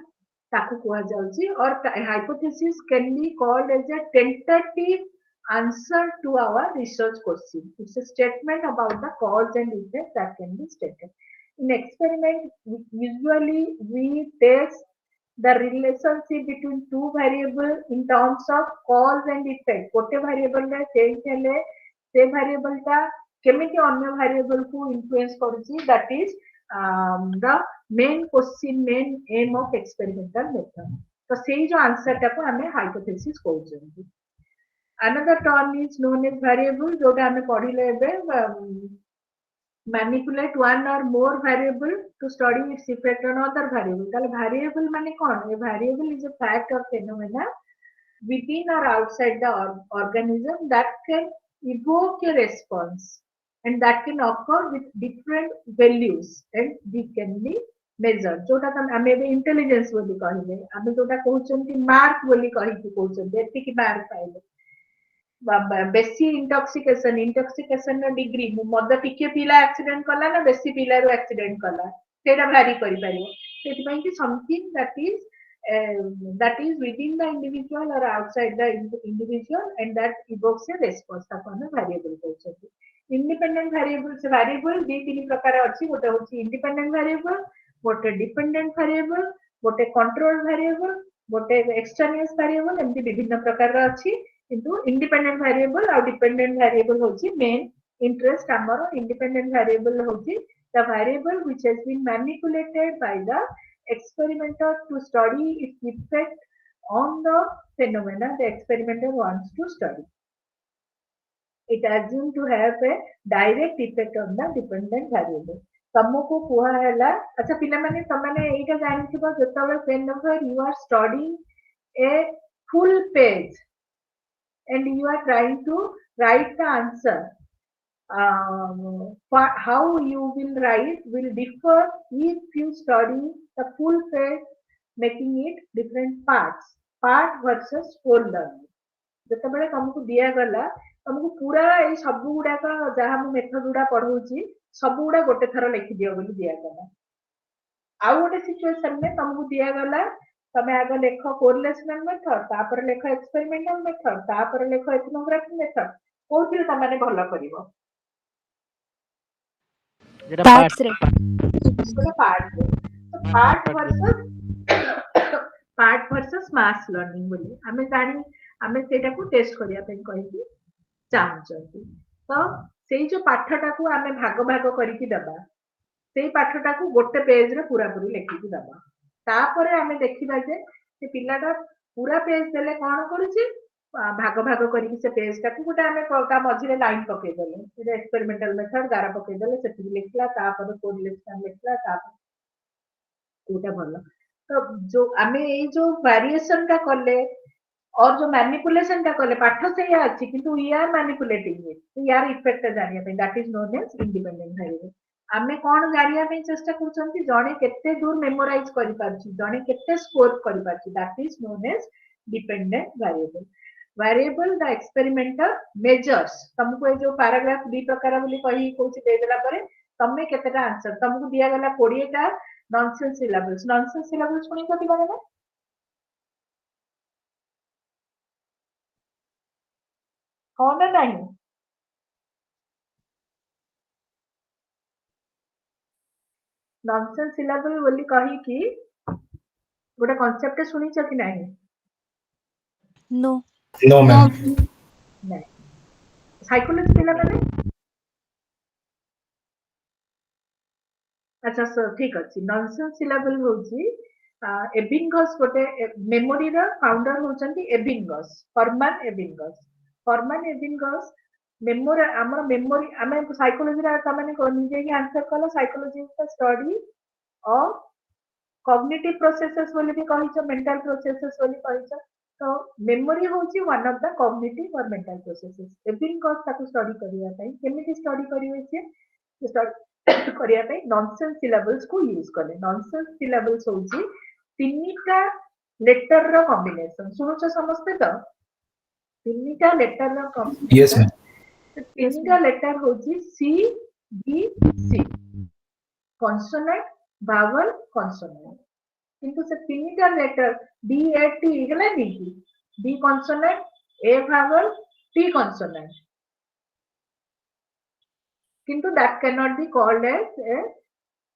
ताकू कोआ जाउची और hypothesis can be called as a tentative answer to our research question. It's a statement about the cause and effect that can be stated. In experiment, usually we test the relationship between two variables in terms of cause and effect. गोटे variable रे change हेले से variable ता केमिति अन्य variable को influence करूची that is the main question main aim of experimental method. तो सेही जो आंसर ता को हमें hypothesis कहउचंती. Another term is known as variable जोटा हमें पढिले एबे manipulate one or more variable to study its effect on other variable. ताले variable माने कोन? A variable is a fact or phenomena within or outside the organism that can evoke a response and that can occur with different values and this can be measured. जोटा हम हमें intelligence बोली कहिले हमें जोटा कहउचंती mark बोली कहि कि कहउचंती एति कि मार्क पाइले बेसी इंटॉक्सिकेशन नो डिग्री मद टिके पीला एक्सीडेंट कला ना बेसी पीला रो एक्सीडेंट कला सेटा भारी करि परियो सेति पई कि something that is within the individual or outside the individual and that evokes a response ताको हम वेरिएबल कहउछथि इंडिपेंडेंट वेरिएबल दी तीन प्रकार अछि गोटे होछि इंडिपेंडेंट वेरिएबल गोटे डिपेंडेंट वेरिएबल गोटे कंट्रोल वेरिएबल गोटे एक्सटर्नल वेरिएबल एमति विभिन्न प्रकार अछि किंतु इंडिपेंडेंट वेरिएबल और डिपेंडेंट वेरिएबल होची मेन इंटरेस्ट हमरो इंडिपेंडेंट वेरिएबल होची the variable which has been manipulated by the experimenter to study its effect on the phenomena the experimenter wants to study. It assumed to have a direct effect on the dependent variable. तमको कुहा हैला अच्छा पिला माने तमने एटा जानिथिबो जतबे whenever you are studying a full page and you are trying to write the answer, how you will write will differ if you study the full page making it different part versus whole learning. जतबेले तुमको दिया गला तुमको पूरा ए सब गुडा का जहा मु method गुडा पढौची सब गुडा गोटे थरो लिखि दियो बोली दिया गला आ गोटे सिचुएशन में तुमको दिया गला तमे आगे लेख कोरिलेशनल मेथड तापर लेख एक्सपेरिमेंटल मेथड तापर लेख एथनोग्राफी मेथड कोथिले तमाने भलो करिवो जेटा पार्ट्स रे पार्ट वर्सेस मास लर्निंग बोली हमें जानी हमें सेटा को टेस्ट करिया पे कहि चाहउछंती तो सेई जो पाठटा को हमें भाग भाग करिकि दबा सेई पाठटा को गोटे पेज रे पूरा पूरी लिखिकि दबा तापरे हमें देखिबा जे से पिलाटा पूरा पेज देले कोन करूची भाग भाग करके से पेज टाक गोटे आम ता मझे लाइन पकईदे एक्सपेरिमेंटल मेथड गार पकईदे से लिखला कोरिलेशन लिखला कोटा भल तो जो आम जो वेरिएशन टा कले और जो मैनिपुलेशन टा कले पाठ से अच्छी किंतु वी आर मैनिपुलेटिंग इट यार इफेक्ट जानिया that is known as independent variable आमे कौन जानिया चेष्टा करछंती जणे केते दूर मेमोराइज करि पारछि जणे केते स्कोर करि पारछि that is known as dependent variable the experimenter measures तुमको ए जो पैराग्राफ दी प्रकार बोली कहि कोछि दे देला परे तमे केतेटा आंसर तुमको दिया गला 20 टा नॉनसेंस सिलेबल्स सुनी कति बारे कौन है नहीं नॉनसेंस सिलेबल बोली कहि कि गोटे कांसेप्ट सुनी छ कि नहीं नो नो मैम नहीं साइकोलॉजी पिला माने अच्छा सर ठीक अछि नॉनसेंस सिलेबल होची एबिंगस गोटे मेमोरी रो फाउंडर होचंती एबिंगस फॉरमन एबिंगस मेमोरी हमर मेमोरी हमें साइकोलॉजी रा त माने निजे ही आंसर कला psychology is the study of cognitive processes बोली भी कहिछ मेंटल प्रोसेसेस बोली कहिछ तो मेमोरी होची वन ऑफ द कॉग्निटिव और मेंटल प्रोसेसेस एबिंगस ताको स्टडी करिया पई केमिति स्टडी करिवे छे स्टडी करिया पई नॉनसेंस सिलेबल्स को यूज करे नॉनसेंस सिलेबल्स होची तीनटा लेटर रो कॉम्बिनेशन सुनुछ समझते तो तीनटा लेटर रो कॉम्बिनेशन यस मैम तीनटा लेटर होची C V C consonant vowel consonant किंतु से तीनटा लेटर डी ए टी गला नी D consonant A vowel T consonant किंतु that cannot be called as a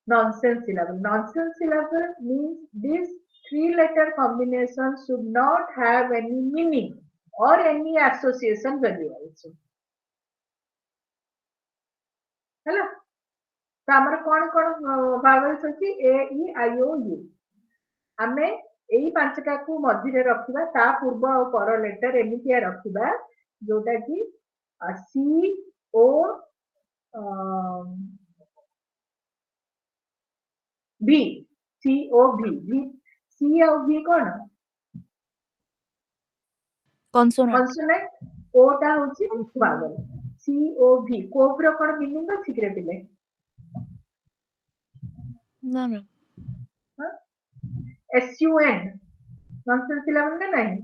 nonsense syllable. Nonsense syllable means this three-letter combination should not have any meaning or any association value also. Hello तो हमर कोन कोन vowels अछि ए ई आई ओ you हमें एई पांचटा को मध्य रखिबा ता पूर्व और पर लेटर एमितिया रखिबा जोटा कि C O V C O V V C O V कौन कॉन्सोनेंट ओ टा होची वावल C O V कोब्र कोन मीनिंग अछि कि रे पिले ना ना S U N nonsense syllable में नहीं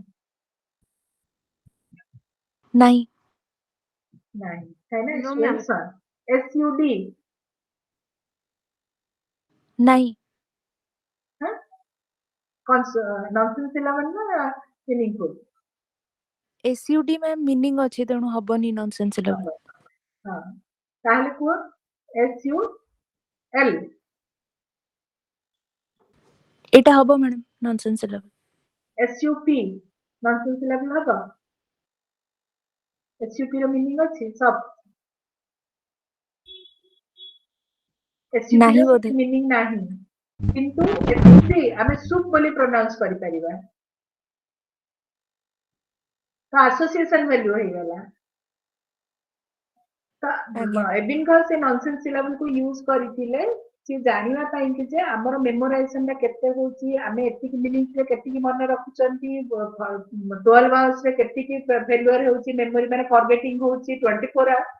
नहीं नहीं है ना no ma'am S U D नहीं हां नॉनसेंस सिलेबल ना मीनिंगफुल एसयूडी में मीनिंग अछि तेनु हबनी नॉनसेंस सिलेबल हां ताहले को एस यू एल एटा हबो madam nonsense syllable S U P nonsense syllable हबो एस यू पी रो मीनिंग अछि सब एस यू पी रो मीनिंग नाही किंतु एससी हमें सुप बोली प्रोनाउंस करि परिबा तो एसोसिएशन वैल्यू हे गला तो एबिंग से नॉनसेंस सिलेबल को यूज करिथिले सी जानिबा पई कि जे हमर मेमोराइजेशन ता केते होची हमें एतिक मीनिंग से केतिक मन रखुचंती 12 आवर्स रे केतिक फेलियर होची मेमोरी माने फॉरगेटिंग होची 24 hours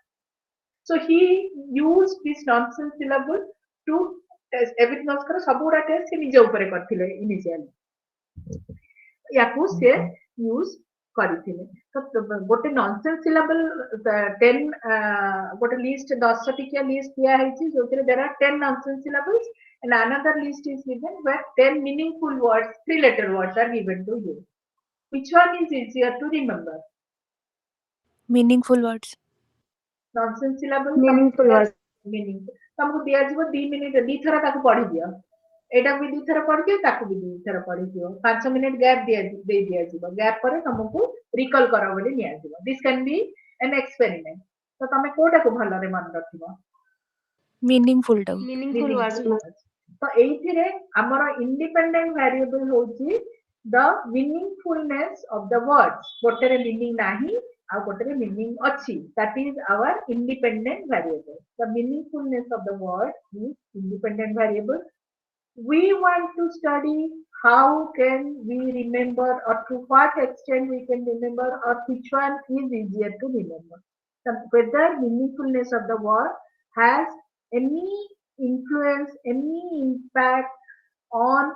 so he used this nonsense syllable to Ebbing कर सबुरा टेस्ट से निजे ऊपर करथिले इनिशियली याकू से यूज करिथिले तो गोटे नॉनसेंस सिलेबल 10 गोटे लिस्ट 10 टिकिया लिस्ट दिया है जोथिरे there are 10 nonsense syllables and another list is given where 10 meaningful words 3 letter words are given to you which one is easier to remember meaningful words nonsense syllable meaningful words meaning तुमको दिया जीवो 2 minute दी थरा ताको पढ़ी दियो एटा भी दी थरा पढ़ के ताको भी दी थरा पढ़ी दियो 5 मिनिट गैप दे दिया जीवो गैप पर तुमको रिकॉल करा बोली निया जीवो this can B an experiment तो तमे कोटा को भलो रे मन रखिबो मीनिंगफुल meaningful words तो एइथिरे हमर इंडिपेंडेंट वेरिएबल होची the meaningfulness of the words. Gotere meaning nahi, ଆଉ gotere meaning ଅଛି. That is our independent variable. The meaningfulness of the word is independent variable. We want to study how can we remember, or to what extent we can remember, or which one is easier to remember. So whether meaningfulness of the word has any influence, any impact on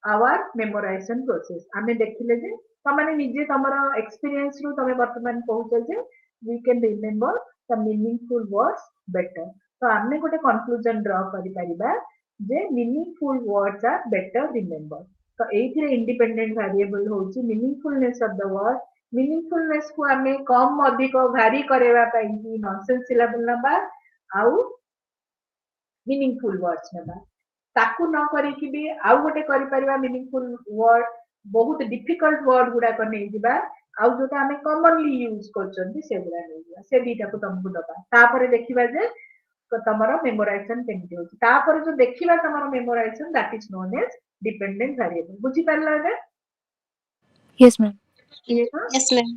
our memorization process. आमे देखिले जे तमाने निजे तमरा experience रु तमे वर्तमान कहउछ जे we can remember the meaningful words better. तो आमे गोटे conclusion draw करि परिबा जे meaningful words are better remembered. तो एथिरे इंडिपेंडेंट वेरिएबल होची meaningfulness of the word. meaningfulness को आमे कम अधिक भारी करेवा पई कि नॉनसेंस सिलेबल नबा आउ meaningful words नबा. ताकू न करिकि भी आउ गोटे करि परिबा meaningful word बहुत डिफिकल्ट वर्ड गुडा को नै दिबा आउ जोटा हमें कॉमनली यूज करछन्ती से गुडा नै दिबा से दीटा को तुमको दबा तापरे देखिबा जे तमरो मेमोराइजेशन केमति होची तापरे जो देखिबा तमरो memorization that is known as dependent variable बुझी परला रे यस मैम यस मैम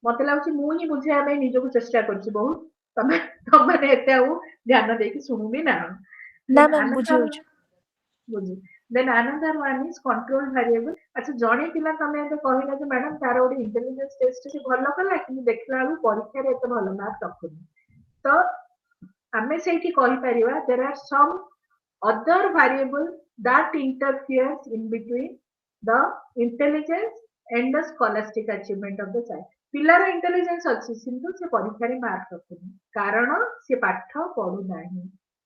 मते लागुची मु ही बुझिया में निजो को चेष्टा करछि बहुत तमे तमे एते आउ ध्यान देकी सुनुबी ना ना मैम बुझी होछ बुझी then another one is control variable अच्छा जणे पिला तमे एते कहिला जे मैडम तार ओडी इंटेलिजेंस टेस्ट से भलो कला कि देखला आलु परीक्षा रे एते भलो मार्क रखुनी तो हमें सेठी कहि परिवा there are some other variable that interferes in between the intelligence and the scholastic achievement of the child. पिलार इंटेलिजेंस अछि किंतु से परीक्षा रे मार्क रखुनी कारण से पाठ पढु नाही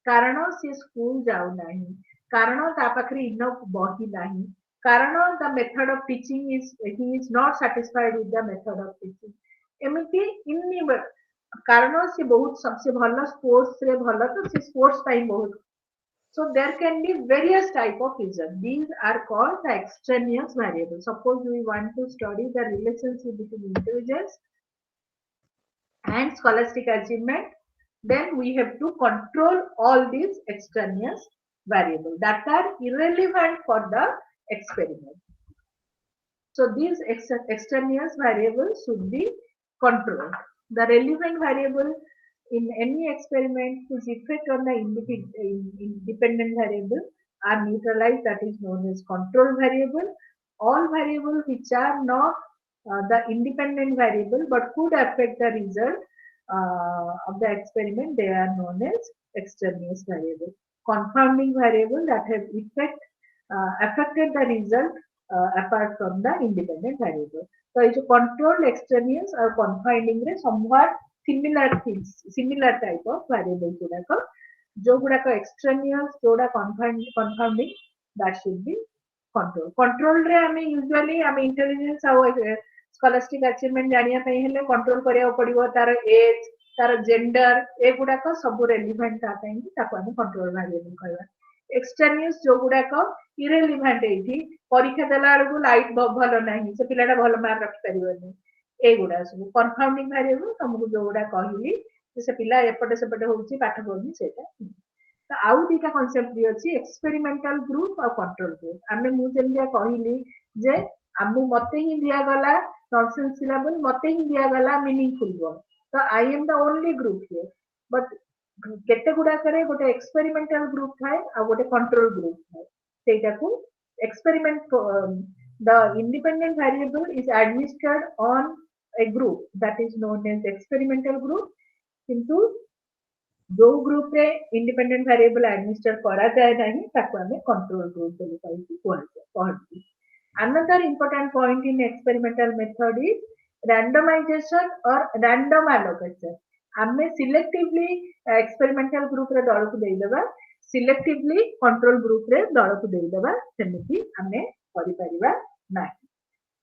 कारण से स्कूल जाउ नाही कारण ता पाखरे इनफ बही नाही कारण the method of teaching is he is not satisfied with the method of teaching एमिति इन कारण से बहुत सबसे भलो स्पोर्ट्स रे भलो तो से स्पोर्ट्स टाइम बहुत. So there can be various type of reasons. These are called the extraneous variables. Suppose we want to study the relationship between intelligence and scholastic achievement, then we have to control all these extraneous variables that are irrelevant for the experiment. So these extraneous variables should be controlled. The relevant variable in any experiment whose effect on the independent variable are neutralized, that is known as control variable. All variables which are not the independent variable but could affect the result of the experiment, they are known as extraneous variable. Confounding variable that have affected the result apart from the independent variable. So it's a controlled extraneous or confounding somewhat similar things, similar type of variables गुड़ाक जो गुड़ाक extraneous जोड़ा confounding that should be control. Control रे हमें usually हमें intelligence और scholastic achievement जानिया पई हेले control करिया पड़िबो तार age तार gender ए गुड़ाक सब relevant ता पई ताको हमें control variable कहबा. Extraneous जो गुड़ाक irrelevant एठी परीक्षा देला बेलू लाइट भलो नाही से पिलाटा भलो मार्क रखि परिबोनी एगुड़ा सब कन्फाउंडिंग वेरिएबल तुमको जोड़ा कहली से पिला एपटे सेपटे होउची पाठ पढनी सेटा तो आउ दीटा कांसेप्ट भी अछि एक्सपेरिमेंटल ग्रुप और कंट्रोल ग्रुप आमे मु जेलिया कहली जे आमु मते ही दिया गला नॉनसेंस सिलेबल मते ही दिया गला मीनिंगफुल वर्ड तो I am the only group here but केते गुडा करे गोटे एक्सपेरिमेंटल ग्रुप थाए आ गोटे कंट्रोल ग्रुप थाए सेटा को experiment the independent variable is administered on a group that is known as experimental group किंतु जो ग्रुप रे इंडिपेंडेंट वेरिएबल एडमिनिस्टर करा जाय नाही ताको हमें कंट्रोल ग्रुप बोली कहती. Another important point in experimental method is randomization or random allocation. हमें selectively experimental group रे दल को देई देबा selectively control group रे दल को देई देबा सेमिति हमें करि परिबा नाही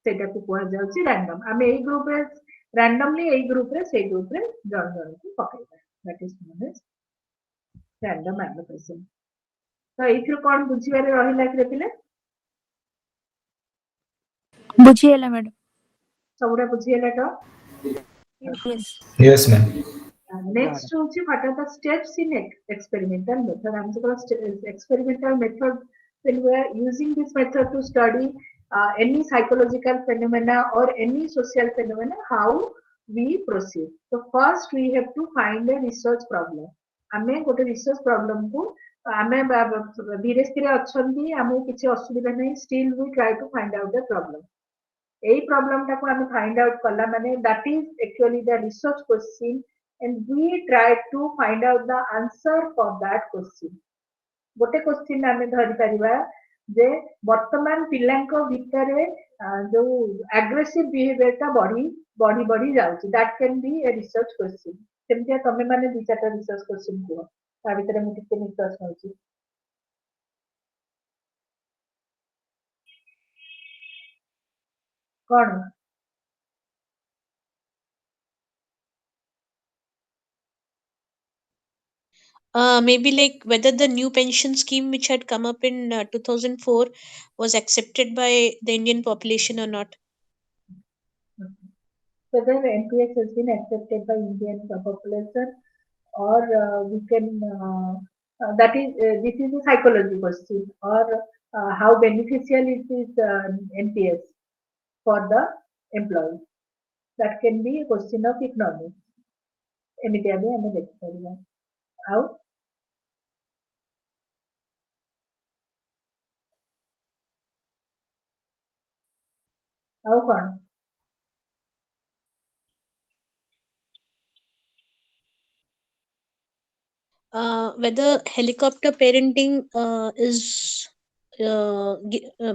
सेटा को कोहा जाउची रैंडम हमें ए ग्रुप रे रैंडमली ए ग्रुप रे से ग्रुप रे जण जण को पकाइबा that is known as random allocation. तो एथि कोन बुझिबारे रहिला कि पिले बुझिएला मैडम सबुरा बुझिएला तो यस यस मैम. Next होची what are the steps in experimental method. हम जो experimental method when we are using this method to study any psychological phenomena or any social phenomena, how we proceed. So first we have to find a research problem. आमे गोटे research problem को आमे धीरे धीरे अच्छी आमको किसी असुविधा नहीं, still we try to find out the problem. यही problem टाको आमे find out कला माने that is actually the research question and we try to find out the answer for that question. गोटे क्वेश्चन आमे धरि परिबा जे वर्तमान पिलांको भितरे जो एग्रेसिव बिहेवियर ता बढ़ी बढ़ी जाउची, that can be a research question. सेमतिया तमे माने दि चारटा रिसर्च क्वेश्चन को ता भितरे मु टिके निश्वास नउची. कोन maybe like whether the new pension scheme which had come up in 2004 was accepted by the Indian population or not. Whether MPS has been accepted by Indian population or we can that is this is a psychology question, or how beneficial is this MPS for the employee. That can be a question of economics. एमितिया भी हमें देख परिबा. आउ आउ कोन whether helicopter parenting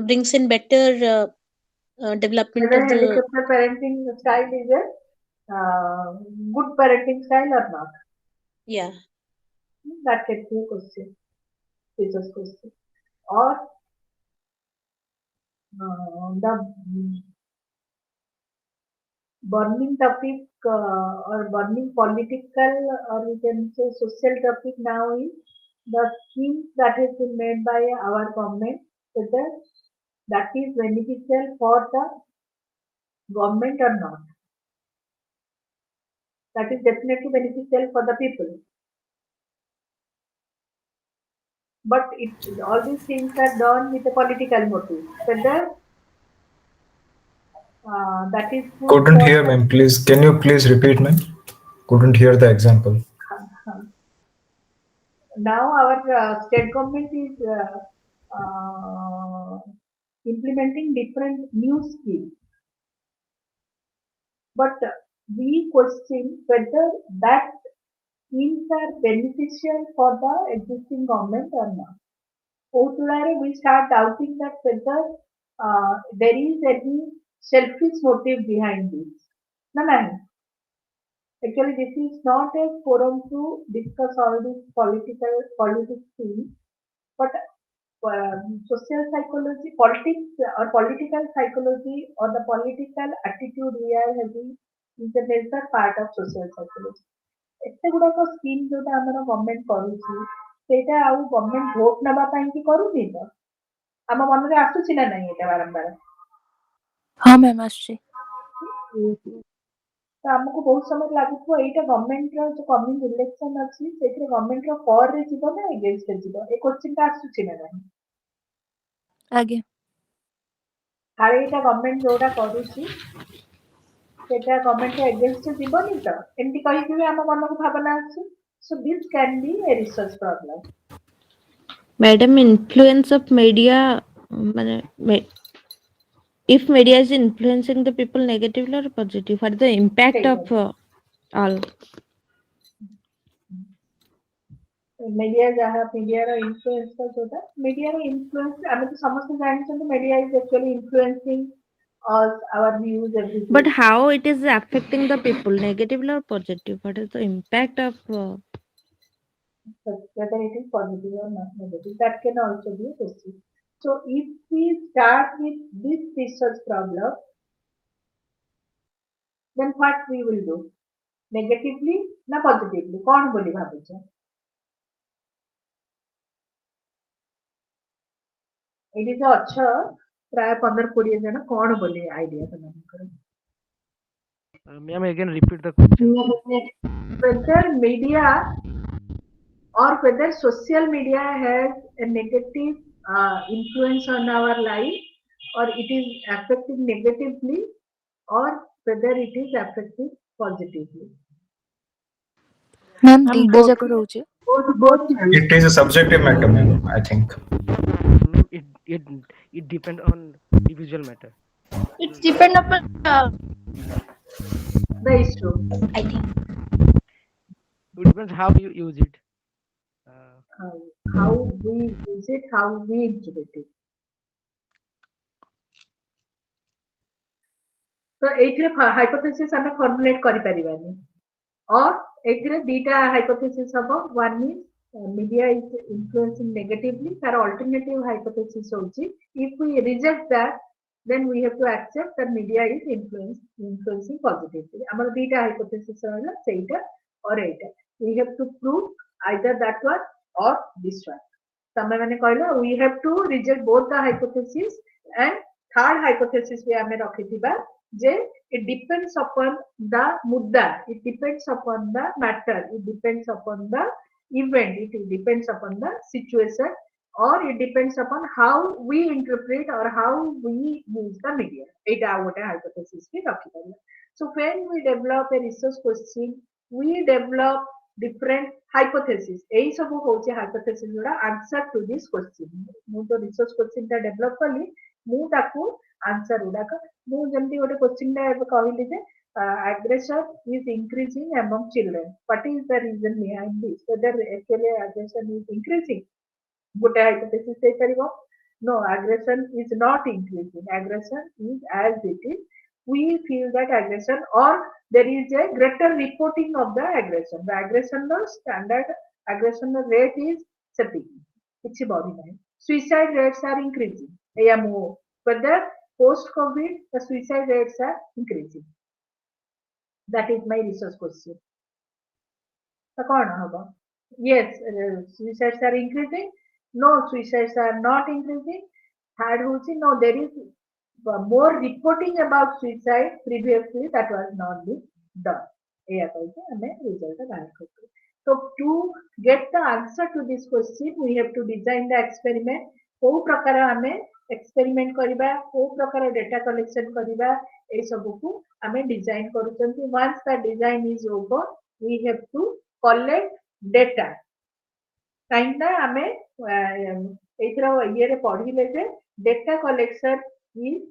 brings in better development whether of the helicopter parenting style is a good parenting style or not. yeah. That can be a question, research question, or the burning topic or burning political or we can say social topic now is the schemes that has been made by our government, whether that is beneficial for the government or not. That is definitely beneficial for the people. But all these things are done with a political motive. Whether that is good Couldn't for hear, the, ma'am. Please, can you please repeat, ma'am? Couldn't hear the example. now our state government is implementing different new schemes. But we question whether that schemes are beneficial for the existing government or not. Ultimately, we start doubting that whether there is any selfish motive behind this. No, no. Actually, this is not a forum to discuss all these politics things, but social psychology, politics or political psychology or the political attitude we are having is a major part of social psychology. एते गुड़ाक scheme जोटा आमर government करूची सेटा आउ government vote नबा पई कि करूनी तो आम मन रे आसुची ना नहीं एटा बारंबार. हाँ मैम आसुची. तो हमको बहुत समय लागुथो एटा गवर्नमेंट रो जो कमिंग इलेक्शन अछि सेथरे गवर्नमेंट रो फॉर रे जीवो ना अगेंस्ट रे जीवो ए क्वेश्चन का आसुची ना नहीं. आगे हारे एटा गवर्नमेंट जोटा करूची सेटा गवर्नमेंट रे अगेंस्ट जीवोनी तो एंती कहि कि हम मन को भावना अछि. So this can be a research problem. Madam, influence of media, if media is influencing the people negatively or positive, what is the impact of all? Media जहाँ मीडिया रो इन्फ्लुएंस का जोटा मीडिया रो इन्फ्लुएंस आमे तो समस्त जानि छन media is actually influencing our views everything. But how it is affecting the people, negatively or positive? What is the impact of whether it is positive or not negative, that can also be a question. So if we start with this research problem, then what we will do? Negatively na positively कौन बोली भाबुचे AD जो अच्छा प्राय 15-20 जन कौन बोली idea तो Ma'am, again repeat the question. Whether media or whether social media has a negative influence on our life, or it is affecting negatively, or whether it is affecting positively. Ma'am दीटा जाक रोचे Both ma'am. It is a subjective matter, ma'am, I think. Ma'am, it depends on individual matter. It's depend upon The issue, I think. It depends how you use it. how we use it, how we interpret it. तो एथिरे hypothesis हमें formulate करि परिबानी, और एथिरे दीटा hypothesis हबो. One is media is influencing negatively. तार अल्टरनेटिव हाइपोथेसिस होची if we reject that then we have to accept that media is influencing positively. Amar dita hypothesis hola seita or eta. We have to prove either that one or this one. Tame mane कहला we have to reject both the hypothesis, and third hypothesis we ame rakhithiba je it depends upon the mudda, it depends upon the matter, it depends upon the event, it depends upon the situation, or it depends upon how we interpret or how we use the media. Eta gote hypothesis ki rakhi pariba. So when we develop a research question, we develop different hypothesis. ei sabu hoche hypothesis joda answer to this question. Mu to research question ta develop kali, mu taku answer uda ka mu jemti gote question ta ebe kahili je aggression is increasing among children. What is the reason behind this? Whether actually aggression is increasing? Good hypothesis say karibo. No, aggression is not increasing. Aggression is as it is. We feel that aggression, or there is a greater reporting of the aggression. The aggression the standard aggression rate is setting. Kichi body nai. Suicide rates are increasing. Eya mu whether post COVID the suicide rates are increasing. That is my research question. So kona haba? Yes, suicides are increasing. No, suicides are not increasing. Third hochi, no, there is more reporting about suicide previously that was not being done. Eya kaise ame result bahar kartu. So to get the answer to this question, we have to design the experiment. को प्रकार ame experiment करिबा, को प्रकार data collection करिबा, ए सब को ame design करूचंती. Once the design is over, we have to collect data. କାହିଁକିନା ଆମେ ଏଇଥିର ଇଏରେ ପଢିଲେ ଯେ data collection is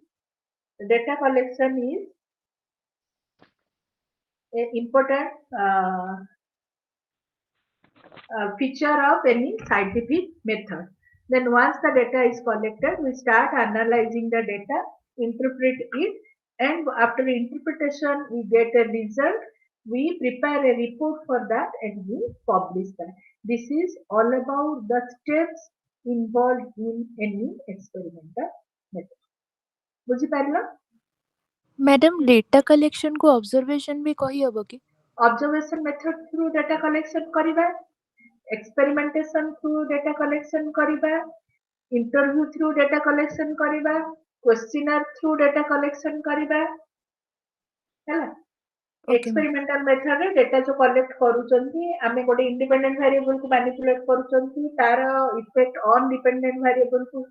a important feature of any scientific method. Then once the data is collected, we start analyzing the data, interpret it, and after interpretation we get a result. We prepare a report for that and we publish that. This is all about the steps involved in any experimental method. बुझी पारिला? Madam data collection को observation भी कही हबो कि? Observation method through data collection करिबा, experimentation through data collection करिबा, interview through data collection करिबा, questionnaire through data collection करिबा. हैला? एक्सपेरिमेंटल मेथड रे डेटा जो कलेक्ट करूचंती आमे गोटे इंडिपेंडेंट वेरिएबल को मैनिपुलेट करूचंती, तार इफेक्ट ऑन डिपेंडेंट वेरिएबल को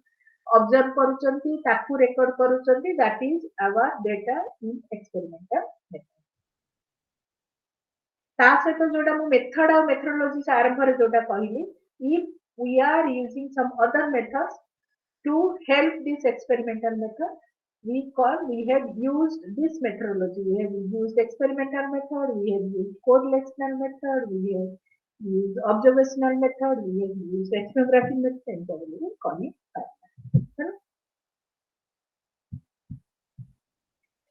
ऑब्जर्व करूचंती, ताकू रिकॉर्ड करूचंती. That is our data in experimental method. ता सहित जोटा मु मेथड और मेथोडोलॉजी आरंभ रे जोटा कहली, if we are using some other methods to help this experimental method, we have used this methodology. We have used experimental method, we have used correlational method, we have used observational method, we have used ethnographic method.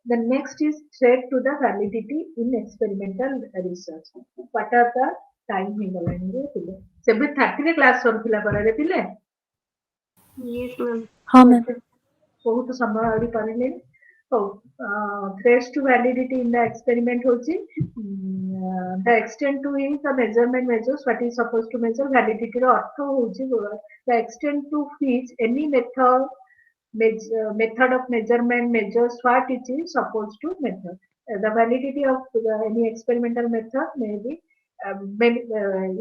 The next is threat to the validity in experimental research. What are the time hingalani pile? 7:30 रे class सरथिला परारे पिले? Yes, ma'am. हाँ ma'am. बहुत समय आड़ी पारिले. So threats to validity in the experiment होची the extent to which the measurement measures what is supposed to measure. validity रो अर्थ होची the extent to which any method of measurement measures what it is supposed to measure. The validity of any experimental method may be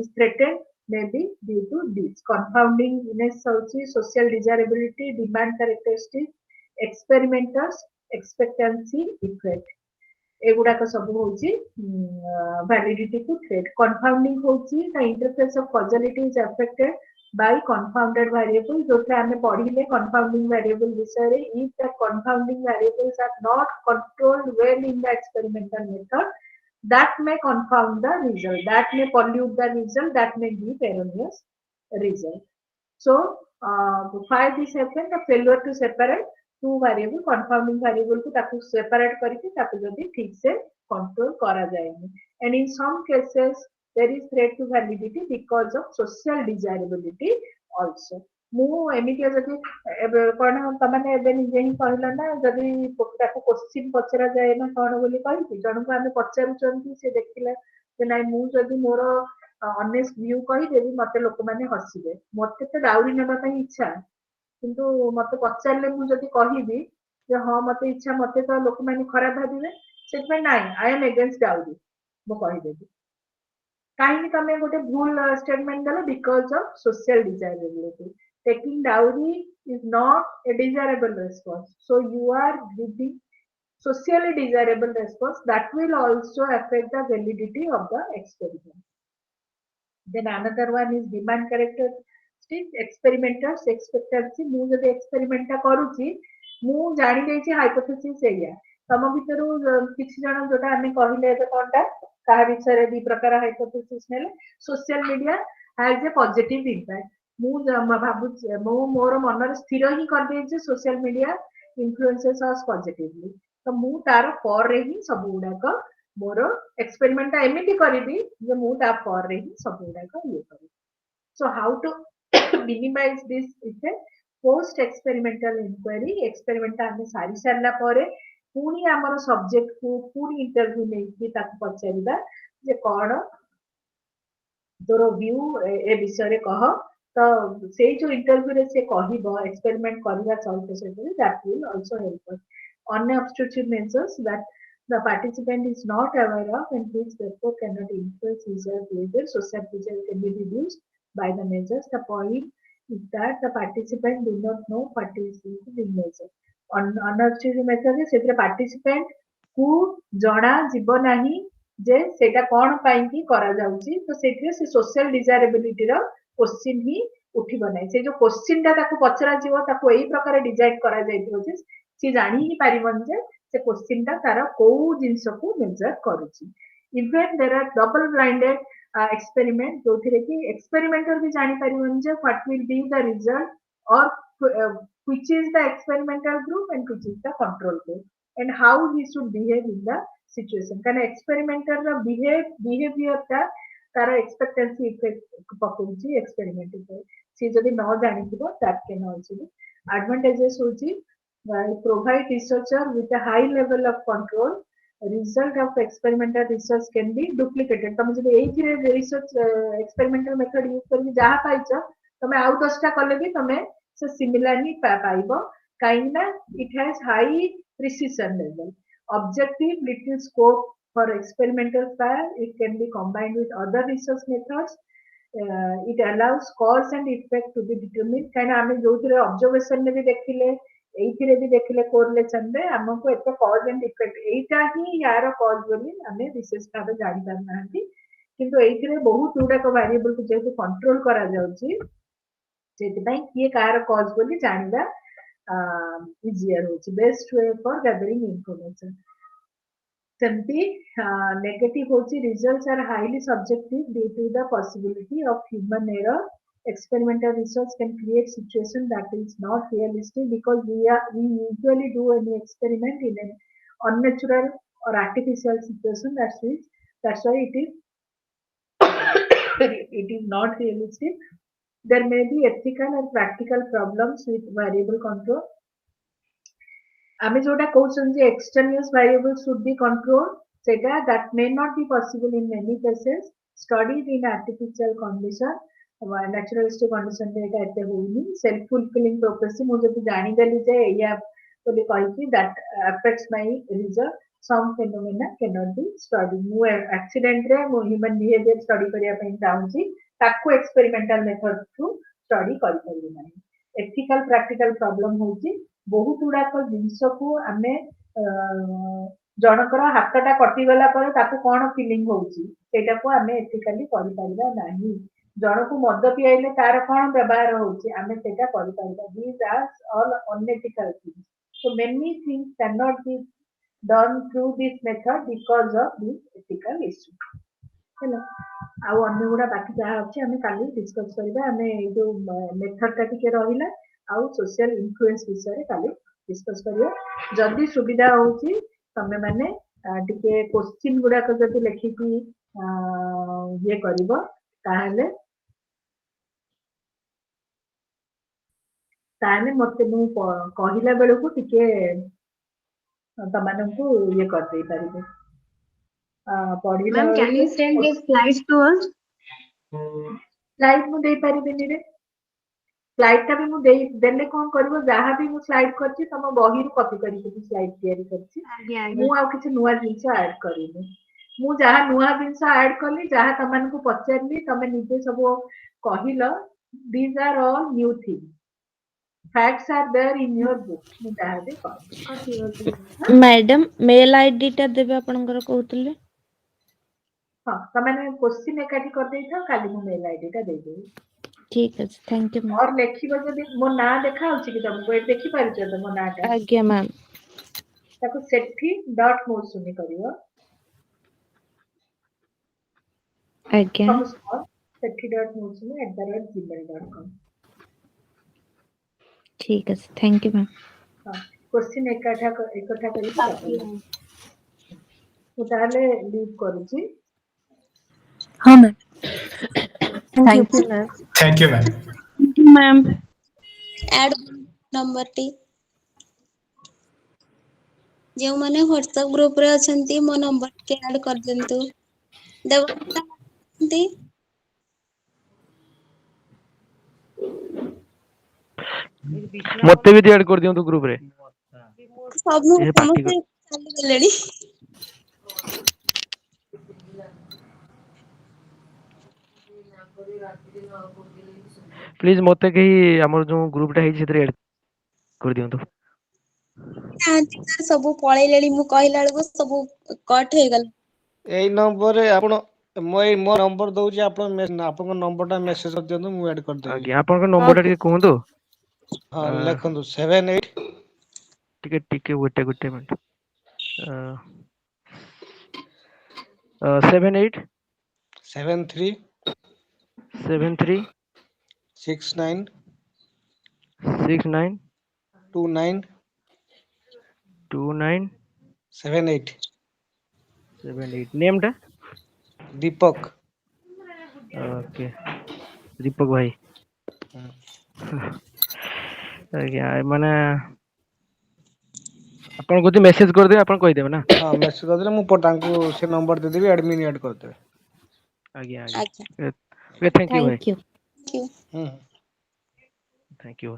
is threatened may be due to this. Confoundingness hଉଛି social desirability, demand characteristics, experimenters, expectancy effect. एगुड़ाक सब होची validity to threat. Confounding होची the interface of causality is affected by confounded variable. जो थे हमें पढ़ी confounding variable विषय रे, if the confounding variables are not controlled well in the experimental method, that may confound the result, that may pollute the result, that may give erroneous result. So why this happen? The failure to separate two variable, confounding variable को ताकू separate करके ताकू जल्दी ठीक से control करा जाएगी. And in some cases there is threat to validity because of social desirability also. ମୁଁ ଏମିତି ଯଦି କଣ ତମାନେ ଏବେ ନିଜେ ହିଁ କହିଲ ନା ଯଦି ତାକୁ କ୍ୱେଶ୍ଚିନ୍ ପଚରା ଯାଏ ନା କଣ ବୋଲି କହିକି ଜଣକୁ ଆମେ ପଚାରୁଛନ୍ତି ସେ ଦେଖିଲା ଯେ ନାଇଁ ମୁଁ ଯଦି ମୋର ଅନେଷ୍ଟ ଭ୍ୟୁ କହିଦେବି ମତେ ଲୋକମାନେ ହସିବେ, ମତେ ତ ଡାଉରି ନେବା ପାଇଁ ଇଚ୍ଛା କିନ୍ତୁ ମତେ ପଚାରିଲେ ମୁଁ ଯଦି କହିବି ଯେ ହଁ ମତେ ଇଚ୍ଛା ମତେ ତ ଲୋକମାନେ ଖରାପ ଭାବିବେ ସେଥିପାଇଁ ନାଇଁ ଆଇ ଏମ୍ ଏଗେନ୍ଷ୍ଟ ଡାଉରି ମୁଁ କହିଦେବି କାହିଁକି ତମେ ଗୋଟେ ଭୁଲ ଷ୍ଟେଟମେଣ୍ଟ ଦେଲ because of social desirability taking dowry is not a desirable response, so you are giving socially desirable response that will also affect the validity of the experiment. Then another one is demand characteristics, experimenters expectancy. ମୁଁ ଯଦି experiment ଟା କରୁଛି ମୁଁ ଜାଣି ଦେଇଛି hypothesis ଏଇଆ ତମ ଭିତରୁ କିଛି ଜଣ ଯୋଉଟା ଆମେ କହିଲେ ଏବେ କଣଟା କାହା ବିଷୟରେ ଦି ପ୍ରକାର hypothesis ନେଲେ social media has a positive impact. ମୁଁ ଭାବୁଛି ମୁଁ ମୋର ମନରେ ସ୍ଥିର ହିଁ କରିଦେଇଛି social media influences us positively. ତ ମୁଁ ତାର ପରେ ହିଁ ସବୁ ଗୁଡାକ ମୋର experiment ଟା ଏମିତି କରିବି ଯେ ମୁଁ ତା ପରେ ହିଁ ସବୁ ଗୁଡାକ ଇଏ କରିବି. So how to minimize this effect? Post experimental inquiry, experiment ଟା ଆମେ ସାରି ସାରିଲା ପରେ ପୁଣି ଆମର ସବଜେକ୍ଟ କୁ ପୁଣି ଇଣ୍ଟରଭ୍ୟୁ ନେଇକି ତାକୁ ପଚାରିବା ଯେ କଣ ତୋର ଭ୍ୟୁ ଏ ବିଷୟରେ କହ ତ ସେଇ ଯୋଉ ଇଣ୍ଟରଭ୍ୟୁ ରେ ସେ କହିବ ଏକ୍ସପେରିମେଣ୍ଟ କରିବା ସହିତ that will also help us. Unobtrusive measures that the participant is not aware of and which therefore cannot influence his or her behavior. Social behavior can be reduced by the measures. The point is that the participant do not know what is being measured. Unobtrusive method is that participant who ଜଣା ଯିବ ନାହିଁ ଯେ ସେଟା କଣ ପାଇଁ କି କରା ଯାଉଛି ତ ସେଥିରେ ସେ social desirability ର क्वेश्चन ही उठिବ ନାହିଁ ସେ ଯୋଉ क्वेश्चन ଟା ତାକୁ ପଚରା ଯିବ ତାକୁ ଏଇ ପ୍ରକାର ଡିଜାଇନ କରା ଯାଇଥିବ ଯେ ସେ ଜାଣି ହିଁ ପାରିବନି ଯେ ସେ क्वेश्चन ଟା ତାର କୋଉ ଜିନିଷକୁ measure କରୁଛି. Even there are double blinded experiment ଯୋଉଥିରେ କି experimenter ବି ଜାଣି ପାରିବନି ଯେ what will be the result or which is the experimental group and which is the control group and how he should behave in the situation. କାରଣ experimenter ର behavior ଟା ତାର expectancy effect ପକଉଛି experiment ଉପରେ. ସେ ଯଦି ନ ଜାଣିଥିବ that can also be. Advantages ହଉଛି provide researcher with a high level of control. Result of experimental research can be duplicated. ତମେ ଯଦି ଏଇଥିରେ research experimental method use କରିକି ଯାହା ପାଇଛ ତମେ ଆଉ 10ଟା କଲେ ବି ତମେ ସେ similar ହିଁ ପାଇବ କାହିଁକି ନା it has high precision level. Objective little scope for experimental trial. It can be combined with other research methods. It allows cause and effect to be determined. କାହିଁକି ନା ଆମେ ଯୋଉଥିରେ observation ରେ ବି ଦେଖିଲେ ଏଇଥିରେ ବି ଦେଖିଲେ correlation ରେ ଆମକୁ ଏତେ cause and effect ଏଇଟା ହିଁ ୟାର cause ବୋଲି ଆମେ ବିଶେଷ ଭାବେ ଜାଣି ପାରୁନାହାନ୍ତି କିନ୍ତୁ ଏଇଥିରେ ବହୁତ ଗୁଡାକ variable କୁ ଯେହେତୁ control କରାଯାଉଛି ସେଥିପାଇଁ କିଏ କାହାର cause ବୋଲି ଜାଣିବା easier ହଉଛି. Best way for gathering information. ସେମିତି negative ହଉଛି results are highly subjective due to the possibility of human error. Experimental research can create situation that is not realistic because we usually do any experiment in an unnatural or artificial situation. That's why it is not realistic. There may be ethical and practical problems with variable control. ଆମେ ଯୋଉଟା କହୁଛନ୍ତି extraneous variables should be controlled ସେଟା that may not be possible in many cases. Studied in artificial condition, naturalistic condition ରେ ଏଟା ଏତେ ହଉନି. Self fulfilling prophecy ମୁଁ ଯଦି ଜାଣିଦେଲି ଯେ ଏଇଆ ବୋଲି କହିକି that affects my result. Some phenomena cannot be studied. ମୁଁ accident ରେ ମୁଁ human behavior study କରିବା ପାଇଁ ଚାହୁଁଛି ताको एक्सपेरिमेंटल मेथड थ्रू स्टडी कर परिबे नाही एथिकल प्रैक्टिकल प्रॉब्लम होची बहुत गुड़ा जिनस को आम जनकर हाथटा कटिगला कौन फिलिंग होटा को आम एथिकाली करना जन को मद पियाइले तार कौन व्यवहार होमें these are all unethical things so many things can not be done through this method because of this ethical issue है आउ अन्य गुड़ा बाकी जहाँ अच्छे आम काली डिस्कस करबा आम जो मेथड टा टिके रहिला आउ सोशल इन्फ्लुएंस विषय काली डिस्कस करिया जदि सुविधा होची तमे माने टिके क्वेश्चन गुड़ा को जदि लिखिकी ये करिवो ताहले ताहले मते मु कहिला बेलको टिके तमानंकु ये कर दे परिबे पढ़िला Ma'am, can you send these slides to us? Slide मु दे परिबेनी रे स्लाइड टा भी मु देले कौन करबो जहाँ भी मु स्लाइड करछि तम बही रु कॉपी करिके स्लाइड तैयारी करछि मु आ किछि नुवा जिंस ऐड करिनी मु जहाँ नुवा जिंस ऐड करली जहाँ तमन को पचारली तमे निजे सब कहिलो these are all new thing facts are there in your book मु जहाँ भी कर मैडम मेल आईडी टा देबे आपनकर कहउतले हां तमे क्वेश्चन एकाठी कर देइथा खाली मु मेल आईडी टा दे देबी ठीक है थैंक यू मैम और लेखिबो जदि मो ना देखा होछि कि तुमको ए देखि पारि छ मो नाटा आज्ञा मैम ताको सेठी डॉट मोसुनी करिवो आज्ञा सब स्मॉल sethi.moosumi@gmail.com ठीक है थैंक यू मैम हां क्वेश्चन एकठा करी तो ताले लीव करूची हाँ ma'am thank you ma'am thank you ma'am ma'am add number T जो माने व्हाट्सएप ग्रुप रे अछंती मो नंबर के ऐड कर देंतु देवता दी मते भी ऐड कर दियंतु ग्रुप रे सब नु समझे चली गलेनी प्लीज मते कही हमर जो ग्रुप टा है छेतरे ऐड कर दियंतु सर सब पळै लेली मु कहिला को सब कट हे गल एई नंबर रे आपण मो नंबर दउची आपण आपन नंबर टा मेसेज कर दियंतु मु ऐड कर देबी आगे आपन नंबर टा के कहंतु हां लिखंतु 78 टिके गुटे मिनट 78 73 69 29 78 नेम टा दीपक ओके दीपक भाई आज्ञा माने अपन को मेसेज कर दे अपन कहि देबे ना हां मेसेज कर दे मु तांको से नंबर दे देबी एडमिन ऐड कर देबे आज्ञा थैंक यू भाई thank you hmm thank you